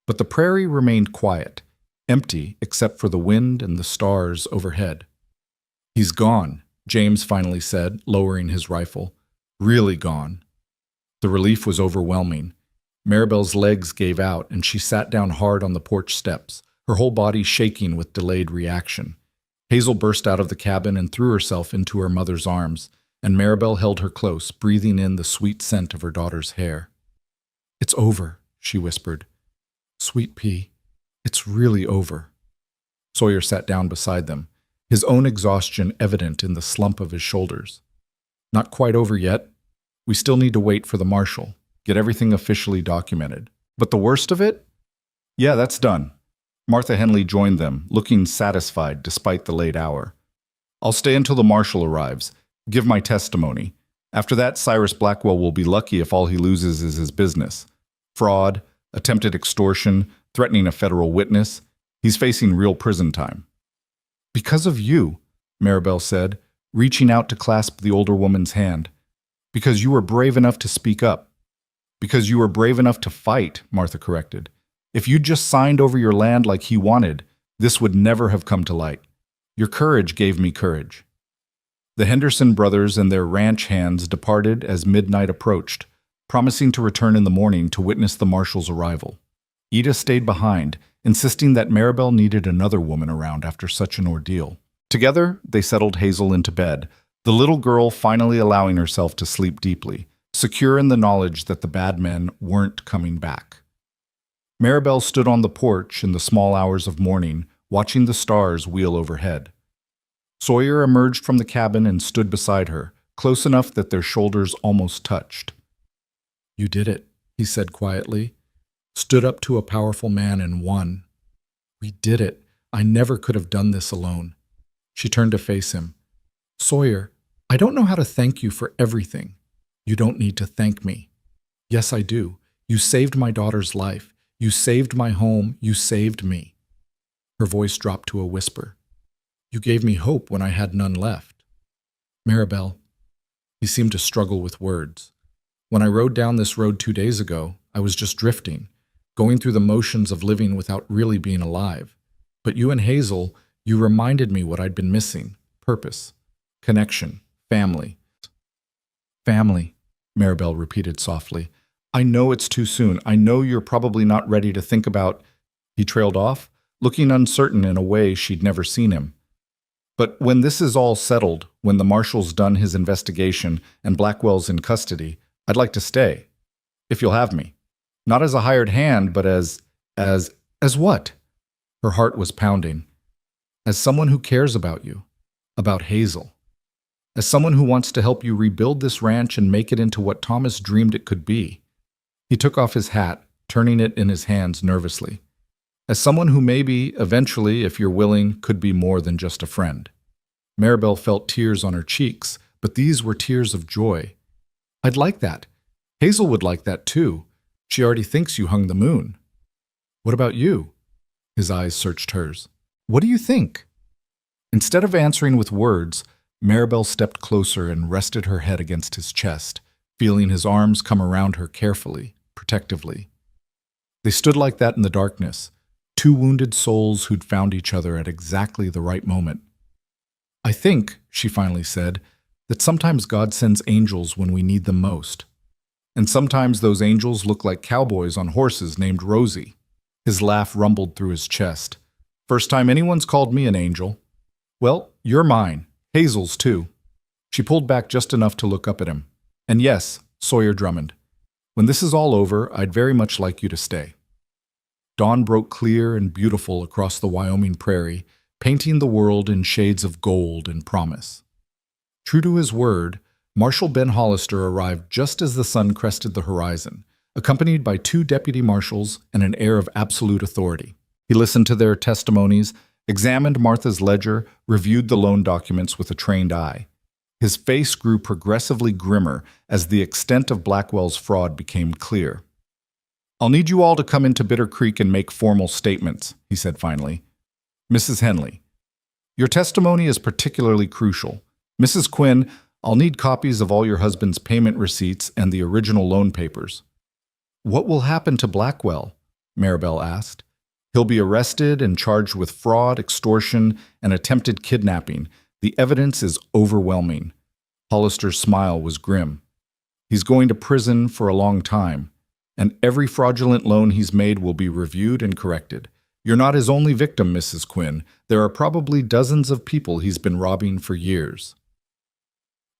But the prairie remained quiet, empty except for the wind and the stars overhead. He's gone, James finally said, lowering his rifle. Really gone. The relief was overwhelming. Maribel's legs gave out, and she sat down hard on the porch steps, her whole body shaking with delayed reaction. Hazel burst out of the cabin and threw herself into her mother's arms, and Maribel held her close, breathing in the sweet scent of her daughter's hair. It's over, she whispered. Sweet pea, it's really over. Sawyer sat down beside them, his own exhaustion evident in the slump of his shoulders. Not quite over yet. We still need to wait for the marshal, get everything officially documented. But the worst of it? Yeah, that's done. Martha Henley joined them, looking satisfied despite the late hour. I'll stay until the marshal arrives, give my testimony. After that, Cyrus Blackwell will be lucky if all he loses is his business. Fraud, attempted extortion, threatening a federal witness. He's facing real prison time. Because of you, Maribel said, reaching out to clasp the older woman's hand. Because you were brave enough to speak up. Because you were brave enough to fight, Martha corrected. If you'd just signed over your land like he wanted, this would never have come to light. Your courage gave me courage. The Henderson brothers and their ranch hands departed as midnight approached, promising to return in the morning to witness the marshal's arrival. Ida stayed behind, insisting that Maribel needed another woman around after such an ordeal. Together, they settled Hazel into bed, the little girl finally allowing herself to sleep deeply, secure in the knowledge that the bad men weren't coming back. Maribel stood on the porch in the small hours of morning, watching the stars wheel overhead. Sawyer emerged from the cabin and stood beside her, close enough that their shoulders almost touched. You did it, he said quietly. Stood up to a powerful man and won. We did it. I never could have done this alone. She turned to face him. Sawyer, I don't know how to thank you for everything. You don't need to thank me. Yes, I do. You saved my daughter's life. You saved my home. You saved me. Her voice dropped to a whisper. You gave me hope when I had none left. Maribel, he seemed to struggle with words. When I rode down this road 2 days ago, I was just drifting, going through the motions of living without really being alive. But you and Hazel, you reminded me what I'd been missing. Purpose, connection, family. Family, Maribel repeated softly. I know it's too soon. I know you're probably not ready to think about... He trailed off, looking uncertain in a way she'd never seen him. But when this is all settled, when the marshal's done his investigation and Blackwell's in custody, I'd like to stay. If you'll have me. Not as a hired hand, but as what? Her heart was pounding. As someone who cares about you, about Hazel. As someone who wants to help you rebuild this ranch and make it into what Thomas dreamed it could be. He took off his hat, turning it in his hands nervously. As someone who maybe, eventually, if you're willing, could be more than just a friend. Maribel felt tears on her cheeks, but these were tears of joy. I'd like that. Hazel would like that too. She already thinks you hung the moon. What about you? His eyes searched hers. What do you think? Instead of answering with words, Maribel stepped closer and rested her head against his chest, feeling his arms come around her carefully, protectively. They stood like that in the darkness, two wounded souls who'd found each other at exactly the right moment. I think, she finally said, that sometimes God sends angels when we need them most. And sometimes those angels look like cowboys on horses named Rosie. His laugh rumbled through his chest. First time anyone's called me an angel. Well, you're mine. Hazel's too. She pulled back just enough to look up at him. And yes, Sawyer Drummond, when this is all over, I'd very much like you to stay. Dawn broke clear and beautiful across the Wyoming prairie, painting the world in shades of gold and promise. True to his word, Marshal Ben Hollister arrived just as the sun crested the horizon, accompanied by 2 deputy marshals and an air of absolute authority. He listened to their testimonies, examined Martha's ledger, reviewed the loan documents with a trained eye. His face grew progressively grimmer as the extent of Blackwell's fraud became clear. I'll need you all to come into Bitter Creek and make formal statements, he said finally. Mrs. Henley, your testimony is particularly crucial. Mrs. Quinn, I'll need copies of all your husband's payment receipts and the original loan papers. What will happen to Blackwell? Maribel asked. He'll be arrested and charged with fraud, extortion, and attempted kidnapping. The evidence is overwhelming. Hollister's smile was grim. He's going to prison for a long time, and every fraudulent loan he's made will be reviewed and corrected. You're not his only victim, Mrs. Quinn. There are probably dozens of people he's been robbing for years.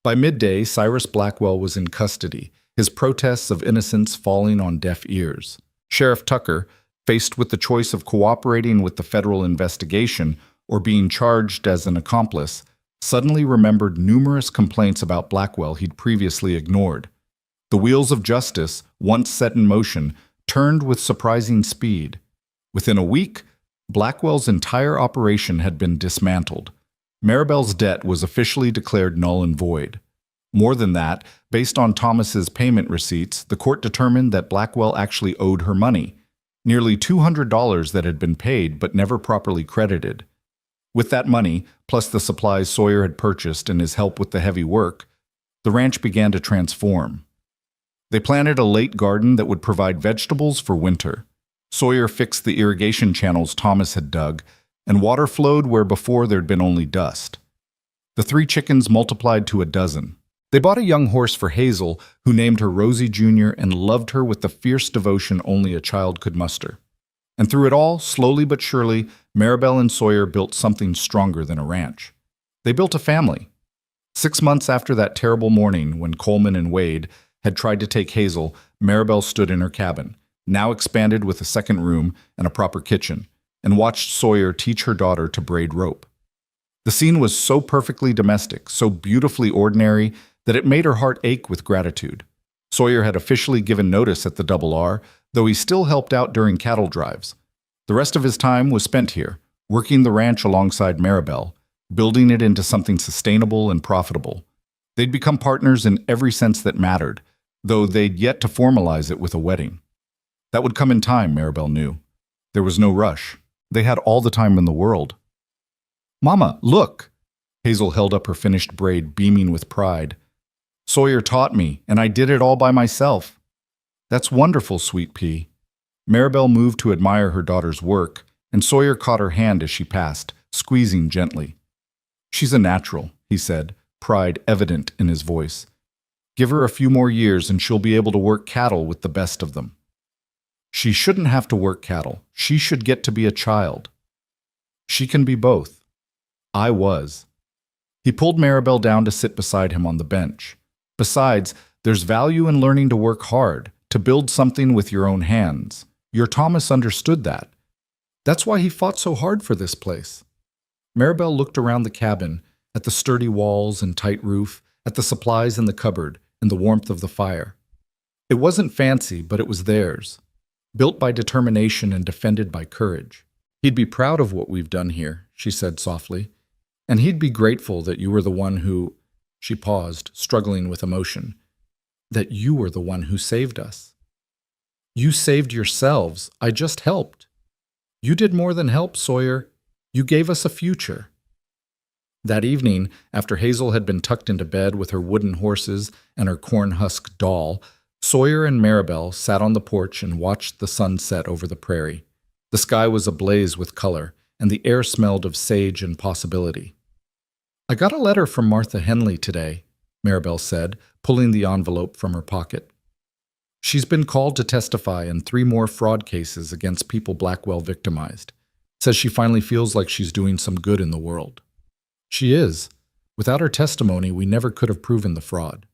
By midday, Cyrus Blackwell was in custody, his protests of innocence falling on deaf ears. Sheriff Tucker, faced with the choice of cooperating with the federal investigation or being charged as an accomplice, suddenly remembered numerous complaints about Blackwell he'd previously ignored. The wheels of justice, once set in motion, turned with surprising speed. Within a week, Blackwell's entire operation had been dismantled. Maribel's debt was officially declared null and void. More than that, based on Thomas's payment receipts, the court determined that Blackwell actually owed her money, nearly $200 that had been paid but never properly credited. With that money, plus the supplies Sawyer had purchased and his help with the heavy work, the ranch began to transform. They planted a late garden that would provide vegetables for winter. Sawyer fixed the irrigation channels Thomas had dug, and water flowed where before there'd been only dust. The 3 chickens multiplied to a dozen. They bought a young horse for Hazel, who named her Rosie Jr. and loved her with the fierce devotion only a child could muster. And through it all, slowly but surely, Maribel and Sawyer built something stronger than a ranch. They built a family. 6 months after that terrible morning when Coleman and Wade had tried to take Hazel, Maribel stood in her cabin, now expanded with a second room and a proper kitchen, and watched Sawyer teach her daughter to braid rope. The scene was so perfectly domestic, so beautifully ordinary, that it made her heart ache with gratitude. Sawyer had officially given notice at the Double R, though he still helped out during cattle drives. The rest of his time was spent here, working the ranch alongside Maribel, building it into something sustainable and profitable. They'd become partners in every sense that mattered, though they'd yet to formalize it with a wedding. That would come in time, Maribel knew. There was no rush. They had all the time in the world. Mama, look! Hazel held up her finished braid, beaming with pride. Sawyer taught me, and I did it all by myself. That's wonderful, sweet pea. Maribel moved to admire her daughter's work, and Sawyer caught her hand as she passed, squeezing gently. She's a natural, he said, pride evident in his voice. Give her a few more years and she'll be able to work cattle with the best of them. She shouldn't have to work cattle. She should get to be a child. She can be both. I was. He pulled Maribel down to sit beside him on the bench. Besides, there's value in learning to work hard, to build something with your own hands. Your Thomas understood that. That's why he fought so hard for this place. Maribel looked around the cabin, at the sturdy walls and tight roof, at the supplies in the cupboard, and the warmth of the fire. It wasn't fancy, but it was theirs, built by determination and defended by courage. He'd be proud of what we've done here, she said softly, and he'd be grateful that you were the one who— She paused, struggling with emotion. That you were the one who saved us. You saved yourselves. I just helped. You did more than help, Sawyer. You gave us a future. That evening, after Hazel had been tucked into bed with her wooden horses and her corn-husk doll, Sawyer and Maribel sat on the porch and watched the sun set over the prairie. The sky was ablaze with color, and the air smelled of sage and possibility. I got a letter from Martha Henley today, Maribel said, pulling the envelope from her pocket. She's been called to testify in 3 more fraud cases against people Blackwell victimized. Says she finally feels like she's doing some good in the world. She is. Without her testimony, we never could have proven the fraud.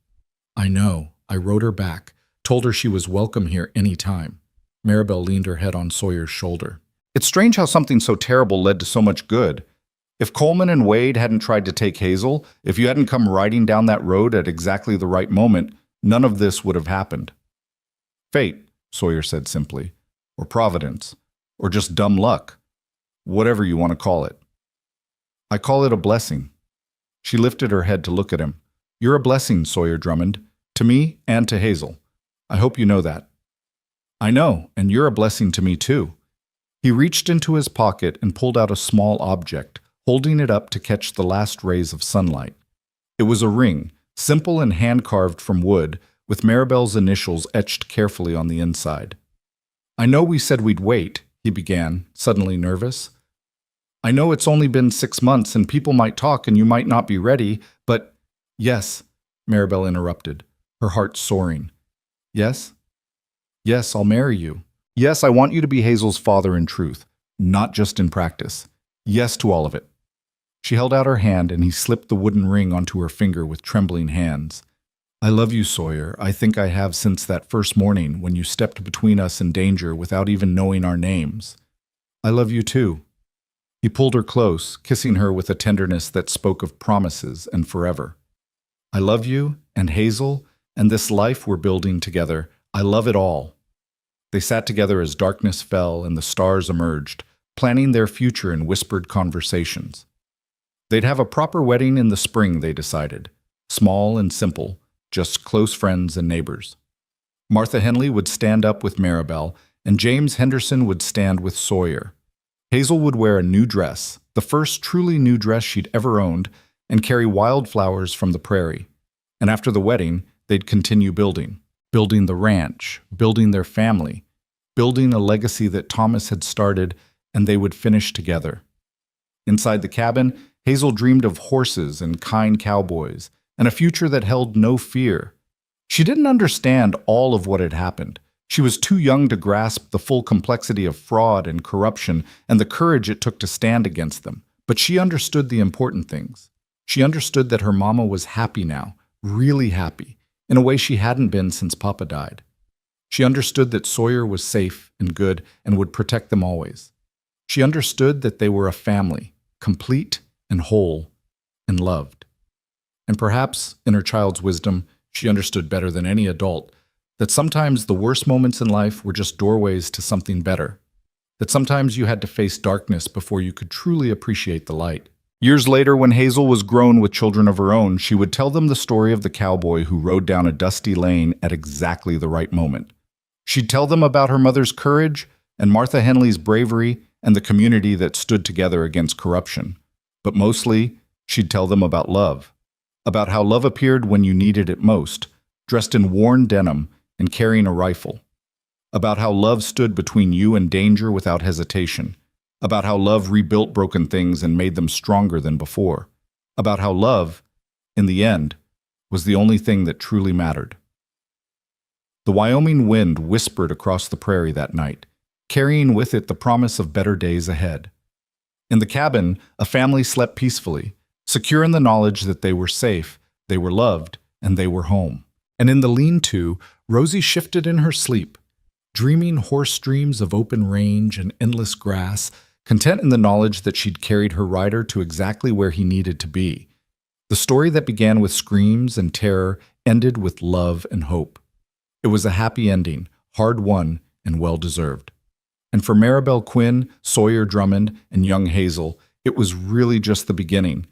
I know. I wrote her back, told her she was welcome here any time. Maribel leaned her head on Sawyer's shoulder. It's strange how something so terrible led to so much good. If Coleman and Wade hadn't tried to take Hazel, if you hadn't come riding down that road at exactly the right moment, none of this would have happened. Fate, Sawyer said simply, or providence, or just dumb luck, whatever you want to call it. I call it a blessing. She lifted her head to look at him. You're a blessing, Sawyer Drummond, to me and to Hazel. I hope you know that. I know, and you're a blessing to me too. He reached into his pocket and pulled out a small object, holding it up to catch the last rays of sunlight. It was a ring, simple and hand-carved from wood, with Maribel's initials etched carefully on the inside. I know we said we'd wait, he began, suddenly nervous. I know it's only been 6 months and people might talk and you might not be ready, but— Yes, Maribel interrupted, her heart soaring. Yes? Yes, I'll marry you. Yes, I want you to be Hazel's father in truth, not just in practice. Yes to all of it. She held out her hand and he slipped the wooden ring onto her finger with trembling hands. I love you, Sawyer. I think I have since that first morning when you stepped between us and danger without even knowing our names. I love you too. He pulled her close, kissing her with a tenderness that spoke of promises and forever. I love you and Hazel and this life we're building together. I love it all. They sat together as darkness fell and the stars emerged, planning their future in whispered conversations. They'd have a proper wedding in the spring, they decided. Small and simple, just close friends and neighbors. Martha Henley would stand up with Maribel, and James Henderson would stand with Sawyer. Hazel would wear a new dress, the first truly new dress she'd ever owned, and carry wildflowers from the prairie. And after the wedding, they'd continue building the ranch, building their family, building a legacy that Thomas had started, and they would finish together. Inside the cabin, Hazel dreamed of horses and kind cowboys, and a future that held no fear. She didn't understand all of what had happened. She was too young to grasp the full complexity of fraud and corruption and the courage it took to stand against them. But she understood the important things. She understood that her mama was happy now, really happy, in a way she hadn't been since Papa died. She understood that Sawyer was safe and good and would protect them always. She understood that they were a family, complete and whole and loved. And perhaps, in her child's wisdom, she understood better than any adult that sometimes the worst moments in life were just doorways to something better, that sometimes you had to face darkness before you could truly appreciate the light. Years later, when Hazel was grown with children of her own, she would tell them the story of the cowboy who rode down a dusty lane at exactly the right moment. She'd tell them about her mother's courage and Martha Henley's bravery and the community that stood together against corruption. But mostly, she'd tell them about love, about how love appeared when you needed it most, dressed in worn denim and carrying a rifle, about how love stood between you and danger without hesitation, about how love rebuilt broken things and made them stronger than before, about how love, in the end, was the only thing that truly mattered. The Wyoming wind whispered across the prairie that night, carrying with it the promise of better days ahead. In the cabin, a family slept peacefully, secure in the knowledge that they were safe, they were loved, and they were home. And in the lean-to, Rosie shifted in her sleep, dreaming hoarse dreams of open range and endless grass, content in the knowledge that she'd carried her rider to exactly where he needed to be. The story that began with screams and terror ended with love and hope. It was a happy ending, hard-won and well-deserved. And for Maribel Quinn, Sawyer Drummond, and young Hazel, it was really just the beginning.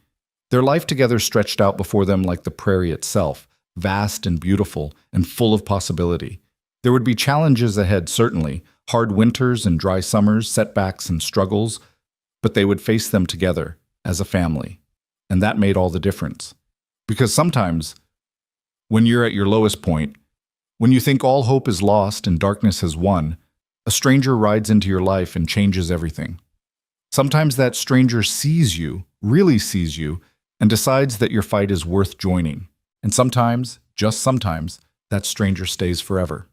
Their life together stretched out before them like the prairie itself, vast and beautiful and full of possibility. There would be challenges ahead, certainly, hard winters and dry summers, setbacks and struggles, but they would face them together, as a family. And that made all the difference. Because sometimes, when you're at your lowest point, when you think all hope is lost and darkness has won, a stranger rides into your life and changes everything. Sometimes that stranger sees you, really sees you, and decides that your fight is worth joining. And sometimes, just sometimes, that stranger stays forever.